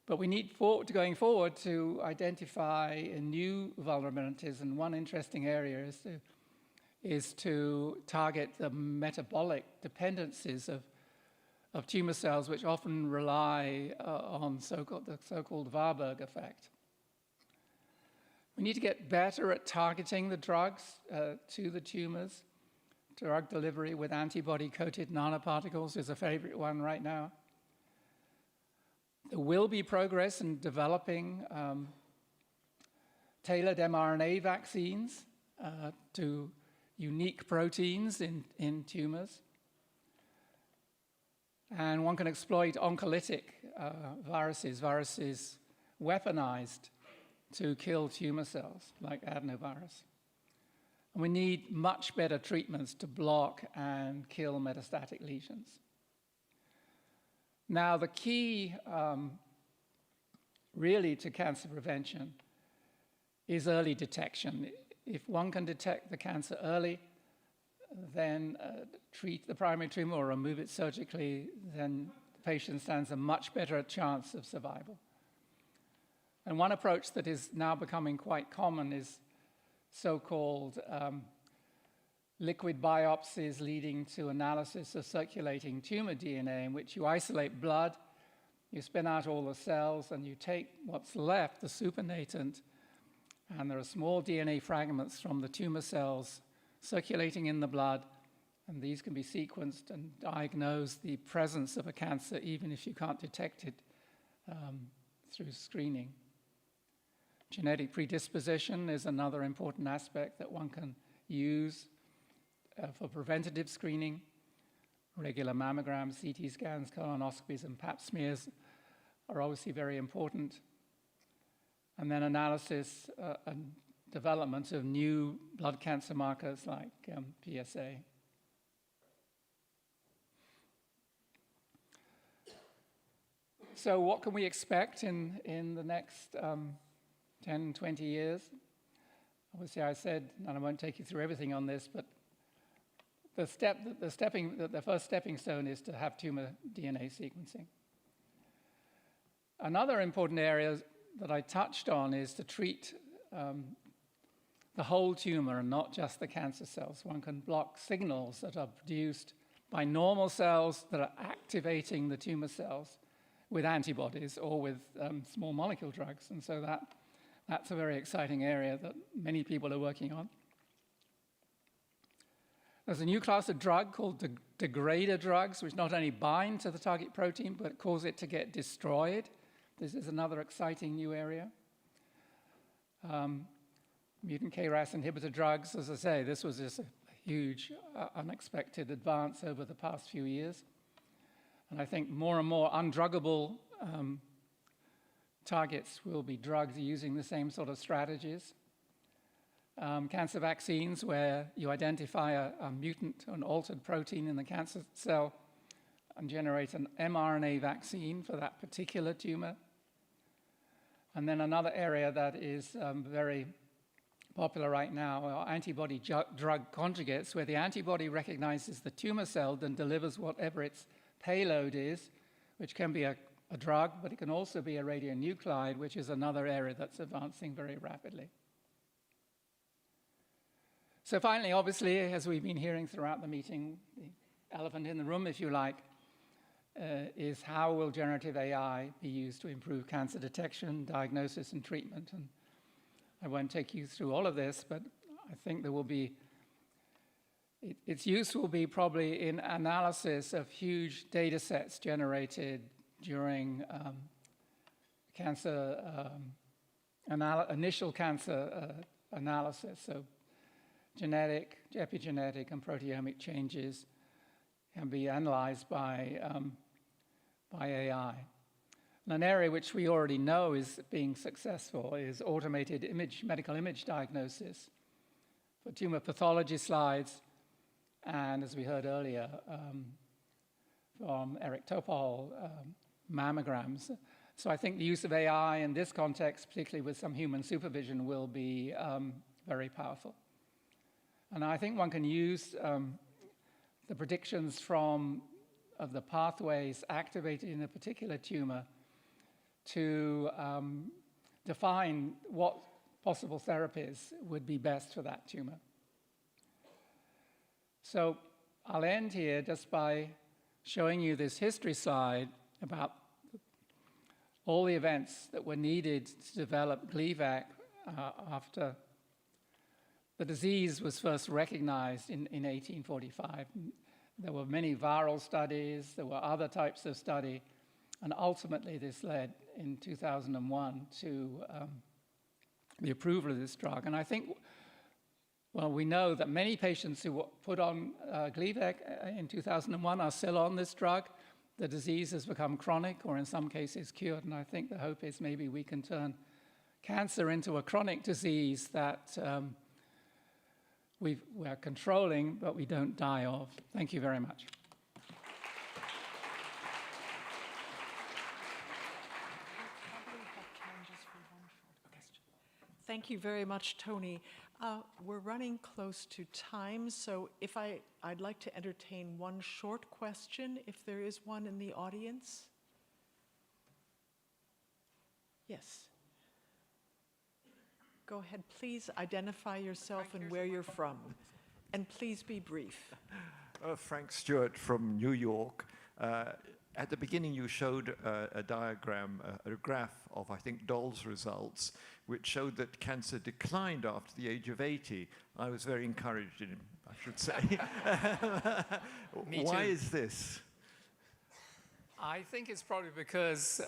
But we need going forward to identify new vulnerabilities, and one interesting area is to target the metabolic dependencies of tumor cells, which often rely on the so-called Warburg effect. We need to get better at targeting the drugs to the tumors drug delivery with antibody-coated nanoparticles is a favorite one right now. There will be progress in developing tailored mRNA vaccines to unique proteins in tumors. And one can exploit oncolytic viruses weaponized to kill tumor cells, like adenovirus. And we need much better treatments to block and kill metastatic lesions. Now, the key really to cancer prevention is early detection. If one can detect the cancer early, then treat the primary tumor or remove it surgically, then the patient stands a much better chance of survival. And one approach that is now becoming quite common is so-called liquid biopsies leading to analysis of circulating tumor DNA, in which you isolate blood, you spin out all the cells, and you take what's left, the supernatant, and there are small DNA fragments from the tumor cells circulating in the blood, and these can be sequenced and diagnose the presence of a cancer even if you can't detect it through screening. Genetic predisposition is another important aspect that one can use for preventative screening. Regular mammograms, CT scans, colonoscopies, and pap smears are obviously very important. And then analysis and development of new blood cancer markers like PSA. So what can we expect in the next 10, 20 years? Obviously, I said, and I won't take you through everything on this, but the first stepping stone is to have tumor DNA sequencing. Another important area that I touched on is to treat the whole tumor and not just the cancer cells. One can block signals that are produced by normal cells that are activating the tumor cells with antibodies or with small molecule drugs. And so that's a very exciting area that many people are working on. There's a new class of drug called degrader drugs, which not only bind to the target protein, but cause it to get destroyed. This is another exciting new area. Mutant KRAS inhibitor drugs, as I say, this was just a huge, unexpected advance over the past few years. And I think more and more undruggable targets will be drugged using the same sort of strategies. Cancer vaccines, where you identify a mutant, an altered protein in the cancer cell and generate an mRNA vaccine for that particular tumor. And then another area that is very popular right now are antibody drug conjugates, where the antibody recognizes the tumor cell and delivers whatever its payload is, which can be a drug, but it can also be a radionuclide, which is another area that's advancing very rapidly. So finally, obviously, as we've been hearing throughout the meeting, the elephant in the room, if you like, is how will generative AI be used to improve cancer detection, diagnosis, and treatment? And I won't take you through all of this, but I think there will be, its use will be probably in analysis of huge data sets generated during initial cancer analysis. So genetic, epigenetic, and proteomic changes can be analyzed by AI. And an area which we already know is being successful is automated medical image diagnosis for tumor pathology slides, and as we heard earlier from Eric Topol, mammograms. So I think the use of AI in this context, particularly with some human supervision, will be very powerful. And I think one can use the predictions of the pathways activated in a particular tumor to define what possible therapies would be best for that tumor. So I'll end here just by showing you this history slide about all the events that were needed to develop Gleevec after the disease was first recognized in 1845. There were many viral studies, there were other types of study, and ultimately this led in 2001 to the approval of this drug. And I think, well, we know that many patients who were put on Gleevec in 2001 are still on this drug. The disease has become chronic, or in some cases cured, and I think the hope is maybe we can turn cancer into a chronic disease that we're controlling, but we don't die of. Thank you very much. Thank you very much, Tony. We're running close to time, so if I'd like to entertain one short question, if there is one in the audience. Yes. Go ahead, please identify yourself and where you're from, and please be brief. Frank Stewart from New York. At the beginning, you showed a diagram, a graph of, I think, Doll's results, which showed that cancer declined after the age of 80. I was very encouraged in him, I should say. Me Why too. is this? I think it's probably because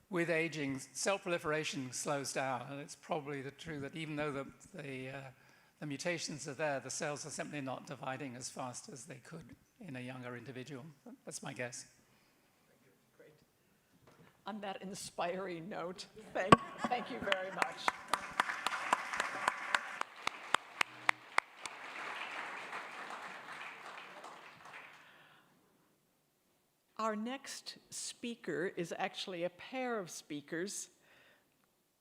with aging, cell proliferation slows down, and it's probably true that even though the mutations are there, the cells are simply not dividing as fast as they could in a younger individual. That's my guess. Great. On that inspiring note, thank you very much. Our next speaker is actually a pair of speakers,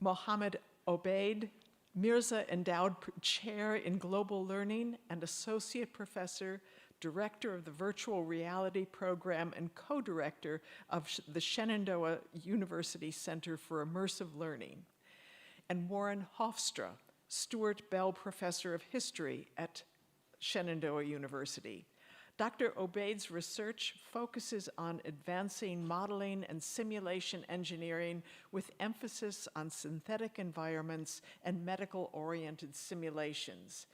Mohammed Obaid, Mirza Endowed Chair in Global Learning and Associate Professor, Director of the Virtual Reality Program and Co-Director of the Shenandoah University Center for Immersive Learning, and Warren Hofstra, Stuart Bell Professor of History at Shenandoah University. Dr. Obaid's research focuses on advancing modeling and simulation engineering with emphasis on synthetic environments and medical-oriented simulations.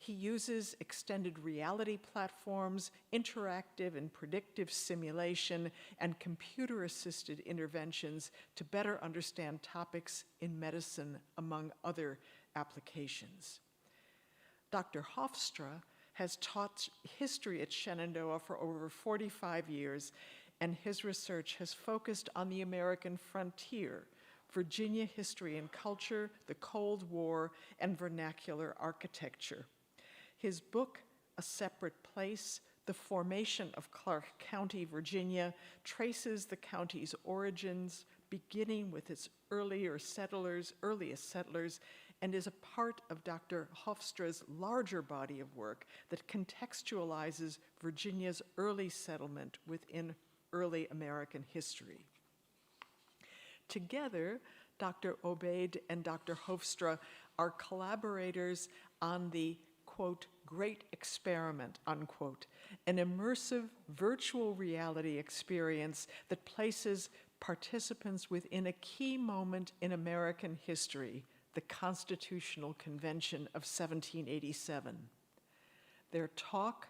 He uses extended reality platforms, interactive and predictive simulation, and computer-assisted interventions to better understand topics in medicine, among other applications. Dr. Hofstra has taught history at Shenandoah for over 45 years, and his research has focused on the American frontier, Virginia history and culture, the Cold War, and vernacular architecture. His book, A Separate Place, The Formation of Clark County, Virginia, traces the county's origins, beginning with its earliest settlers, and is a part of Dr. Hofstra's larger body of work that contextualizes Virginia's early settlement within early American history. Together, Dr. Obaid and Dr. Hofstra are collaborators on the, quote, Great Experiment, unquote, an immersive virtual reality experience that places participants within a key moment in American history, the Constitutional Convention of 1787. Their talk,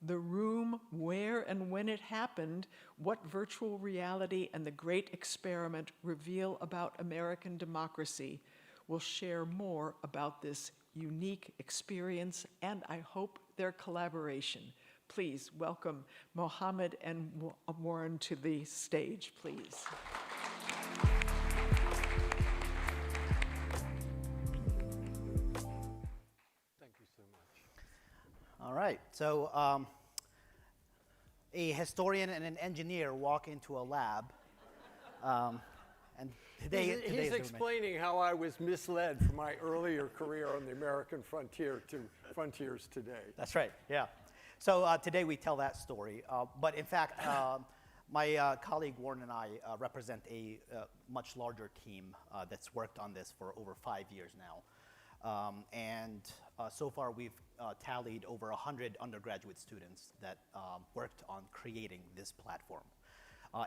the room, where and when it happened, what virtual reality and the Great Experiment reveal about American democracy, will share more about this unique experience and, I hope, their collaboration. Please welcome Mohammed and Warren to the stage, please. All right, so a historian and an engineer walk into a lab, and he's explaining how I was misled from my earlier career on the American frontier to frontiers today. That's right, yeah. So today we tell that story, but in fact, my colleague Warren and I represent a much larger team that's worked on this for over 5 years now. And so far we've tallied over 100 undergraduate students that worked on creating this platform.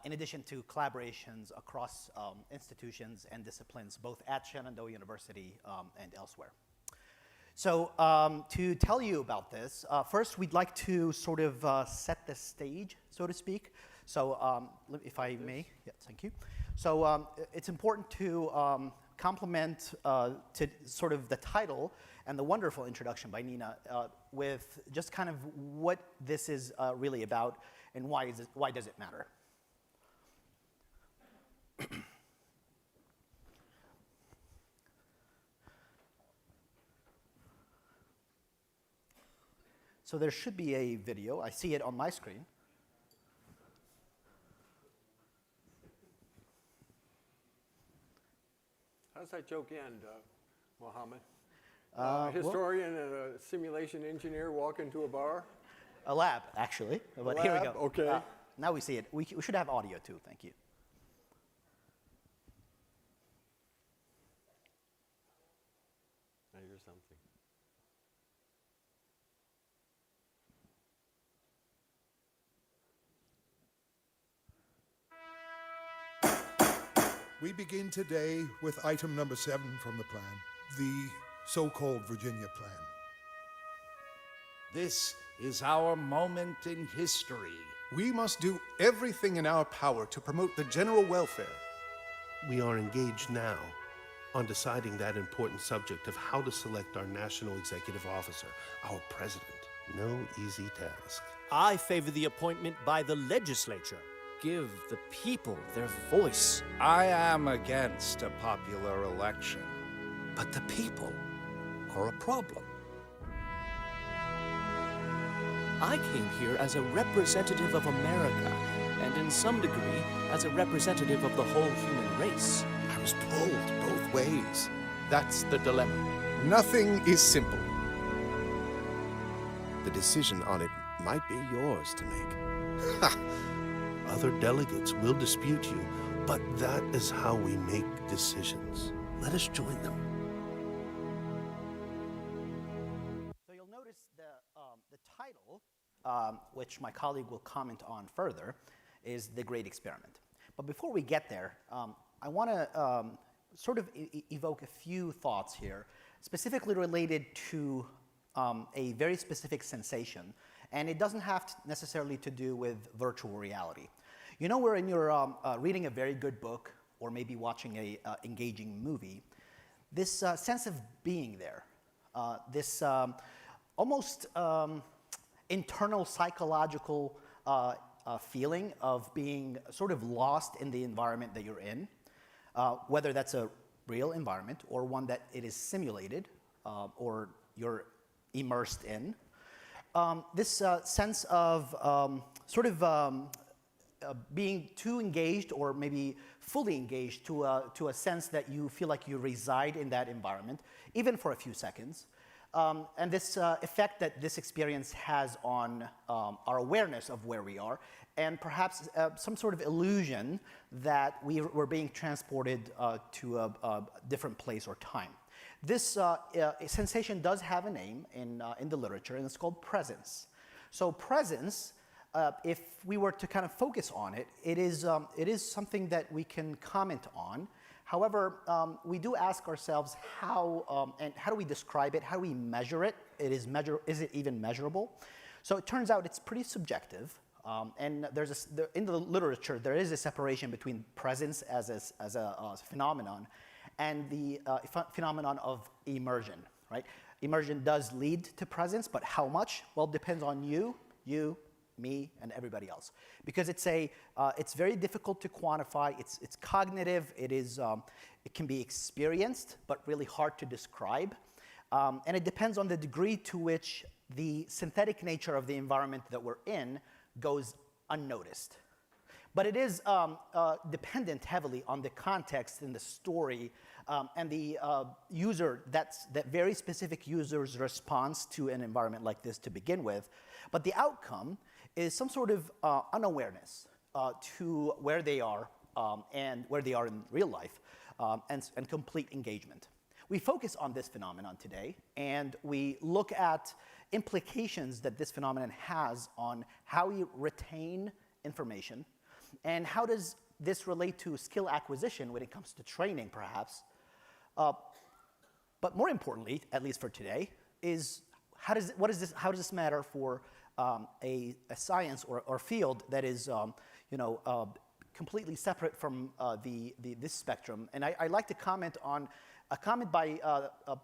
In addition to collaborations across institutions and disciplines, both at Shenandoah University and elsewhere. So to tell you about this, first we'd like to sort of set the stage, so to speak. So if I may, yes, thank you. So it's important to complement to sort of the title and the wonderful introduction by Nina with just kind of what this is really about and why does it matter. So there should be a video. I see it on my screen. How's that joke end, Mohammed? A historian and a simulation engineer walk into a bar? A lab, actually. But lab? Here we go. Okay. Now we see it. We should have audio too. Thank you. Now here's something. We begin today with item number 7 from the plan, the so-called Virginia Plan. This is our moment in history. We must do everything in our power to promote the general welfare. We are engaged now on deciding that important subject of how to select our national executive officer, our president. No easy task. I favor the appointment by the legislature. Give the people their voice. I am against a popular election. But the people are a problem. I came here as a representative of America, and in some degree, as a representative of the whole human race. I was pulled both ways. That's the dilemma. Nothing is simple. The decision on it might be yours to make. Ha! Other delegates will dispute you, but that is how we make decisions. Let us join them. So you'll notice the title, which my colleague will comment on further, is The Great Experiment. But before we get there, I want to sort of evoke a few thoughts here, specifically related to a very specific sensation. And it doesn't have necessarily to do with virtual reality. You know, when you're reading a very good book or maybe watching a engaging movie, this sense of being there, this almost internal psychological feeling of being sort of lost in the environment that you're in, whether that's a real environment or one that it is simulated or you're immersed in. This sense of sort of being too engaged or maybe fully engaged to a sense that you feel like you reside in that environment, even for a few seconds. And this effect that this experience has on our awareness of where we are, and perhaps some sort of illusion that we're being transported to a different place or time. This sensation does have a name in the literature, and it's called presence. So presence, if we were to kind of focus on it, it is something that we can comment on. However, we do ask ourselves how and how do we describe it? How do we measure it? Is it even measurable? So it turns out it's pretty subjective. And in the literature, there is a separation between presence as a phenomenon and the phenomenon of immersion, right? Immersion does lead to presence, but how much? Well, it depends on you, me, and everybody else. Because it's very difficult to quantify. It's cognitive. It can be experienced, but really hard to describe. And it depends on the degree to which the synthetic nature of the environment that we're in goes unnoticed. But it is dependent heavily on the context and the story and the user, that very specific user's response to an environment like this to begin with. But the outcome is some sort of unawareness to where they are and where they are in real life and complete engagement. We focus on this phenomenon today, and we look at implications that this phenomenon has on how we retain information, and how does this relate to skill acquisition when it comes to training, perhaps. But more importantly, at least for today, how does this matter for a science or field that is completely separate from this spectrum? And I'd like to comment on a comment by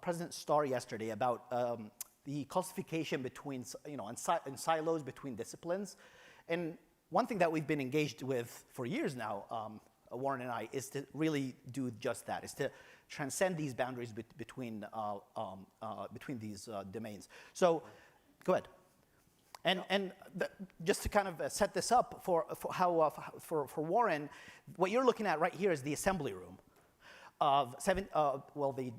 President Starr yesterday about the classification between, in silos between disciplines. And one thing that we've been engaged with for years now, Warren and I, is to really do just that, is to transcend these boundaries between these domains. So, go ahead. And just to kind of set this up for Warren, what you're looking at right here is the assembly room of the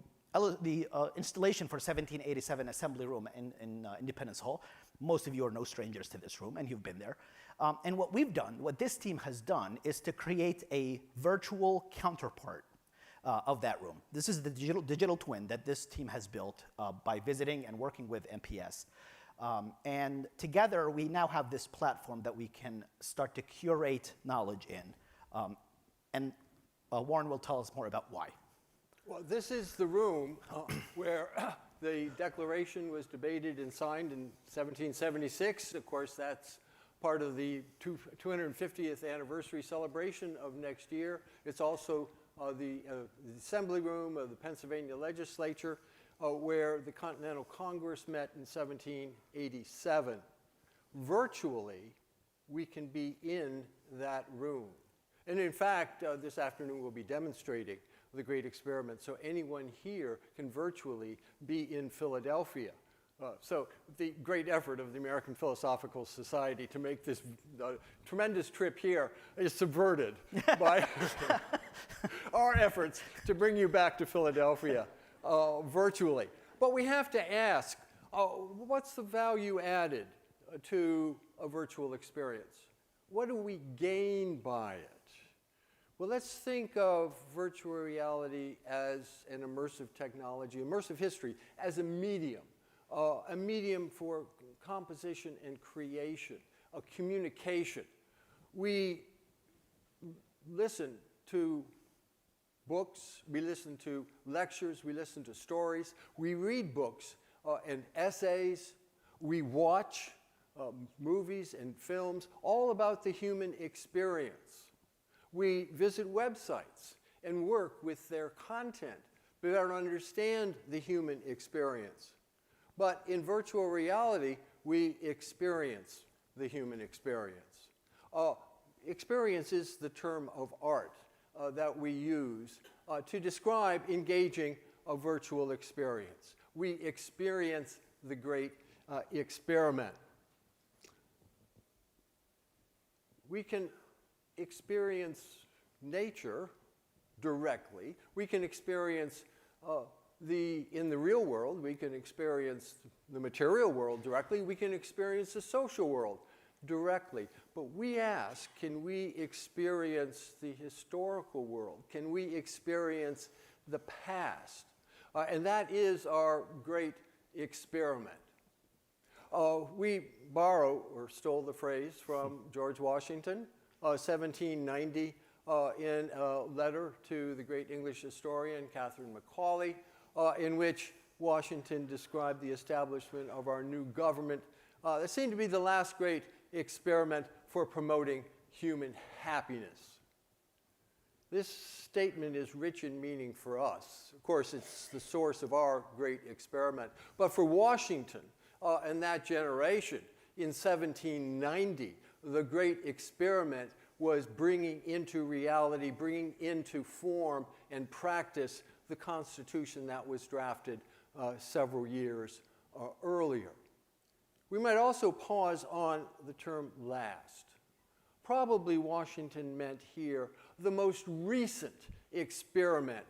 installation for 1787 assembly room in Independence Hall. Most of you are no strangers to this room, and you've been there. And what this team has done, is to create a virtual counterpart of that room. This is the digital twin that this team has built by visiting and working with MPS. And together, we now have this platform that we can start to curate knowledge in. And Warren will tell us more about why. Well, this is the room where the Declaration was debated and signed in 1776. Of course, that's part of the 250th anniversary celebration of next year. It's also the assembly room of the Pennsylvania legislature, where the Continental Congress met in 1787. Virtually, we can be in that room. And in fact, this afternoon we'll be demonstrating the great experiment, so anyone here can virtually be in Philadelphia. So the great effort of the American Philosophical Society to make this tremendous trip here is subverted by our efforts to bring you back to Philadelphia virtually. But we have to ask, what's the value added to a virtual experience? What do we gain by it? Well, let's think of virtual reality as an immersive technology, immersive history, as a medium for composition and creation, a communication. We listen to books, we listen to lectures, we listen to stories, we read books and essays, we watch movies and films, all about the human experience. We visit websites and work with their content to better understand the human experience. But in virtual reality, we experience the human experience. Experience is the term of art that we use to describe engaging a virtual experience. We experience the great experiment. We can experience nature directly. We can experience in the real world, we can experience the material world directly. We can experience the social world directly. But we ask, can we experience the historical world? Can we experience the past? And that is our great experiment. We borrow or stole the phrase from George Washington, 1790, in a letter to the great English historian Catherine Macaulay, in which Washington described the establishment of our new government. That seemed to be the last great experiment for promoting human happiness. This statement is rich in meaning for us. Of course, it's the source of our great experiment. But for Washington and that generation in 1790, the great experiment was bringing into reality, bringing into form and practice the Constitution that was drafted several years earlier. We might also pause on the term last. Probably Washington meant here the most recent experiment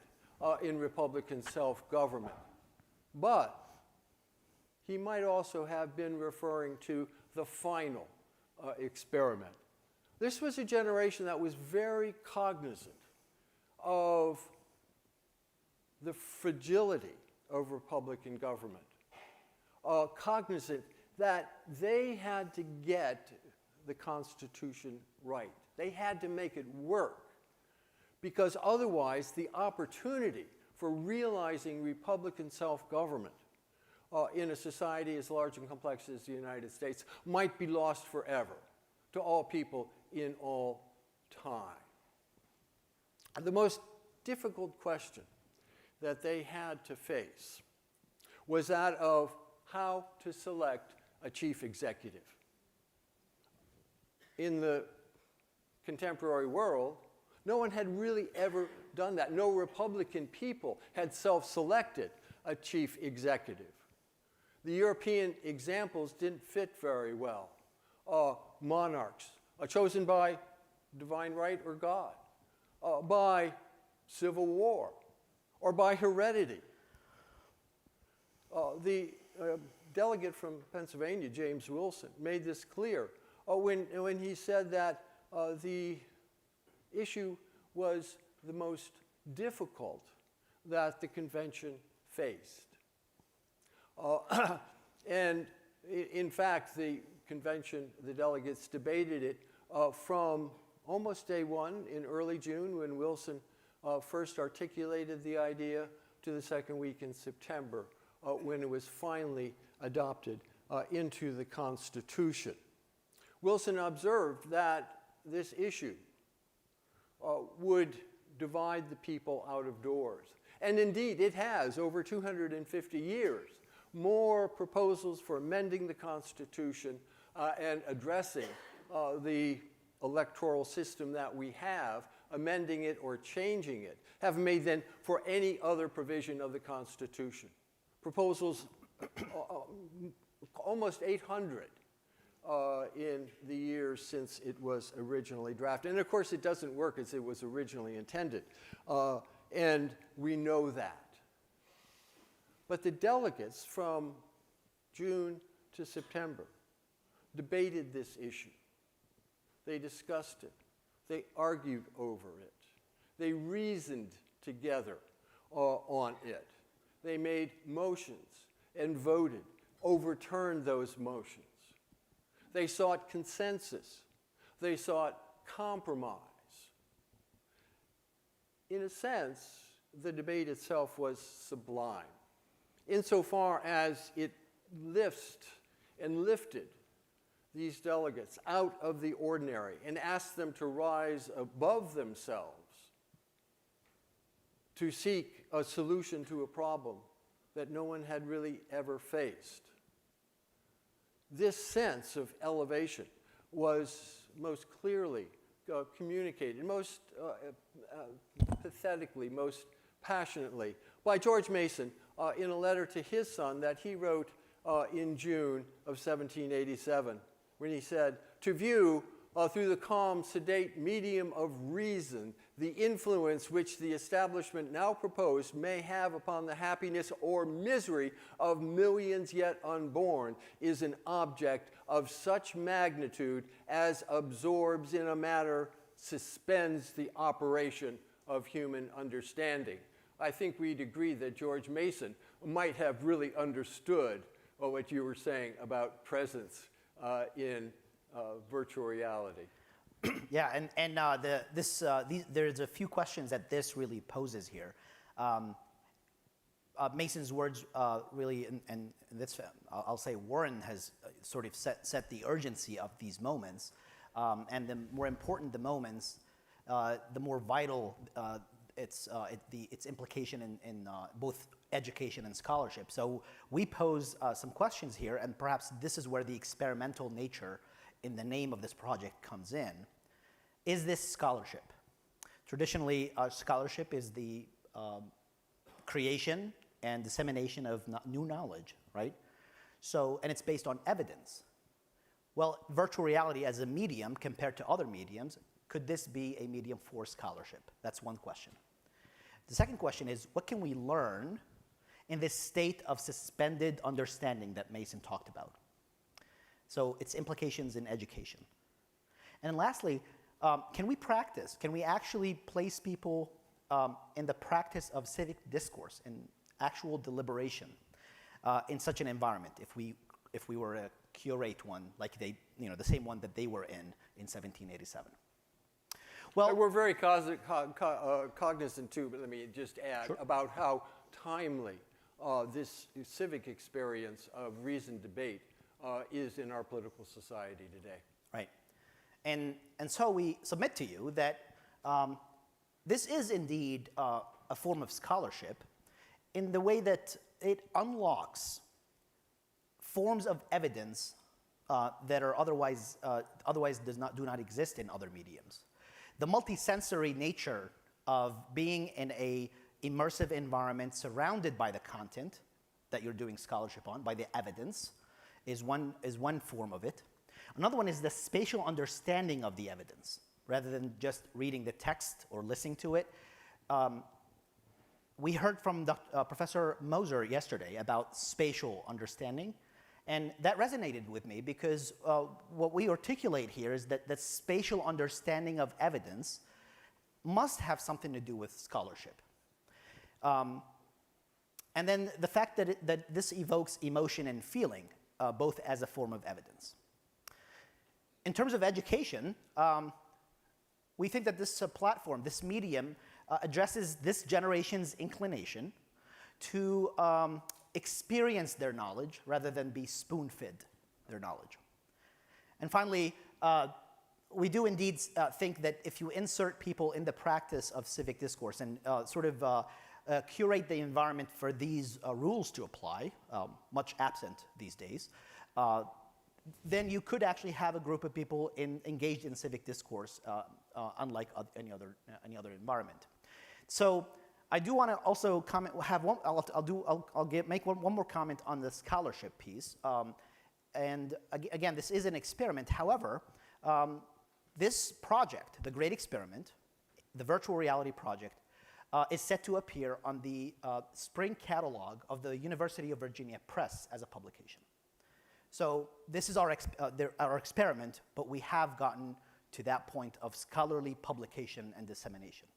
in Republican self-government. But he might also have been referring to the final experiment. This was a generation that was very cognizant of the fragility of Republican government, cognizant that they had to get the Constitution right. They had to make it work, because otherwise the opportunity for realizing Republican self-government in a society as large and complex as the United States might be lost forever to all people in all time. The most difficult question that they had to face was that of how to select a chief executive. In the contemporary world, no one had really ever done that. No Republican people had self-selected a chief executive. The European examples didn't fit very well. Monarchs chosen by divine right or God, by civil war, or by heredity. The delegate from Pennsylvania, James Wilson, made this clear when he said that the issue was the most difficult that the convention faced. And in fact, the convention, the delegates debated it from almost day one in early June when Wilson first articulated the idea to the second week in September when it was finally adopted into the Constitution. Wilson observed that this issue would divide the people out of doors. And indeed, it has over 250 years. More proposals for amending the Constitution and addressing the electoral system that we have, amending it or changing it, have made than for any other provision of the Constitution. Proposals, almost 800 in the years since it was originally drafted. And of course, it doesn't work as it was originally intended. And we know that. But the delegates from June to September debated this issue. They discussed it. They argued over it. They reasoned together on it. They made motions and voted, overturned those motions. They sought consensus. They sought compromise. In a sense, the debate itself was sublime, insofar as it lifted these delegates out of the ordinary and asked them to rise above themselves to seek a solution to a problem that no one had really ever faced. This sense of elevation was most clearly communicated, most pathetically, most passionately by George Mason in a letter to his son that he wrote in June of 1787, when he said, "To view through the calm, sedate medium of reason the influence which the establishment now proposed may have upon the happiness or misery of millions yet unborn is an object of such magnitude as absorbs in a manner, suspends the operation of human understanding." I think we'd agree that George Mason might have really understood what you were saying about presence in virtual reality. Yeah, there's a few questions that this really poses here. Mason's words really, and this, I'll say Warren has sort of set the urgency of these moments, and the more important the moments, the more vital its implication in both education and scholarship. So we pose some questions here, and perhaps this is where the experimental nature in the name of this project comes in. Is this scholarship? Traditionally, scholarship is the creation and dissemination of new knowledge, right? So, and it's based on evidence. Well, virtual reality as a medium compared to other mediums, could this be a medium for scholarship? That's one question. The second question is, what can we learn in this state of suspended understanding that Mason talked about? So its implications in education. And lastly, can we practice? Can we actually place people in the practice of civic discourse and actual deliberation in such an environment if we were to curate one like the same one that they were in 1787? Well, we're very cognizant too, but let me just add, about how timely this civic experience of reasoned debate is in our political society today. Right. And so we submit to you that this is indeed a form of scholarship in the way that it unlocks forms of evidence that are otherwise do not exist in other mediums. The multisensory nature of being in a immersive environment surrounded by the content that you're doing scholarship on, by the evidence, is one form of it. Another one is the spatial understanding of the evidence, rather than just reading the text or listening to it. We heard from Professor Moser yesterday about spatial understanding, and that resonated with me because what we articulate here is that the spatial understanding of evidence must have something to do with scholarship. And then the fact that this evokes emotion and feeling, both as a form of evidence. In terms of education, we think that this platform, this medium, addresses this generation's inclination to experience their knowledge rather than be spoon-fed their knowledge. And finally, we do indeed think that if you insert people in the practice of civic discourse and sort of curate the environment for these rules to apply, much absent these days, then you could actually have a group of people engaged in civic discourse, unlike any other environment. So I do want to also comment. Make one more comment on the scholarship piece. And again, this is an experiment. However, this project, the Great Experiment, the virtual reality project, is set to appear on the spring catalog of the University of Virginia Press as a publication. So this is our experiment, but we have gotten to that point of scholarly publication and dissemination.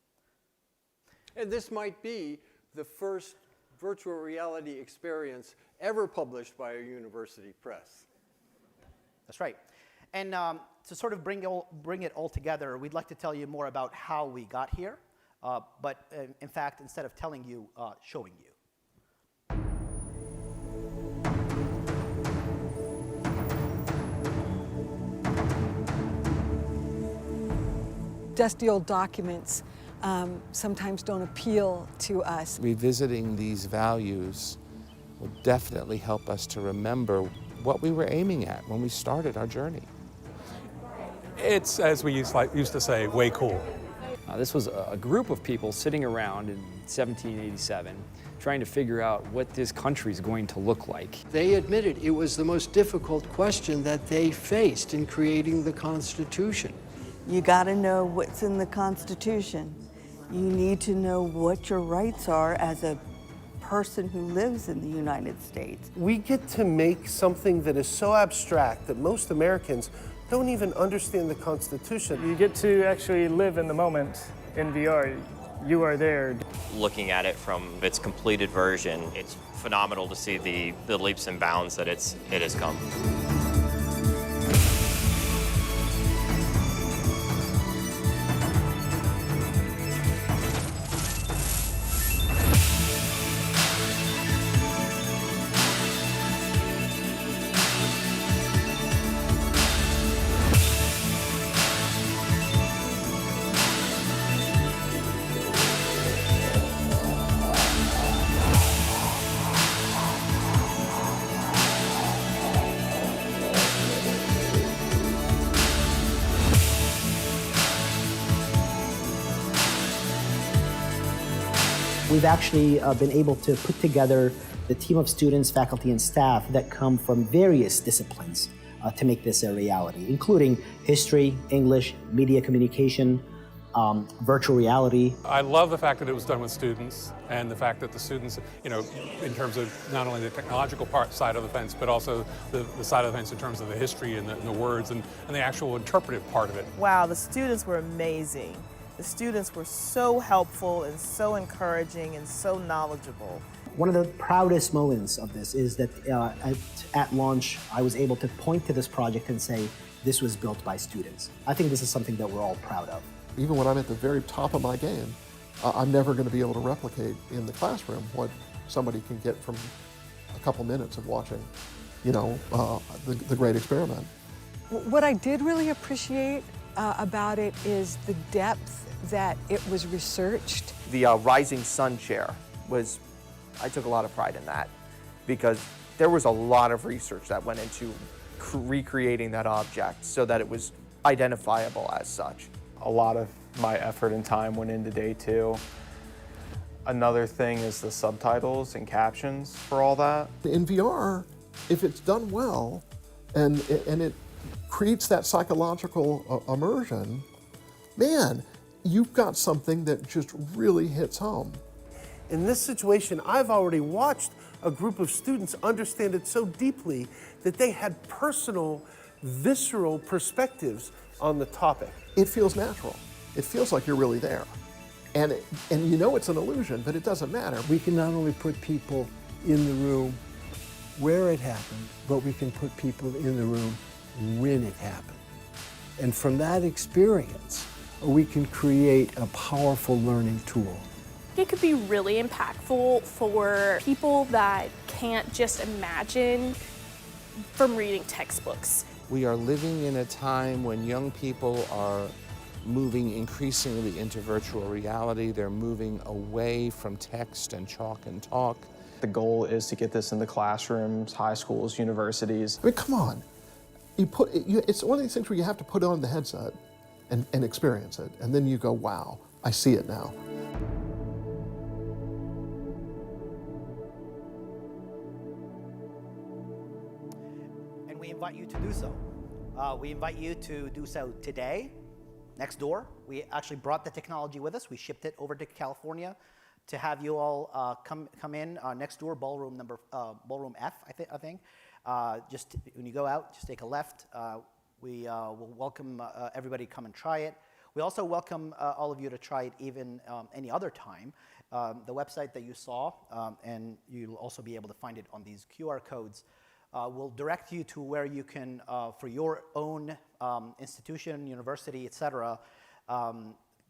And this might be the first virtual reality experience ever published by a university press. That's right. And to sort of bring it all together, we'd like to tell you more about how we got here, but in fact, instead of telling you, showing you. Dusty old documents sometimes don't appeal to us. Revisiting these values will definitely help us to remember what we were aiming at when we started our journey. It's, as we used to say, way cool. This was a group of people sitting around in 1787 trying to figure out what this country is going to look like. They admitted it was the most difficult question that they faced in creating the Constitution. You got to know what's in the Constitution. You need to know what your rights are as a person who lives in the United States. We get to make something that is so abstract that most Americans don't even understand the Constitution. You get to actually live in the moment in VR. You are there. Looking at it from its completed version, it's phenomenal to see the leaps and bounds that it has come. We've actually been able to put together the team of students, faculty, and staff that come from various disciplines to make this a reality, including history, English, media communication, virtual reality. I love the fact that it was done with students and the fact that the students, in terms of not only the technological side of the fence, but also the side of the fence in terms of the history and the words and the actual interpretive part of it. Wow, the students were amazing. The students were so helpful and so encouraging and so knowledgeable. One of the proudest moments of this is that at launch, I was able to point to this project and say, this was built by students. I think this is something that we're all proud of. Even when I'm at the very top of my game, I'm never going to be able to replicate in the classroom what somebody can get from a couple minutes of watching, you know, the great experiment. What I did really appreciate about it is the depth that it was researched. The rising sun chair was, I took a lot of pride in that because there was a lot of research that went into recreating that object so that it was identifiable as such. A lot of my effort and time went into day 2. Another thing is the subtitles and captions for all that. In VR, if it's done well and it creates that psychological immersion, man, you've got something that just really hits home. In this situation, I've already watched a group of students understand it so deeply that they had personal, visceral perspectives on the topic. It feels natural. It feels like you're really there. And you know it's an illusion, but it doesn't matter. We can not only put people in the room where it happened, but we can put people in the room when it happened. And from that experience, we can create a powerful learning tool. It could be really impactful for people that can't just imagine from reading textbooks. We are living in a time when young people are moving increasingly into virtual reality. They're moving away from text and chalk and talk. The goal is to get this into classrooms, high schools, universities. I mean, come on. It's one of these things where you have to put on the headset and experience it, and then you go, wow, I see it now. And we invite you to do so. We invite you to do so today, next door. We actually brought the technology with us. We shipped it over to California to have you all come in next door, Ballroom F, I think. Just when you go out, just take a left. We will welcome everybody to come and try it. We also welcome all of you to try it even any other time. The website that you saw, and you'll also be able to find it on these QR codes, will direct you to where you can, for your own institution, university, etc.,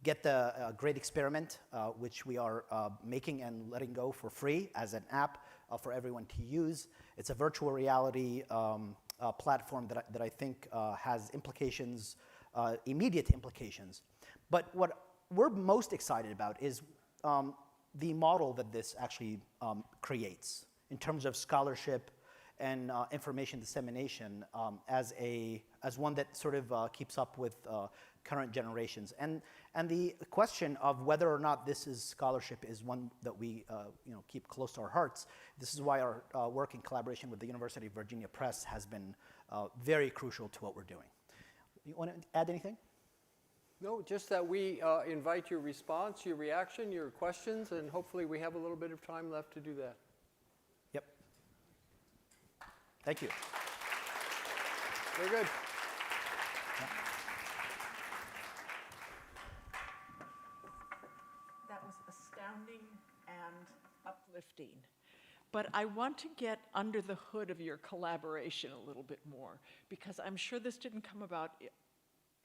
get the great experiment, which we are making and letting go for free as an app for everyone to use. It's a virtual reality platform that I think has implications, immediate implications. But what we're most excited about is the model that this actually creates in terms of scholarship and information dissemination as one that sort of keeps up with current generations. And the question of whether or not this is scholarship is one that we keep close to our hearts. This is why our work in collaboration with the University of Virginia Press has been very crucial to what we're doing. You want to add anything? No, just that we invite your response, your reaction, your questions, and hopefully we have a little bit of time left to do that. Yep. Thank you. Very good. That was astounding and uplifting. But I want to get under the hood of your collaboration a little bit more, because I'm sure this didn't come about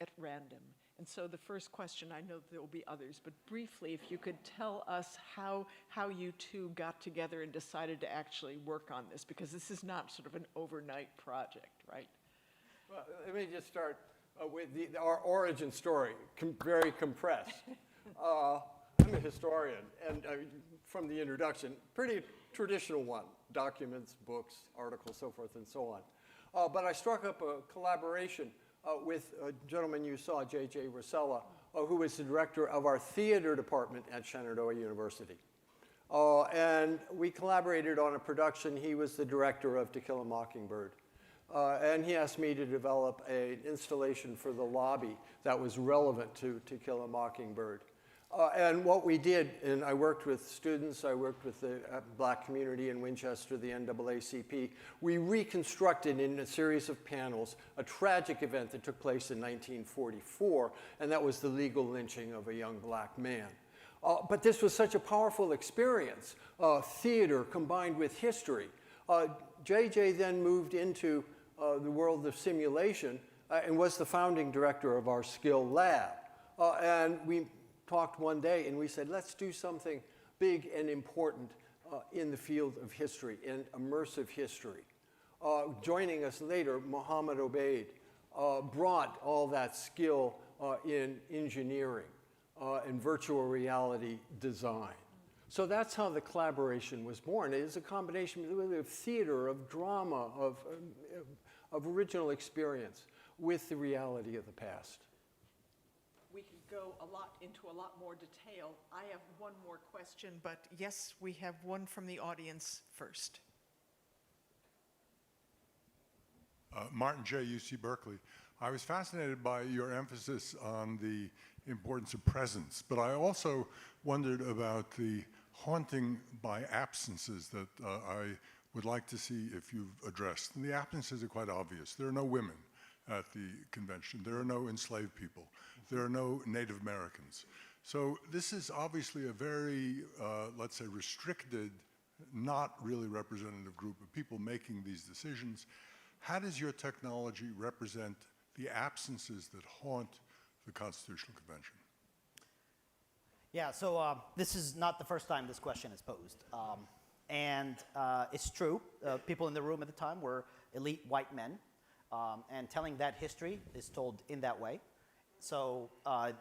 at random. And so the first question, I know there will be others, but briefly, if you could tell us how you two got together and decided to actually work on this, because this is not sort of an overnight project, right? Well, let me just start with our origin story, very compressed. I'm a historian, and from the introduction, pretty traditional one, documents, books, articles, so forth and so on. But I struck up a collaboration with a gentleman you saw, J.J. Rosella, who was the director of our theater department at Shenandoah University. And we collaborated on a production. He was the director of To Kill a Mockingbird. And he asked me to develop an installation for the lobby that was relevant to Kill a Mockingbird. And what we did, and I worked with students, I worked with the black community in Winchester, the NAACP, we reconstructed in a series of panels a tragic event that took place in 1944, and that was the legal lynching of a young black man. But this was such a powerful experience, theater combined with history. JJ then moved into the world of simulation and was the founding director of our skill lab. And we talked one day and we said, let's do something big and important in the field of history and immersive history. Joining us later, Mohammed Obeid brought all that skill in engineering and virtual reality design. So that's how the collaboration was born. It is a combination really of theater, of drama, of original experience with the reality of the past. We could go into a lot more detail. I have one more question, but yes, we have one from the audience first. Martin J., UC Berkeley. I was fascinated by your emphasis on the importance of presence, but I also wondered about the haunting by absences that I would like to see if you've addressed. And the absences are quite obvious. There are no women at the convention. There are no enslaved people. There are no Native Americans. So this is obviously a very, let's say, restricted, not really representative group of people making these decisions. How does your technology represent the absences that haunt the Constitutional Convention? Yeah, so this is not the first time this question is posed. It's true, people in the room at the time were elite white men, and telling that history is told in that way. So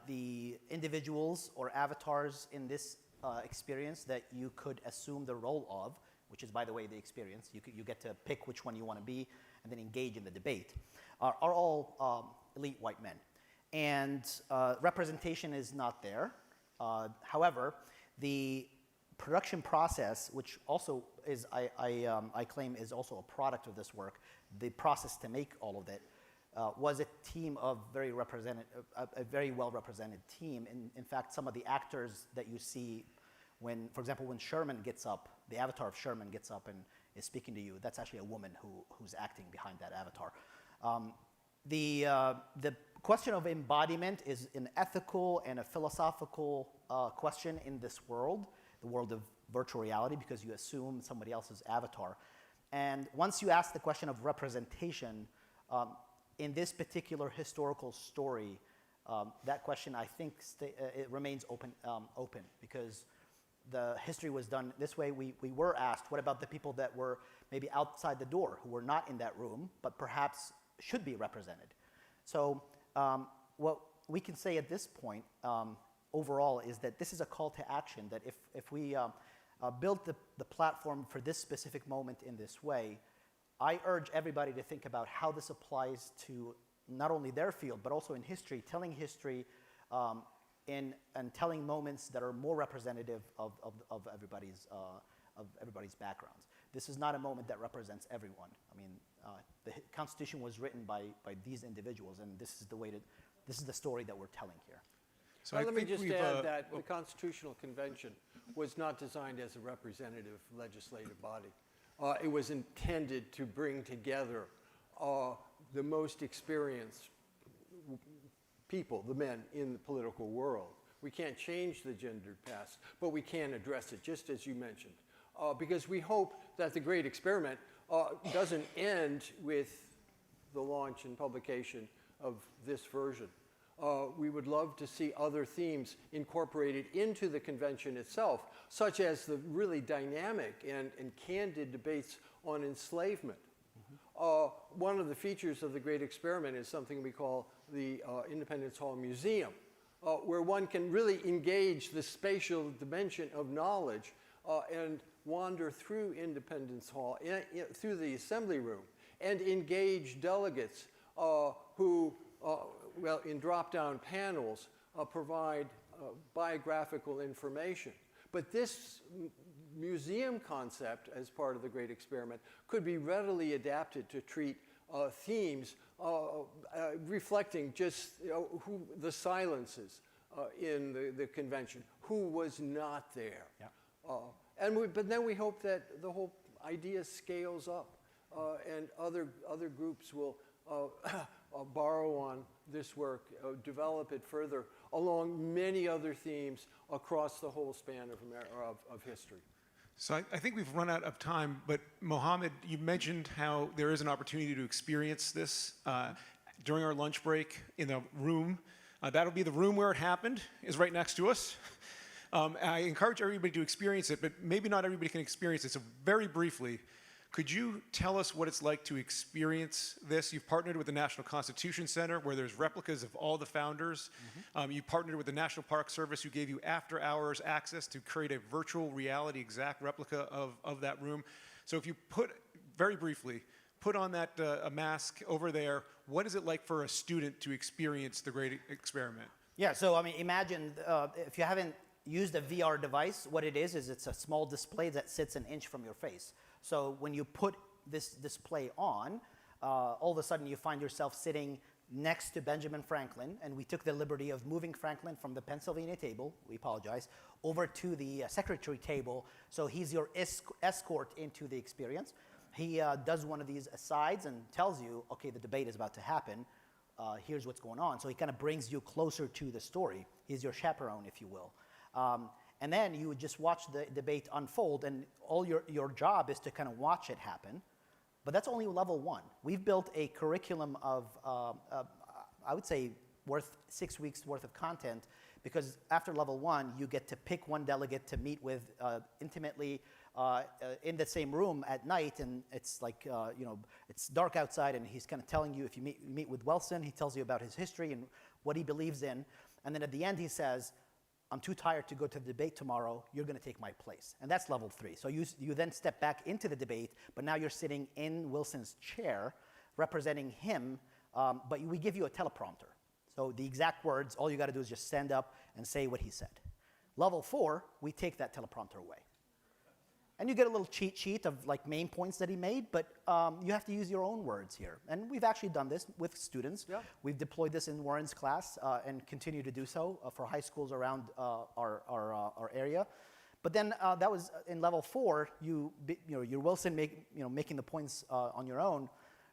the individuals or avatars in this experience that you could assume the role of, which is, by the way, the experience, you get to pick which one you want to be and then engage in the debate, are all elite white men. And representation is not there. However, the production process, which also is, I claim, is also a product of this work, the process to make all of it, was a team of a very well-represented team. In fact, some of the actors that you see when, for example, when Sherman gets up, the avatar of Sherman gets up and is speaking to you, that's actually a woman who's acting behind that avatar. The question of embodiment is an ethical and a philosophical question in this world, the world of virtual reality, because you assume somebody else's avatar. And once you ask the question of representation, in this particular historical story, that question, I think, it remains open because the history was done this way. We were asked, what about the people that were maybe outside the door, who were not in that room, but perhaps should be represented? So what we can say at this point, overall, is that this is a call to action, that if we build the platform for this specific moment in this way, I urge everybody to think about how this applies to not only their field, but also in history, telling history and telling moments that are more representative of everybody's backgrounds. This is not a moment that represents everyone. I mean, the Constitution was written by these individuals, and this is the story that we're telling here. So let me just add that the Constitutional Convention was not designed as a representative legislative body. It was intended to bring together the most experienced people, the men in the political world. We can't change the gendered past, but we can address it, just as you mentioned. Because we hope that the great experiment doesn't end with the launch and publication of this version. We would love to see other themes incorporated into the convention itself, such as the really dynamic and candid debates on enslavement. One of the features of the Great Experiment is something we call the Independence Hall Museum, where one can really engage the spatial dimension of knowledge and wander through Independence Hall, through the assembly room, and engage delegates who, well, in drop-down panels, provide biographical information. But this museum concept, as part of the Great Experiment, could be readily adapted to treat themes reflecting just who the silences in the convention, who was not there. Yeah. But then we hope that the whole idea scales up and other groups will borrow on this work, develop it further along many other themes across the whole span of history. So I think we've run out of time, but Mohammed, you mentioned how there is an opportunity to experience this during our lunch break in the room. That'll be the room where it happened, is right next to us. I encourage everybody to experience it, but maybe not everybody can experience it. So very briefly, could you tell us what it's like to experience this? You've partnered with the National Constitution Center, where there's replicas of all the founders. You partnered with the National Park Service, who gave you after-hours access to create a virtual reality exact replica of that room. So if you very briefly, put on that a mask over there, what is it like for a student to experience the great experiment? Yeah, so I mean, imagine if you haven't used a VR device, what it is it's a small display that sits an inch from your face. So when you put this display on, all of a sudden you find yourself sitting next to Benjamin Franklin, and we took the liberty of moving Franklin from the Pennsylvania table, we apologize, over to the secretary table, so he's your escort into the experience. He does one of these asides and tells you, okay, the debate is about to happen, here's what's going on. So he kind of brings you closer to the story. He's your chaperone, if you will. And then you would just watch the debate unfold, and all your job is to kind of watch it happen. But that's only level 1. We've built a curriculum of, I would say, worth 6 weeks worth of content, because after level 1, you get to pick one delegate to meet with intimately in the same room at night, and it's like, it's dark outside, and he's kind of telling you, if you meet with Wilson, he tells you about his history and what he believes in. And then at the end, he says, I'm too tired to go to the debate tomorrow, you're going to take my place. And that's level 3. So you then step back into the debate, but now you're sitting in Wilson's chair, representing him, but we give you a teleprompter. So the exact words, all you got to do is just stand up and say what he said. Level 4, we take that teleprompter away. And you get a little cheat sheet of like main points that he made, but you have to use your own words here. And we've actually done this with students. Yeah. We've deployed this in Warren's class and continue to do so for high schools around our area. But then that was in level 4, you're Wilson making the points on your own.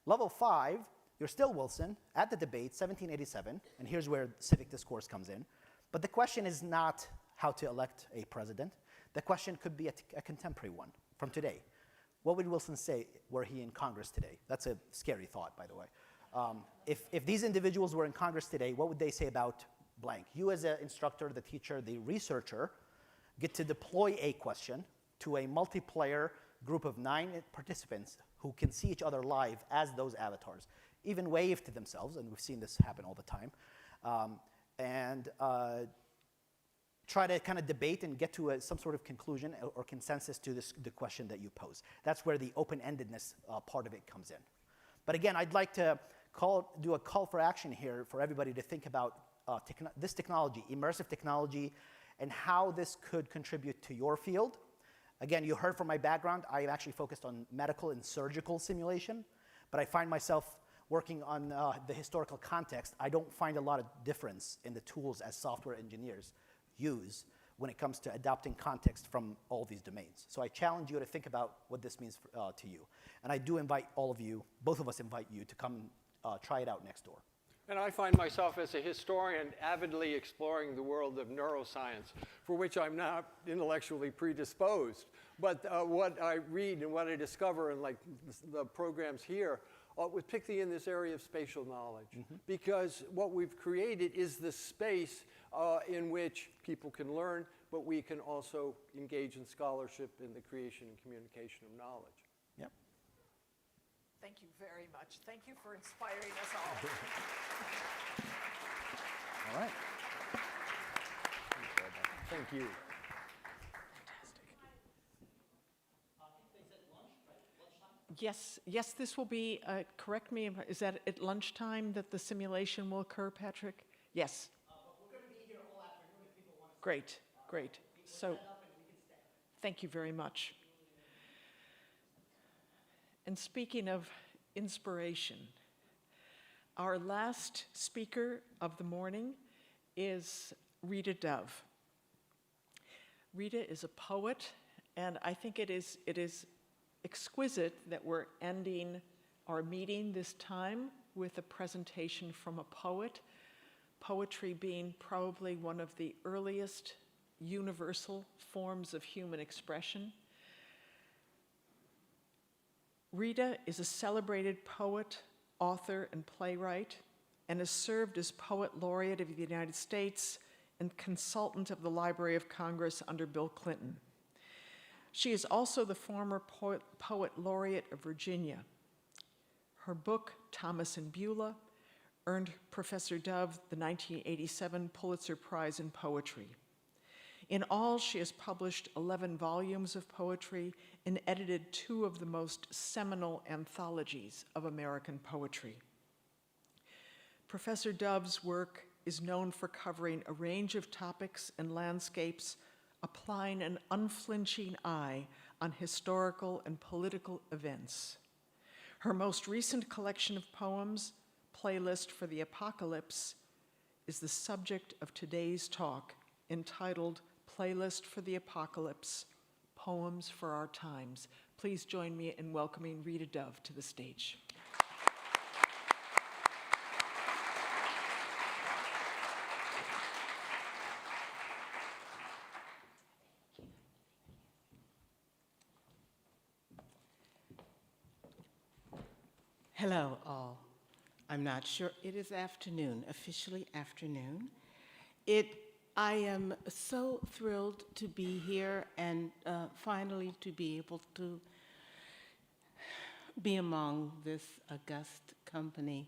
Level 5, you're still Wilson at the debate, 1787, and here's where civic discourse comes in. But the question is not how to elect a president. The question could be a contemporary one from today. What would Wilson say were he in Congress today? That's a scary thought, by the way. If these individuals were in Congress today, what would they say about blank? You as an instructor, the teacher, the researcher, get to deploy a question to a multiplayer group of 9 participants who can see each other live as those avatars, even wave to themselves, and we've seen this happen all the time, and try to kind of debate and get to some sort of conclusion or consensus to the question that you pose. That's where the open-endedness part of it comes in. But again, I'd like to do a call for action here for everybody to think about this technology, immersive technology, and how this could contribute to your field. Again, you heard from my background, I actually focused on medical and surgical simulation, but I find myself working on the historical context. I don't find a lot of difference in the tools as software engineers use when it comes to adapting context from all these domains. So I challenge you to think about what this means to you. And I do invite all of you, both of us invite you to come try it out next door. And I find myself as a historian avidly exploring the world of neuroscience, for which I'm not intellectually predisposed. But what I read and what I discover in like the programs here, particularly in this area of spatial knowledge, because what we've created is the space in which people can learn, but we can also engage in scholarship in the creation and communication of knowledge. Yep. Thank you very much. Thank you for inspiring us all. All right. Thank you. Yes, this will be, correct me, is that at lunchtime that the simulation will occur, Patrick? Yes. We're going to be here all afternoon if people want to Great. So, thank you very much. And speaking of inspiration, our last speaker of the morning is Rita Dove. Rita is a poet, and I think it is exquisite that we're ending our meeting this time with a presentation from a poet, poetry being probably one of the earliest universal forms of human expression. Rita is a celebrated poet, author, and playwright, and has served as Poet Laureate of the United States and consultant of the Library of Congress under Bill Clinton. She is also the former poet laureate of Virginia. Her book, Thomas and Beulah, earned Professor Dove the 1987 Pulitzer Prize in Poetry. In all, she has published 11 volumes of poetry and edited 2 of the most seminal anthologies of American poetry. Professor Dove's work is known for covering a range of topics and landscapes, applying an unflinching eye on historical and political events. Her most recent collection of poems, Playlist for the Apocalypse, is the subject of today's talk, entitled Playlist for the Apocalypse, Poems for Our Times. Please join me in welcoming Rita Dove to the stage. Hello, all. I'm not sure. It is afternoon, officially afternoon. I am so thrilled to be here and finally to be able to be among this august company.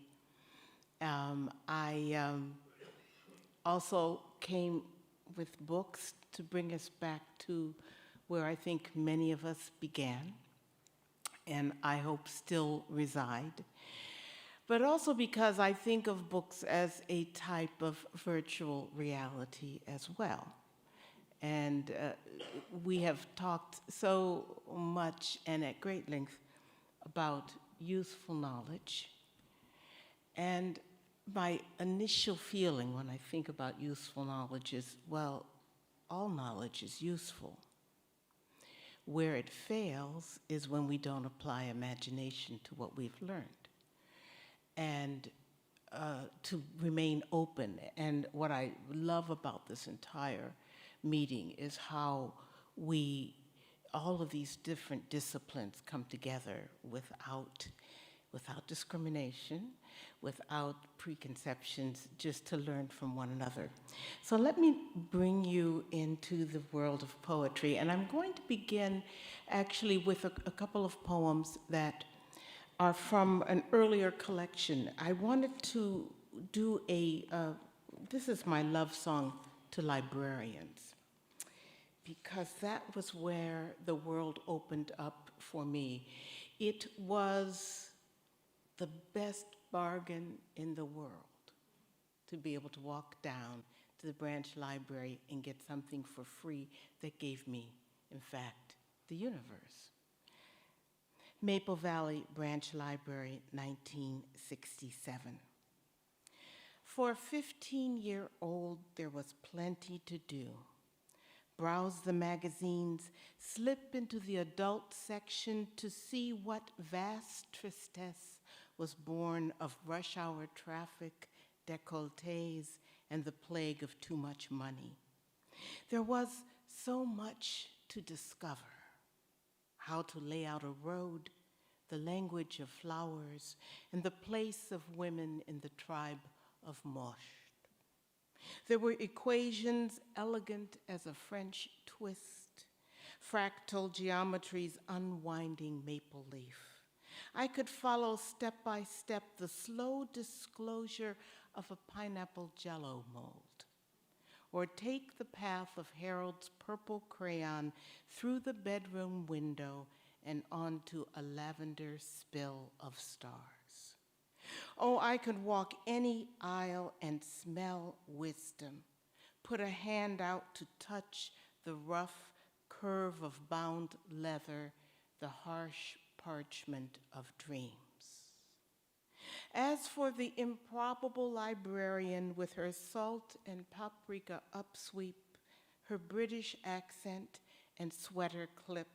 I also came with books to bring us back to where I think many of us began, and I hope still reside. But also because I think of books as a type of virtual reality as well. And we have talked so much and at great length about useful knowledge. And my initial feeling when I think about useful knowledge is, well, all knowledge is useful. Where it fails is when we don't apply imagination to what we've learned. And to remain open. And what I love about this entire meeting is how all of these different disciplines come together without discrimination, without preconceptions, just to learn from one another. So let me bring you into the world of poetry. And I'm going to begin actually with a couple of poems that are from an earlier collection. I wanted to do this is my love song to librarians, because that was where the world opened up for me. It was the best bargain in the world to be able to walk down to the branch library and get something for free that gave me, in fact, the universe. Maple Valley Branch Library, 1967. For a 15-year-old, there was plenty to do. Browse the magazines, slip into the adult section to see what vast tristesse was born of rush hour traffic, décolletés, and the plague of too much money. There was so much to discover. How to lay out a road, the language of flowers, and the place of women in the tribe of Mosht. There were equations elegant as a French twist, fractal geometry's unwinding maple leaf. I could follow step by step the slow disclosure of a pineapple jello mold, or take the path of Harold's purple crayon through the bedroom window and onto a lavender spill of stars. Oh, I could walk any aisle and smell wisdom, put a hand out to touch the rough curve of bound leather, the harsh parchment of dreams. As for the improbable librarian with her salt and paprika upsweep, her British accent and sweater clip,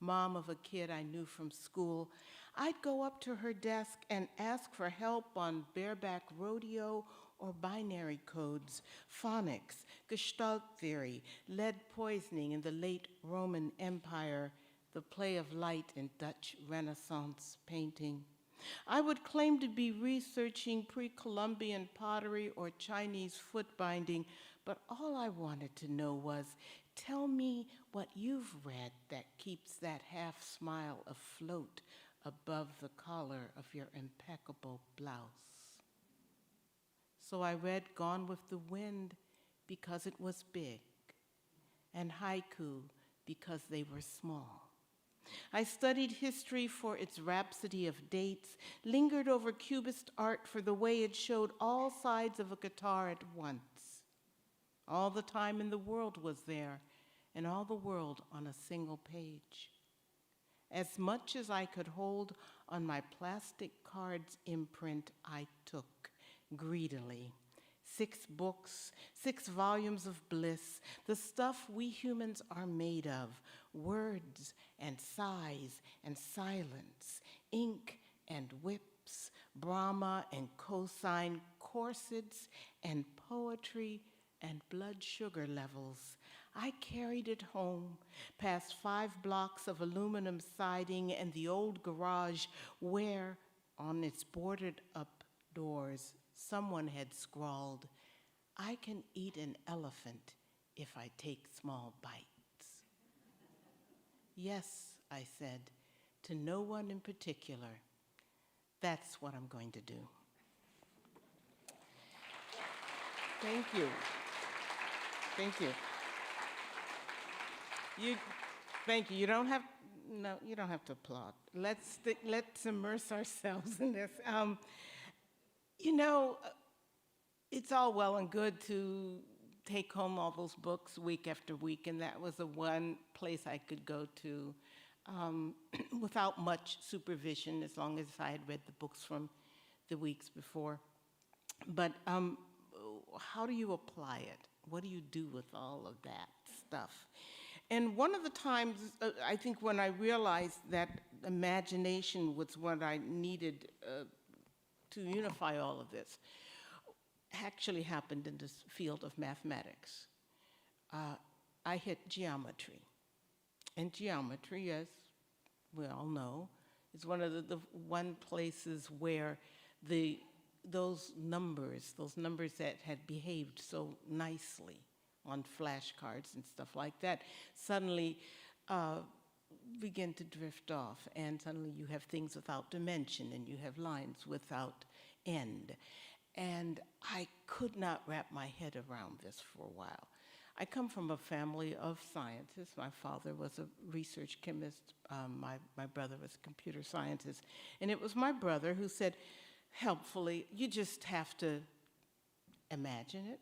mom of a kid I knew from school, I'd go up to her desk and ask for help on bareback rodeo or binary codes, phonics, Gestalt theory, lead poisoning in the late Roman Empire, the play of light in Dutch Renaissance painting. I would claim to be researching pre-Columbian pottery or Chinese foot binding, But all I wanted to know was, tell me what you've read that keeps that half smile afloat above the collar of your impeccable blouse. So I read Gone with the Wind because it was big, and haiku because they were small. I studied history for its rhapsody of dates, lingered over Cubist art for the way it showed all sides of a guitar at once. All the time in the world was there, and all the world on a single page. As much as I could hold on my plastic card's imprint, I took greedily. 6 books, 6 volumes of bliss, the stuff we humans are made of, words and sighs and silence, ink and whips, Brahma and cosine, corsets and poetry and blood sugar levels. I carried it home, past 5 blocks of aluminum siding and the old garage where, on its boarded up doors, someone had scrawled, "I can eat an elephant if I take small bites." Yes, I said, to no one in particular. That's what I'm going to do. Thank you. Thank you. Thank you. You don't have to applaud. Let's immerse ourselves in this. It's all well and good to take home all those books week after week, and that was the one place I could go to without much supervision, as long as I had read the books from the weeks before. But how do you apply it? What do you do with all of that stuff? And one of the times, I think, when I realized that imagination was what I needed to unify all of this, actually happened in this field of mathematics. I hit geometry. And geometry, as we all know, is one of the one places where those numbers that had behaved so nicely on flashcards and stuff like that, suddenly begin to drift off, and suddenly you have things without dimension, and you have lines without end. And I could not wrap my head around this for a while. I come from a family of scientists. My father was a research chemist. My brother was a computer scientist. And it was my brother who said, helpfully, you just have to imagine it.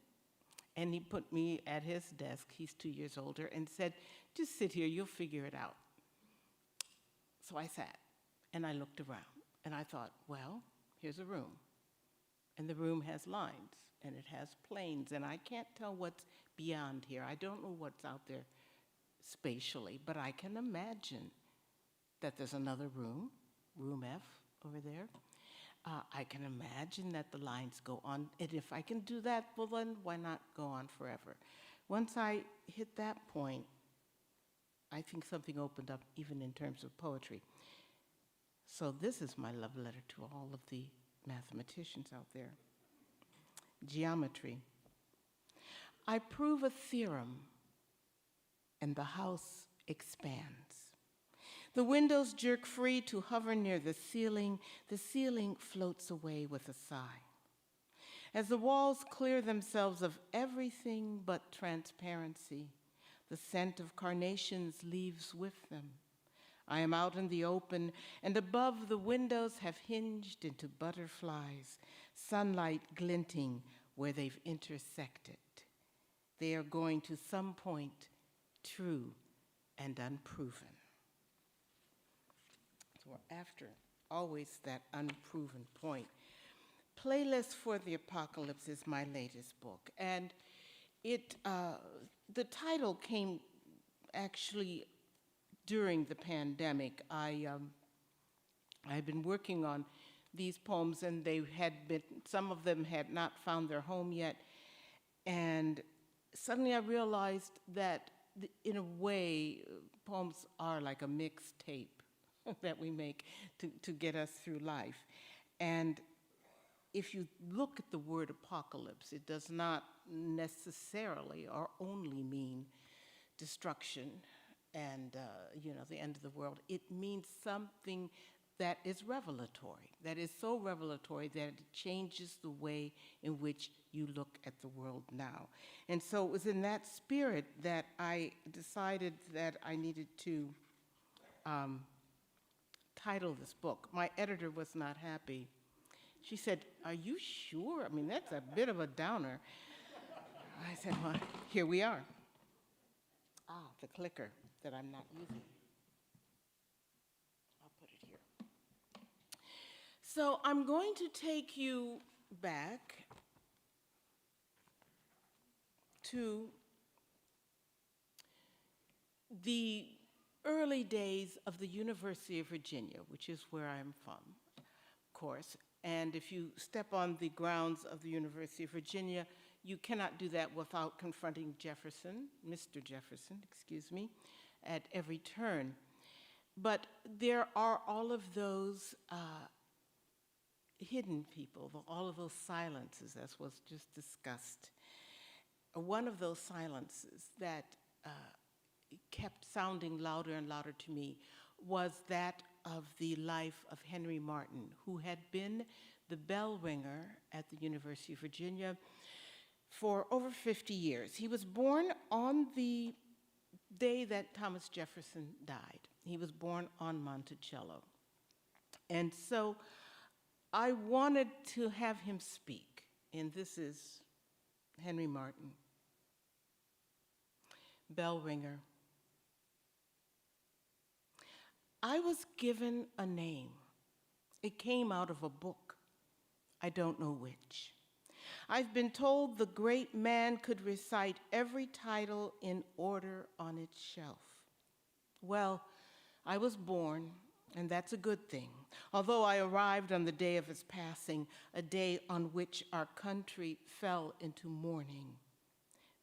And he put me at his desk, he's 2 years older, and said, just sit here, you'll figure it out. So I sat, and I looked around, and I thought, well, here's a room. And the room has lines, and it has planes, and I can't tell what's beyond here. I don't know what's out there spatially, but I can imagine that there's another room, room F over there. I can imagine that the lines go on, and if I can do that, well then why not go on forever? Once I hit that point, I think something opened up even in terms of poetry. So this is my love letter to all of the mathematicians out there. Geometry. I prove a theorem, and the house expands. The windows jerk free to hover near the ceiling floats away with a sigh. As the walls clear themselves of everything but transparency, the scent of carnations leaves with them. I am out in the open, and above the windows have hinged into butterflies, sunlight glinting where they've intersected. They are going to some point true and unproven. So we're after always that unproven point. Playlist for the Apocalypse is my latest book, and the title came actually during the pandemic. I've been working on these poems, and some of them had not found their home yet, and suddenly I realized that in a way, poems are like a mixtape that we make to get us through life. And if you look at the word apocalypse, it does not necessarily or only mean destruction and the end of the world. It means something that is revelatory, that is so revelatory that it changes the way in which you look at the world now. And so it was in that spirit that I decided that I needed to title this book. My editor was not happy. She said, "Are you sure? I mean, that's a bit of a downer." I said, "Well, here we are." The clicker that I'm not using. I'll put it here. So I'm going to take you back to the early days of the University of Virginia, which is where I'm from, of course. And if you step on the grounds of the University of Virginia, you cannot do that without confronting Jefferson, Mr. Jefferson, excuse me, at every turn. But there are all of those hidden people, all of those silences, as was just discussed. One of those silences that kept sounding louder and louder to me was that of the life of Henry Martin, who had been the bell ringer at the University of Virginia for over 50 years. He was born on the day that Thomas Jefferson died. He was born on Monticello. And so I wanted to have him speak, and this is Henry Martin, bell ringer. I was given a name. It came out of a book. I don't know which. I've been told the great man could recite every title in order on its shelf. Well, I was born, and that's a good thing, although I arrived on the day of his passing, a day on which our country fell into mourning.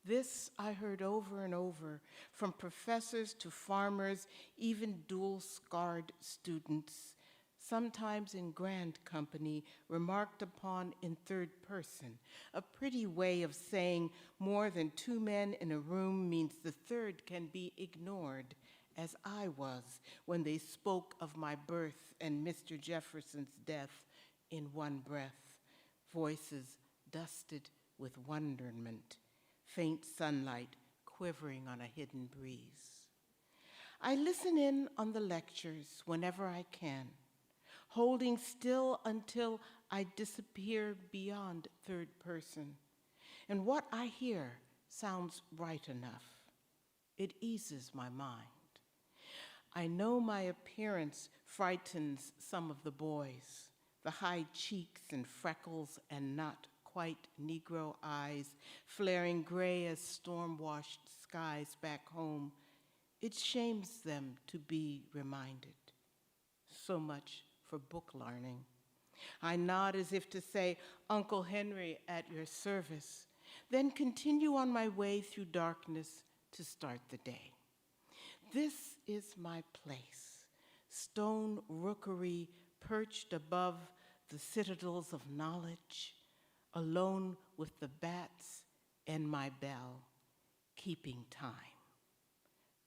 This I heard over and over from professors to farmers, even dual-scarred students, sometimes in grand company, remarked upon in third person, a pretty way of saying more than two men in a room means the third can be ignored, as I was when they spoke of my birth and Mr. Jefferson's death in one breath, voices dusted with wonderment, faint sunlight quivering on a hidden breeze. I listen in on the lectures whenever I can, holding still until I disappear beyond third person. And what I hear sounds right enough. It eases my mind. I know my appearance frightens some of the boys, the high cheeks and freckles and not quite Negro eyes, flaring gray as storm-washed skies back home. It shames them to be reminded. So much for book learning. I nod as if to say, "Uncle Henry, at your service," then continue on my way through darkness to start the day. This is my place, stone rookery perched above the citadels of knowledge, alone with the bats and my bell, keeping time.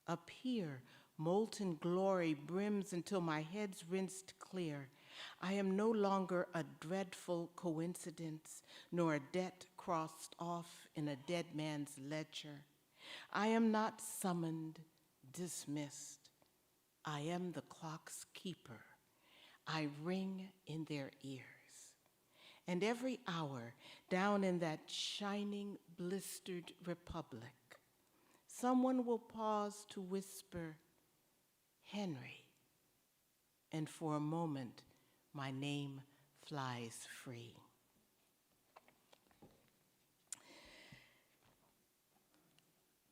Up here, molten glory brims until my head's rinsed clear. I am no longer a dreadful coincidence, nor a debt crossed off in a dead man's ledger. I am not summoned, dismissed. I am the clock's keeper. I ring in their ears. And every hour, down in that shining, blistered republic, someone will pause to whisper, "Henry," and for a moment, my name flies free.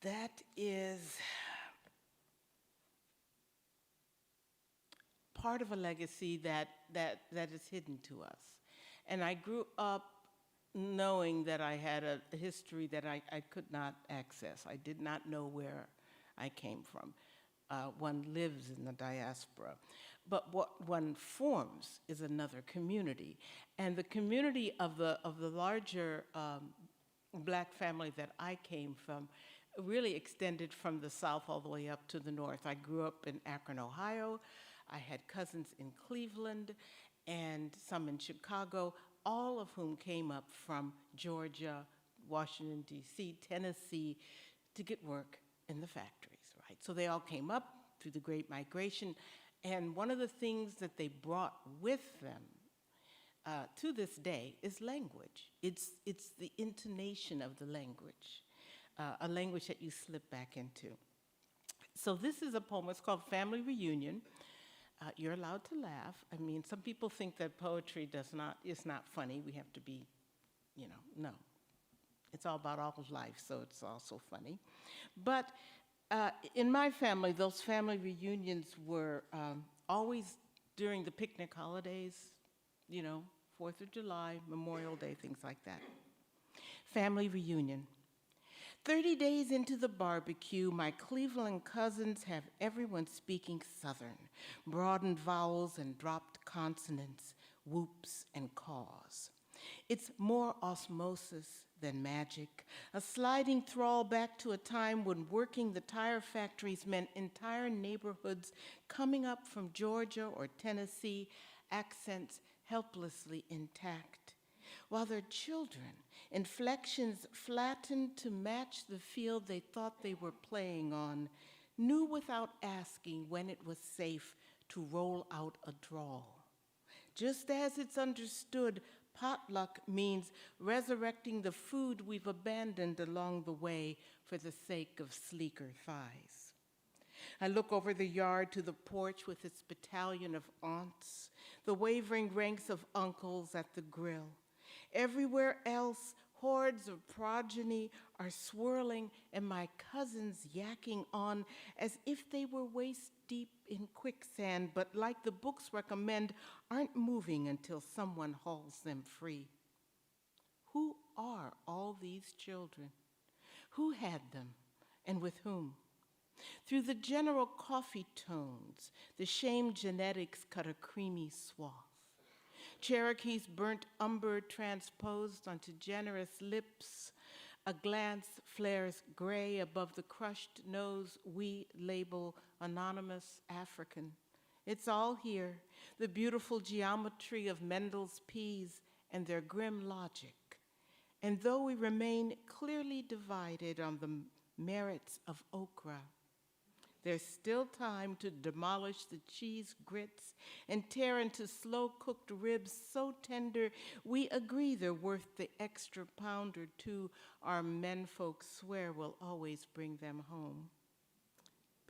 That is part of a legacy that is hidden to us. And I grew up knowing that I had a history that I could not access. I did not know where I came from. One lives in the diaspora. But what one forms is another community. And the community of the larger black family that I came from really extended from the South all the way up to the North. I grew up in Akron, Ohio. I had cousins in Cleveland and some in Chicago, all of whom came up from Georgia, Washington, D.C., Tennessee, to get work in the factories, right? So they all came up through the Great Migration, and one of the things that they brought with them to this day is language. It's the intonation of the language, a language that you slip back into. So this is a poem, it's called Family Reunion. You're allowed to laugh. I mean, some people think that poetry is not funny. We have to be, no. It's all about all of life, so it's also funny. But in my family, those family reunions were always during the picnic holidays, 4th of July, Memorial Day, things like that. Family reunion. 30 days into the barbecue, my Cleveland cousins have everyone speaking Southern, broadened vowels and dropped consonants, whoops and caws. It's more osmosis than magic, a sliding thrall back to a time when working the tire factories meant entire neighborhoods coming up from Georgia or Tennessee, accents helplessly intact, while their children, inflections flattened to match the field they thought they were playing on, knew without asking when it was safe to roll out a drawl. Just as it's understood, potluck means resurrecting the food we've abandoned along the way for the sake of sleeker thighs. I look over the yard to the porch with its battalion of aunts, the wavering ranks of uncles at the grill. Everywhere else, hordes of progeny are swirling and my cousins yakking on as if they were waist deep in quicksand, but like the books recommend, aren't moving until someone hauls them free. Who are all these children? Who had them and with whom? Through the general coffee tones, the shame genetics cut a creamy swath. Cherokee's burnt umber transposed onto generous lips. A glance flares gray above the crushed nose we label anonymous African. It's all here, the beautiful geometry of Mendel's peas and their grim logic. And though we remain clearly divided on the merits of okra, there's still time to demolish the cheese grits and tear into slow-cooked ribs so tender we agree they're worth the extra pound or two our menfolk swear will always bring them home.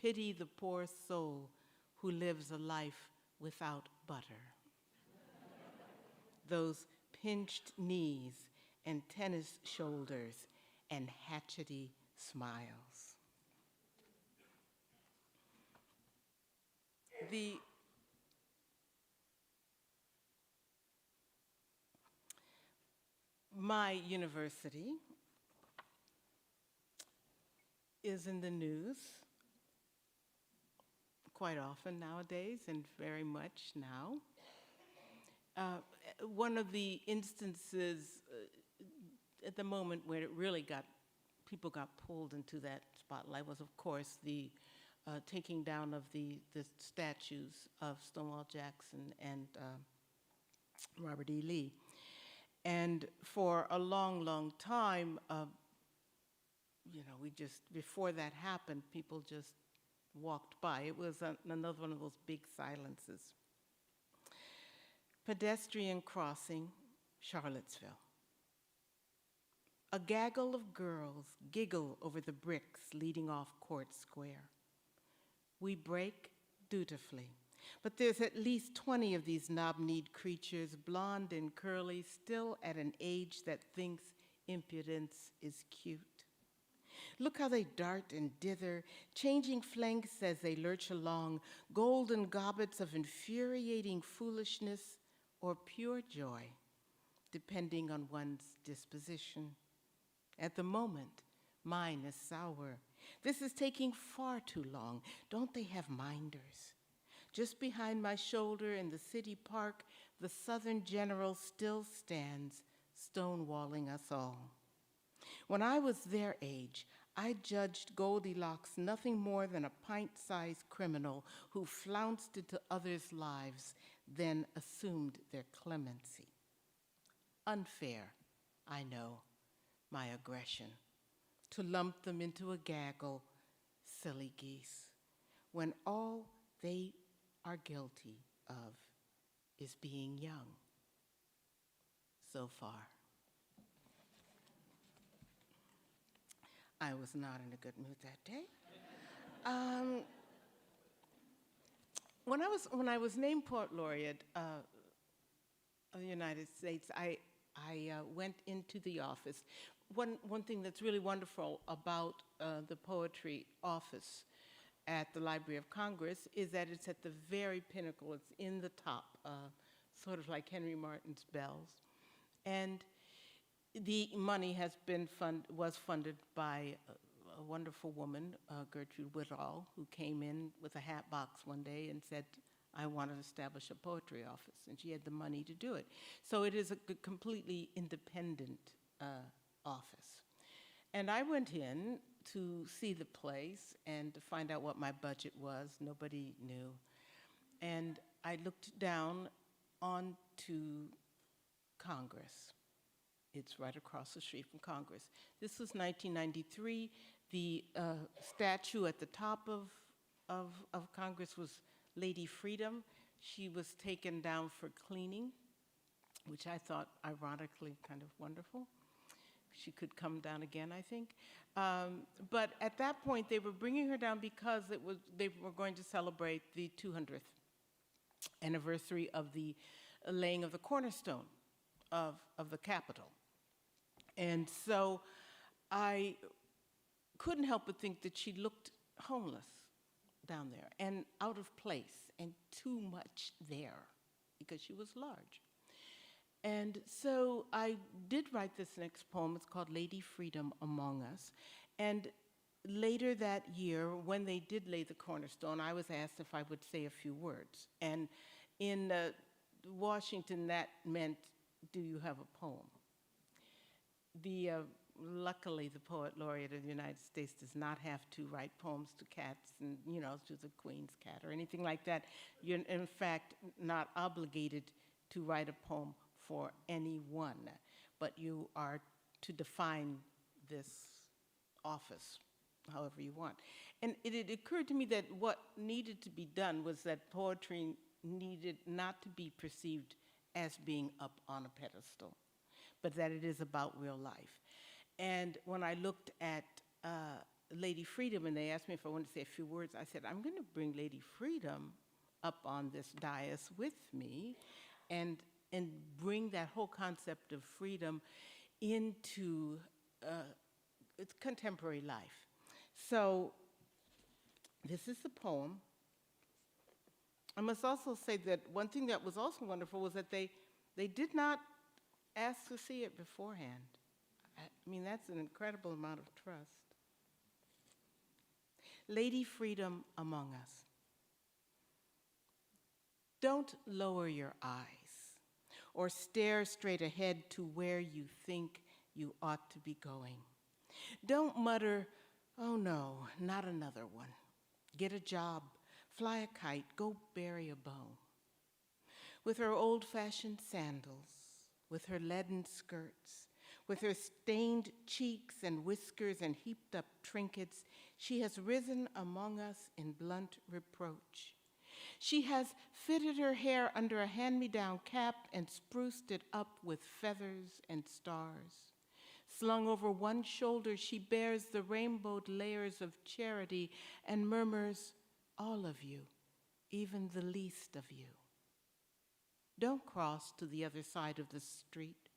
Pity the poor soul who lives a life without butter. Those pinched knees and tennis shoulders and hatchety smiles. My university is in the news quite often nowadays, and very much now. One of the instances at the moment where it really people got pulled into that spotlight was, of course, the taking down of the statues of Stonewall Jackson and Robert E. Lee. And for a long, long time, before that happened, people just walked by. It was another one of those big silences. Pedestrian crossing, Charlottesville. A gaggle of girls giggle over the bricks leading off Court Square. We break dutifully, but there's at least 20 of these knob-kneed creatures, blonde and curly, still at an age that thinks impudence is cute. Look how they dart and dither, changing flanks as they lurch along, golden gobbets of infuriating foolishness or pure joy, depending on one's disposition. At the moment, mine is sour. This is taking far too long. Don't they have minders? Just behind my shoulder in the city park, the Southern General still stands, stonewalling us all. When I was their age, I judged Goldilocks nothing more than a pint-sized criminal who flounced into others' lives, then assumed their clemency. Unfair, I know, my aggression, to lump them into a gaggle, silly geese, when all they are guilty of is being young. So far. I was not in a good mood that day. When I was named Poet Laureate of the United States, I went into the office. One thing that's really wonderful about the poetry office at the Library of Congress is that it's at the very pinnacle. It's in the top, sort of like Henry Martin's bells. And the money was funded by a wonderful woman, Gertrude Whitall, who came in with a hat box one day and said, I want to establish a poetry office, and she had the money to do it. So it is a completely independent office. And I went in to see the place and to find out what my budget was. Nobody knew. And I looked down onto Congress. It's right across the street from Congress. This was 1993. The statue at the top of Congress was Lady Freedom. She was taken down for cleaning, which I thought ironically kind of wonderful. She could come down again, I think. But at that point, they were bringing her down because they were going to celebrate the 200th anniversary of the laying of the cornerstone of the Capitol. And so I couldn't help but think that she looked homeless down there and out of place and too much there because she was large. And so I did write this next poem. It's called Lady Freedom Among Us. And later that year, when they did lay the cornerstone, I was asked if I would say a few words. And in Washington, that meant, do you have a poem? Luckily, the Poet Laureate of the United States does not have to write poems to cats and, to the Queen's cat or anything like that. You're, in fact, not obligated to write a poem for anyone, but you are to define this office however you want. And it occurred to me that what needed to be done was that poetry needed not to be perceived as being up on a pedestal, but that it is about real life. And when I looked at Lady Freedom and they asked me if I wanted to say a few words, I said, I'm going to bring Lady Freedom up on this dais with me and bring that whole concept of freedom into contemporary life. So this is the poem. I must also say that one thing that was also wonderful was that they did not ask to see it beforehand. I mean, that's an incredible amount of trust. Lady Freedom Among Us. Don't lower your eyes or stare straight ahead to where you think you ought to be going. Don't mutter, oh no, not another one. Get a job, fly a kite, go bury a bone. With her old-fashioned sandals, with her leaden skirts, with her stained cheeks and whiskers and heaped up trinkets, she has risen among us in blunt reproach. She has fitted her hair under a hand-me-down cap and spruced it up with feathers and stars. Slung over one shoulder, she bears the rainbowed layers of charity and murmurs, all of you, even the least of you. Don't cross to the other side of the street.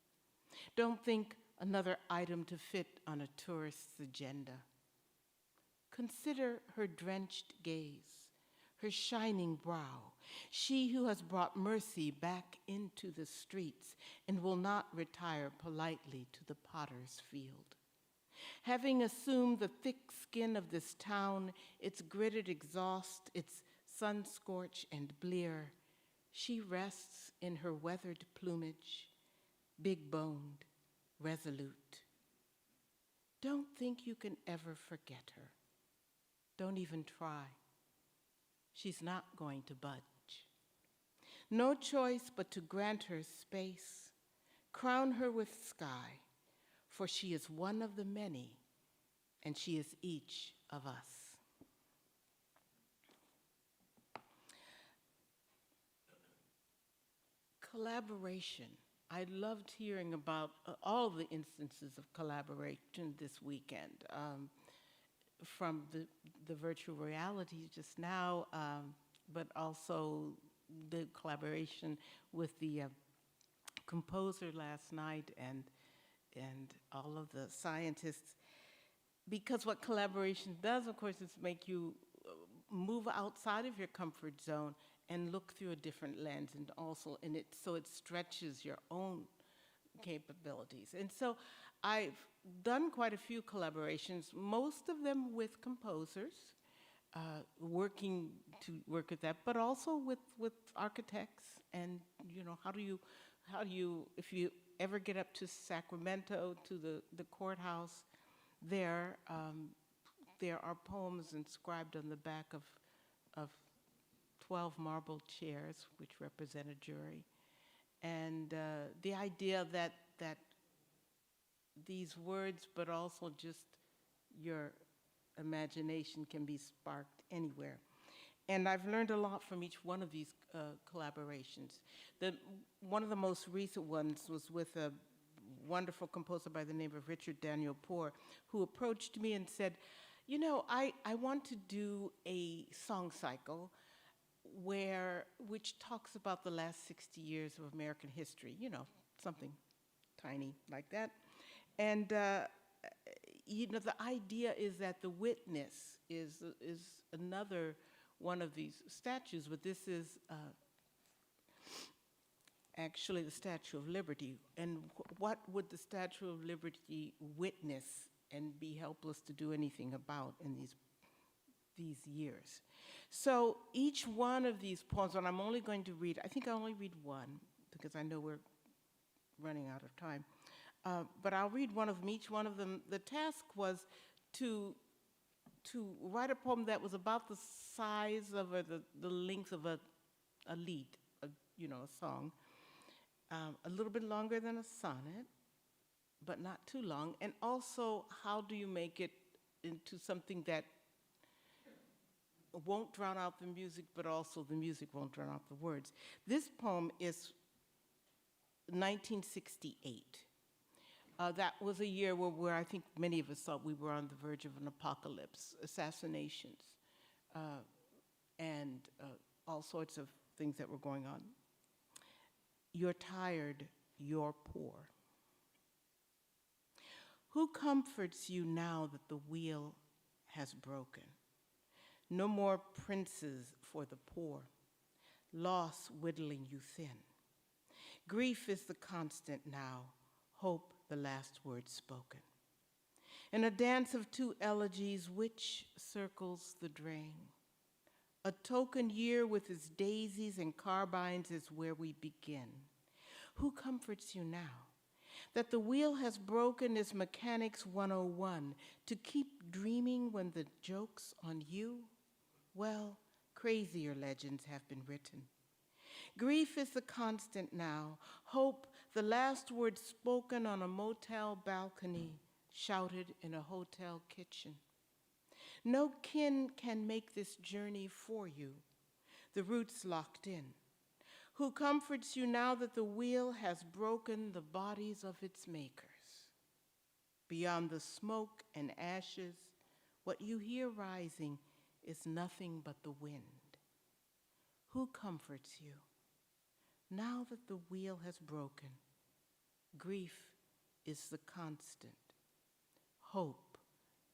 Don't think another item to fit on a tourist's agenda. Consider her drenched gaze, her shining brow, she who has brought mercy back into the streets and will not retire politely to the potter's field. Having assumed the thick skin of this town, its gritted exhaust, its sun-scorch and blear, she rests in her weathered plumage, big-boned, resolute. Don't think you can ever forget her. Don't even try. She's not going to budge. No choice but to grant her space, crown her with sky, for she is one of the many, and she is each of us. Collaboration. I loved hearing about all the instances of collaboration this weekend, from the virtual reality just now, but also the collaboration with the composer last night and all of the scientists. Because what collaboration does, of course, is make you move outside of your comfort zone and look through a different lens, and also so it stretches your own capabilities. And so I've done quite a few collaborations, most of them with composers, working to work with that, but also with architects. And how do you, if you ever get up to Sacramento, to the courthouse, there are poems inscribed on the back of 12 marble chairs, which represent a jury. And the idea that these words, but also just your imagination, can be sparked anywhere. And I've learned a lot from each one of these collaborations. One of the most recent ones was with a wonderful composer by the name of Richard Daniel Poor, who approached me and said, I want to do a song cycle which talks about the last 60 years of American history, something tiny like that. And the idea is that the witness is another one of these statues, but this is actually the Statue of Liberty. And what would the Statue of Liberty witness and be helpless to do anything about in these years? So each one of these poems, and I'm only going to read, I think I'll only read one, because I know we're running out of time. But I'll read one of them, each one of them. The task was to write a poem that was about the size of the length of a lied, a song, a little bit longer than a sonnet, but not too long. And also, how do you make it into something that won't drown out the music, but also the music won't drown out the words? This poem is 1968. That was a year where I think many of us thought we were on the verge of an apocalypse, assassinations, and all sorts of things that were going on. You're tired, you're poor. Who comforts you now that the wheel has broken? No more princes for the poor, loss whittling you thin. Grief is the constant now, hope the last word spoken. In a dance of two elegies, which circles the drain? A token year with its daisies and carbines is where we begin. Who comforts you now? That the wheel has broken is Mechanics 101. To keep dreaming when the joke's on you? Well, crazier legends have been written. Grief is the constant now. Hope, the last word spoken on a motel balcony, shouted in a hotel kitchen. No kin can make this journey for you. The roots locked in. Who comforts you now that the wheel has broken the bodies of its makers? Beyond the smoke and ashes, what you hear rising is nothing but the wind. Who comforts you? Now that the wheel has broken, grief is the constant, hope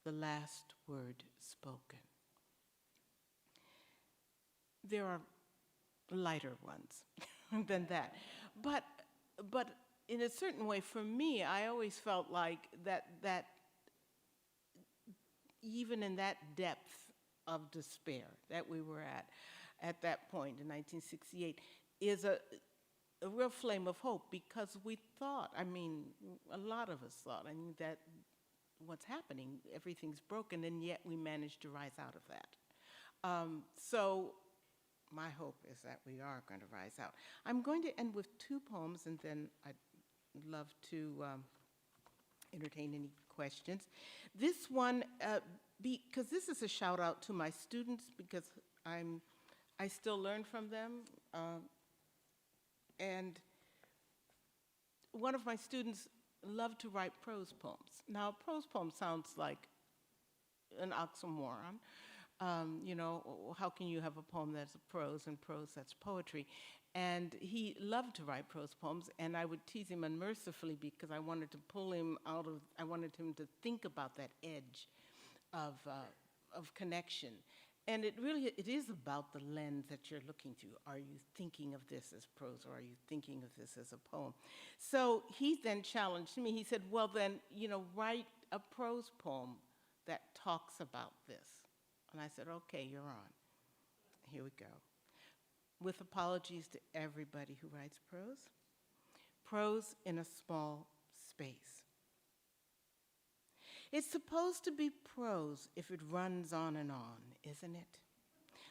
the last word spoken. There are lighter ones than that. But in a certain way, for me, I always felt like that even in that depth of despair that we were at that point in 1968, is a real flame of hope, because we thought, a lot of us thought, that what's happening? Everything's broken, and yet we managed to rise out of that. So my hope is that we are going to rise out. I'm going to end with two poems, and then I'd love to entertain any questions. This one, because this is a shout out to my students, because I still learn from them. And one of my students loved to write prose poems. Now, a prose poem sounds like an oxymoron. You know, how can you have a poem that's prose and prose that's poetry? And he loved to write prose poems, and I would tease him unmercifully because I wanted to pull him out of, I wanted him to think about that edge of connection. And it is about the lens that you're looking through. Are you thinking of this as prose, or are you thinking of this as a poem? So he then challenged me. He said, well then, you know, write a prose poem that talks about this. And I said, okay, you're on. Here we go. With apologies to everybody who writes prose. Prose in a small space. It's supposed to be prose if it runs on and on, isn't it?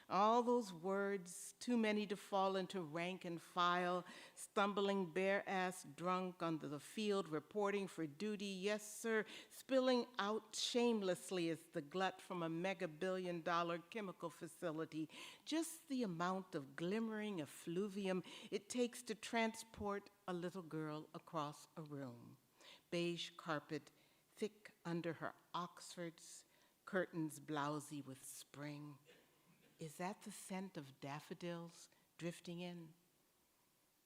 All those words, too many to fall into rank and file, stumbling bare-ass drunk onto the field, reporting for duty, yes sir, spilling out shamelessly as the glut from a mega-billion-dollar chemical facility, just the amount of glimmering effluvium it takes to transport a little girl across a room. Beige carpet, thick under her Oxfords, curtains blousy with spring. Is that the scent of daffodils drifting in?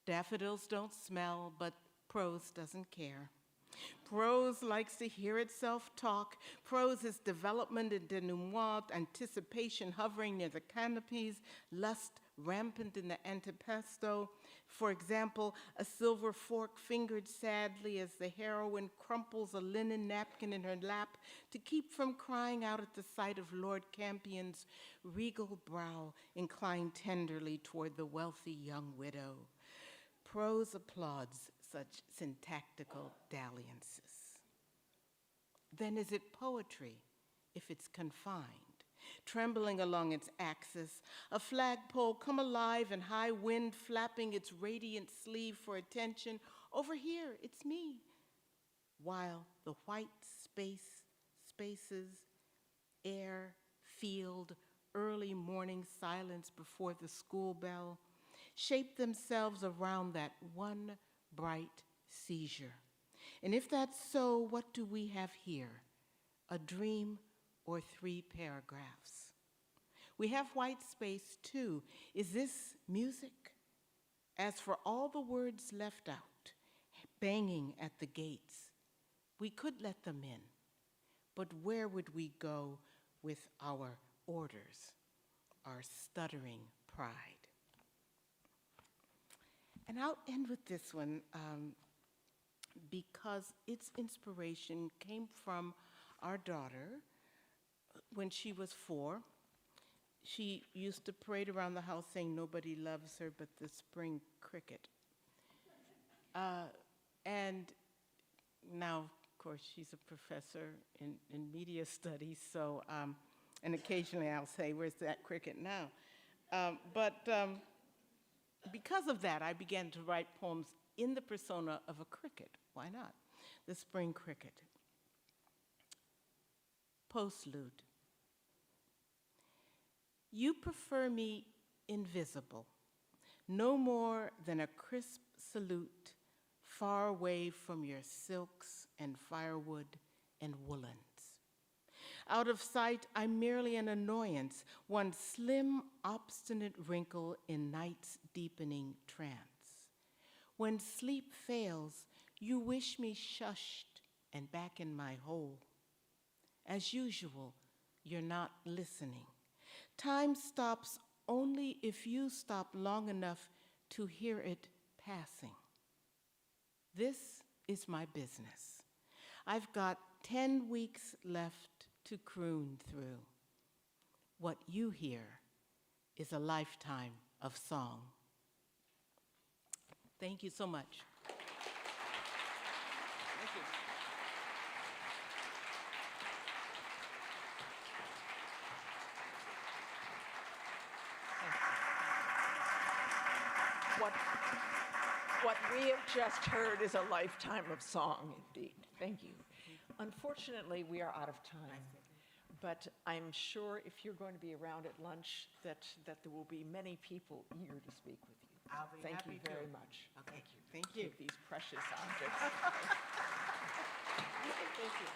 Daffodils don't smell, but prose doesn't care. Prose likes to hear itself talk. Prose is development and denouement, anticipation hovering near the canopies, lust rampant in the antipesto. For example, a silver fork fingered sadly as the heroine crumples a linen napkin in her lap to keep from crying out at the sight of Lord Campion's regal brow inclined tenderly toward the wealthy young widow. Prose applauds such syntactical dalliances. Then is it poetry if it's confined? Trembling along its axis, a flagpole come alive in high wind, flapping its radiant sleeve for attention. Over here, it's me. While the white spaces, air, field, early morning silence before the school bell, shape themselves around that one bright seizure. And if that's so, what do we have here? A dream or 3 paragraphs? We have white space too. Is this music? As for all the words left out, banging at the gates, we could let them in, but where would we go with our orders, our stuttering pride? And I'll end with this one because its inspiration came from our daughter. When she was 4, she used to parade around the house saying nobody loves her but the spring cricket. And now, of course, she's a professor in media studies, so, and occasionally I'll say, where's that cricket now? Because of that, I began to write poems in the persona of a cricket. Why not? The spring cricket. Postlude. You prefer me invisible, no more than a crisp salute, far away from your silks and firewood and woolens. Out of sight, I'm merely an annoyance, one slim, obstinate wrinkle in night's deepening trance. When sleep fails, you wish me shushed and back in my hole. As usual, you're not listening. Time stops only if you stop long enough to hear it passing. This is my business. I've got 10 weeks left to croon through. What you hear is a lifetime of song. Thank you so much. Thank you. What we have just heard is a lifetime of song, indeed. Thank you. Unfortunately, we are out of time, but I'm sure if you're going to be around at lunch, that there will be many people eager to speak with you. I'll be Thank happy you to. very much. Okay. Thank you. Take these precious objects. Thank you.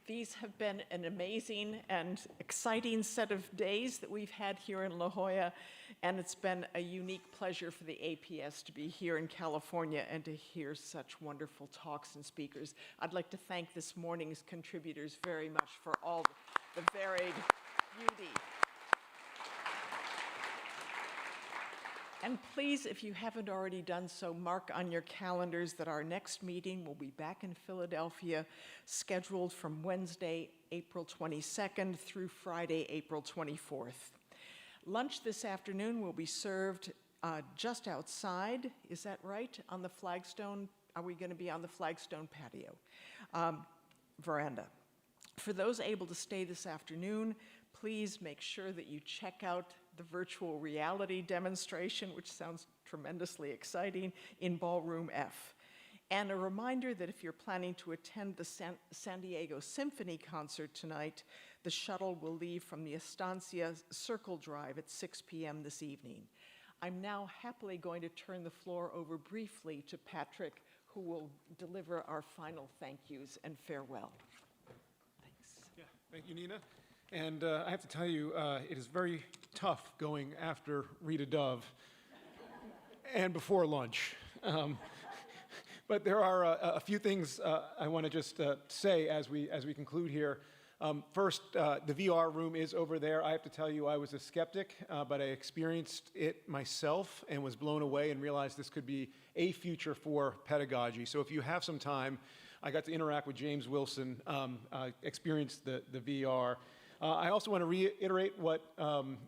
These have been an amazing and exciting set of days that we've had here in La Jolla, and it's been a unique pleasure for the APS to be here in California and to hear such wonderful talks and speakers. I'd like to thank this morning's contributors very much for all the varied beauty. And please, if you haven't already done so, mark on your calendars that our next meeting will be back in Philadelphia, scheduled from Wednesday, April 22nd through Friday, April 24th. Lunch this afternoon will be served just outside, is that right? On the Flagstone, are we going to be on the Flagstone patio, veranda? For those able to stay this afternoon, please make sure that you check out the virtual reality demonstration, which sounds tremendously exciting, in Ballroom F. And a reminder that if you're planning to attend the San Diego Symphony concert tonight, the shuttle will leave from the Estancia Circle Drive at 6 p.m. this evening. I'm now happily going to turn the floor over briefly to Patrick, who will deliver our final thank yous and farewell. Thanks. Yeah, thank you, Nina. And I have to tell you, it is very tough going after Rita Dove and before lunch. But there are a few things I want to just say as we conclude here. First, the VR room is over there. I have to tell you, I was a skeptic, but I experienced it myself and was blown away and realized this could be a future for pedagogy. So if you have some time, I got to interact with James Wilson, experienced the VR. I also want to reiterate what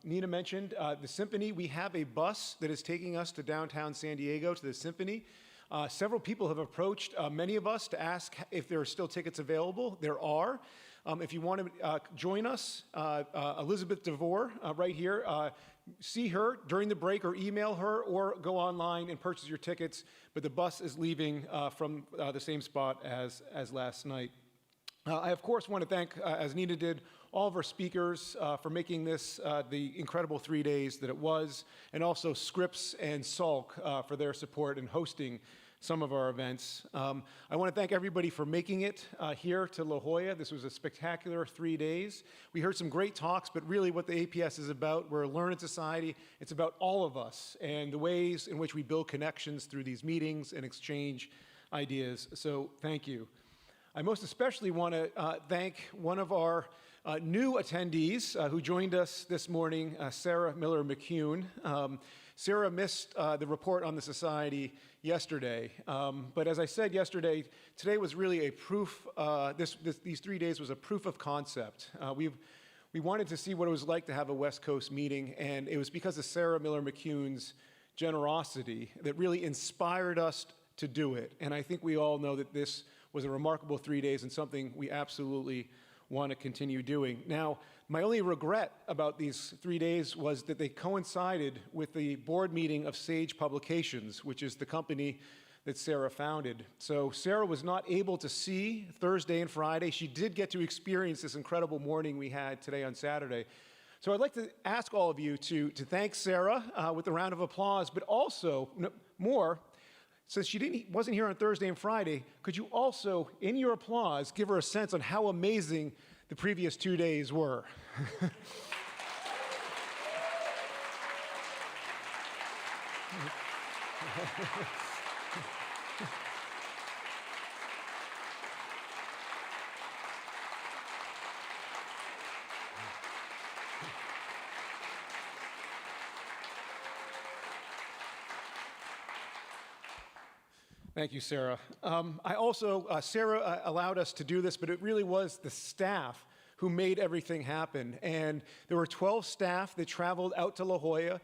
Nina mentioned. The Symphony, we have a bus that is taking us to downtown San Diego to the Symphony. Several people have approached many of us to ask if there are still tickets available. There are. If you want to join us, Elizabeth DeVore, right here, see her during the break or email her or go online and purchase your tickets. But the bus is leaving from the same spot as last night. I, of course, want to thank, as Nina did, all of our speakers for making this the incredible 3 days that it was, and also Scripps and Salk for their support in hosting some of our events. I want to thank everybody for making it here to La Jolla. This was a spectacular 3 days. We heard some great talks, but really what the APS is about, we're a learning society. It's about all of us and the ways in which we build connections through these meetings and exchange ideas. So thank you. I most especially want to thank one of our new attendees who joined us this morning, Sarah Miller-McCune. Sarah missed the report on the society yesterday, but as I said yesterday, today was really a proof, these 3 days was a proof of concept. We wanted to see what it was like to have a West Coast meeting, and it was because of Sarah Miller-McCune's generosity that really inspired us to do it. And I think we all know that this was a remarkable 3 days and something we absolutely want to continue doing. Now, my only regret about these 3 days was that they coincided with the board meeting of Sage Publications, which is the company that Sarah founded. So Sarah was not able to see Thursday and Friday. She did get to experience this incredible morning we had today on Saturday. So I'd like to ask all of you to thank Sarah with a round of applause, but also more, since she wasn't here on Thursday and Friday, could you also, in your applause, give her a sense on how amazing the previous 2 days were? Thank you, Sarah. Sarah allowed us to do this, but it really was the staff who made everything happen. And there were 12 staff that traveled out to La Jolla.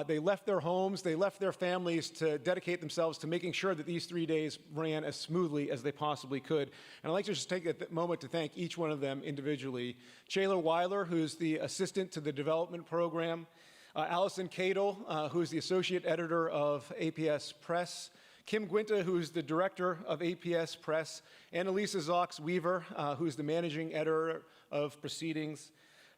They left their homes, they left their families to dedicate themselves to making sure that these 3 days ran as smoothly as they possibly could. And I'd like to just take a moment to thank each one of them individually. Shayla Weiler, who's the assistant to the development program. Allison Cadle, who's the associate editor of APS Press, Kim Gwinta, who's the director of APS Press, Annalisa Zox-Weaver, who's the managing editor of Proceedings,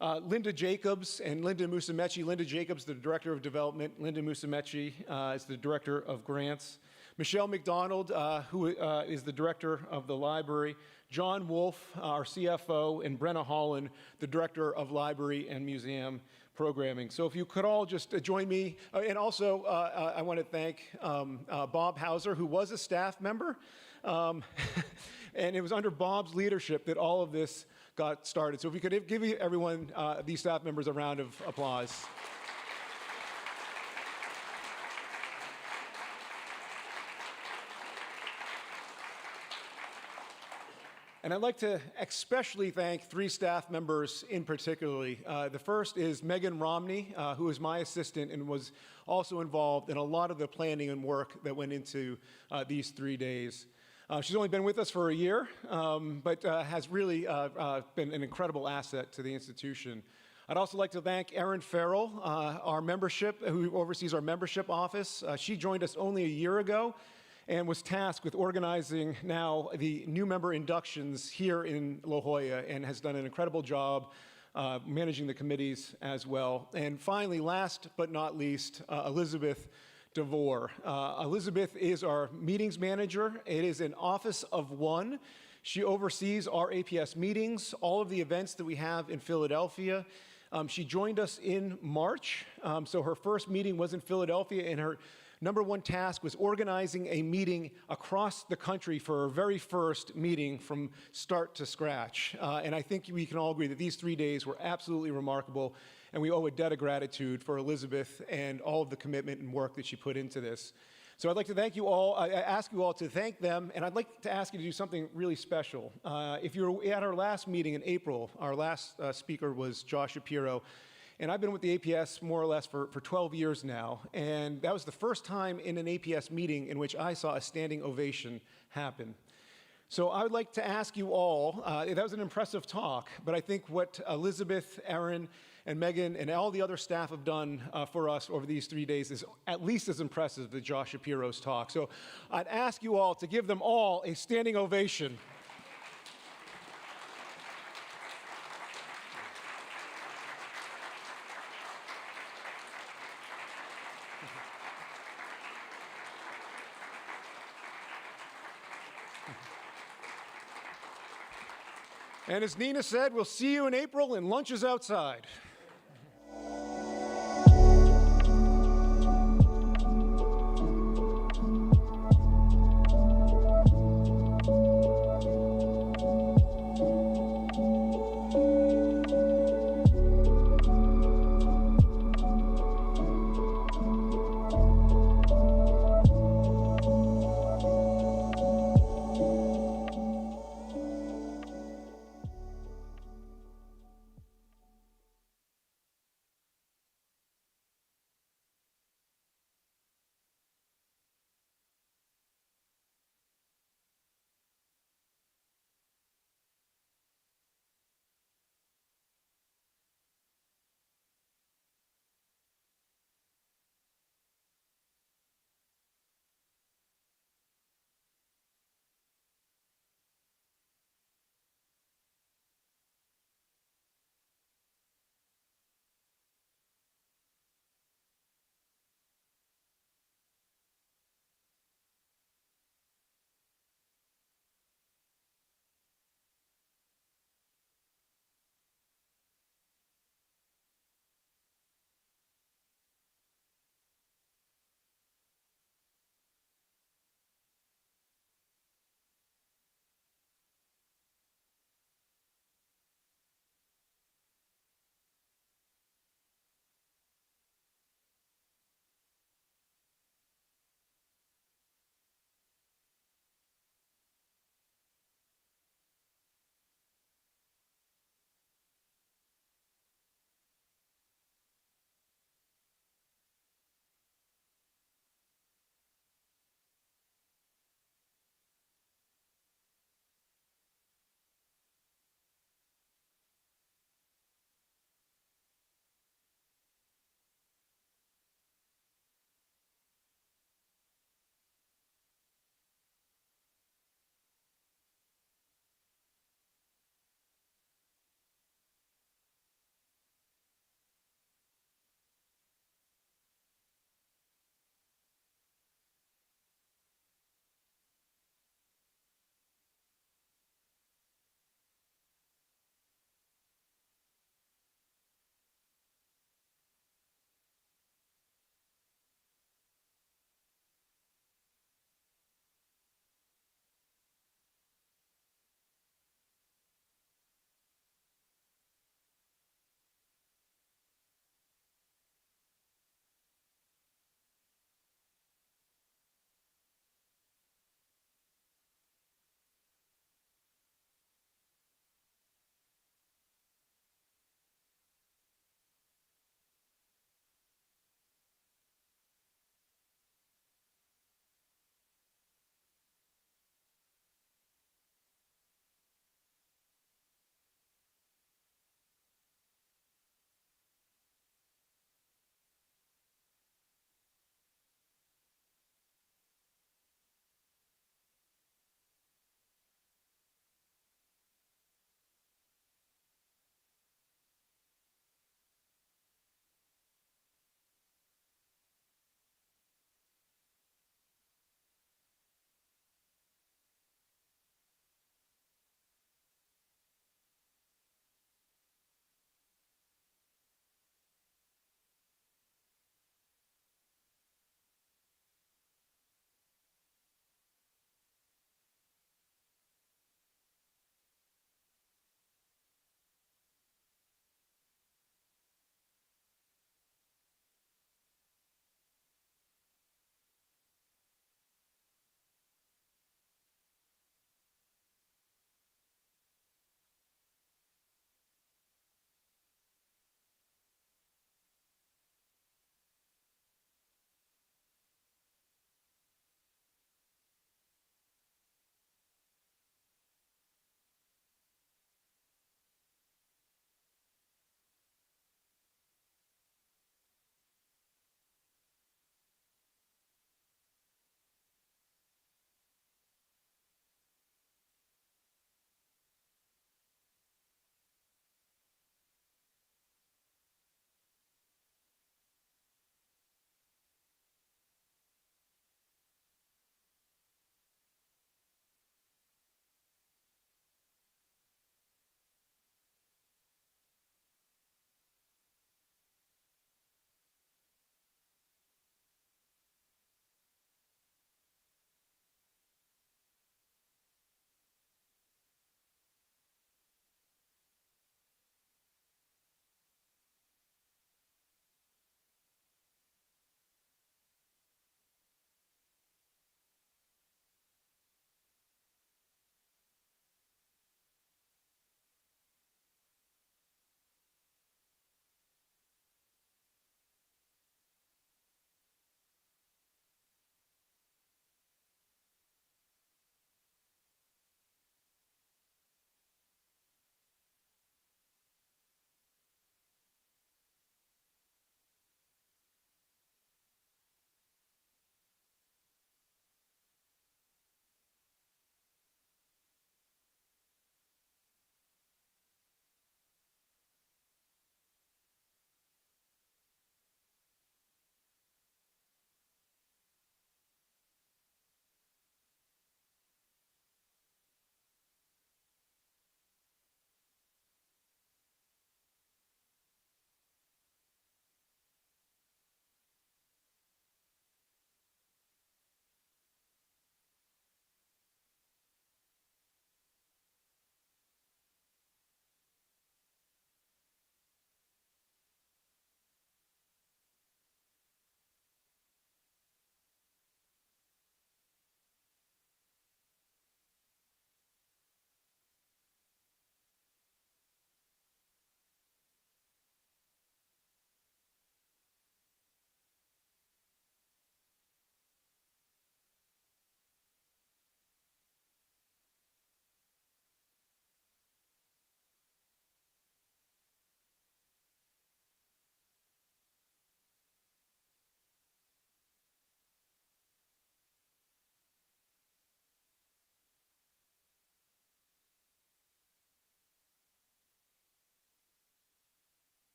Linda Jacobs and Linda Musumeci. Linda Jacobs, the director of development. Linda Musumeci is the director of grants. Michelle McDonald, who is the director of the library. John Wolf, our CFO, and Brenna Holland, the director of library and museum programming. So if you could all just join me. And also, I want to thank Bob Hauser, who was a staff member. And it was under Bob's leadership that all of this got started. So if we could give everyone, these staff members, a round of applause. And I'd like to especially thank 3 staff members in particularly. The first is Megan Romney, who is my assistant and was also involved in a lot of the planning and work that went into these 3 days. She's only been with us for a year, but has really been an incredible asset to the institution. I'd also like to thank Erin Farrell, our membership, who oversees our membership office. She joined us only a year ago and was tasked with organizing now the new member inductions here in La Jolla and has done an incredible job managing the committees as well. And finally, last but not least, Elizabeth DeVore. Elizabeth is our meetings manager. It is an office of one. She oversees our APS meetings, all of the events that we have in Philadelphia. She joined us in March, so her first meeting was in Philadelphia, and her number one task was organizing a meeting across the country for her very first meeting from start to scratch. And I think we can all agree that these 3 days were absolutely remarkable, and we owe a debt of gratitude for Elizabeth and all of the commitment and work that she put into this. So I'd like to thank you all. I ask you all to thank them, and I'd like to ask you to do something really special. If you were at our last meeting in April, our last speaker was Josh Shapiro. And I've been with the APS more or less for 12 years now, and that was the first time in an APS meeting in which I saw a standing ovation happen. So I would like to ask you all, that was an impressive talk, but I think what Elizabeth, Erin, and Megan, and all the other staff have done for us over these 3 days is at least as impressive as Josh Shapiro's talk. So I'd ask you all to give them all a standing ovation. And as Nina said, we'll see you in April and lunch is outside.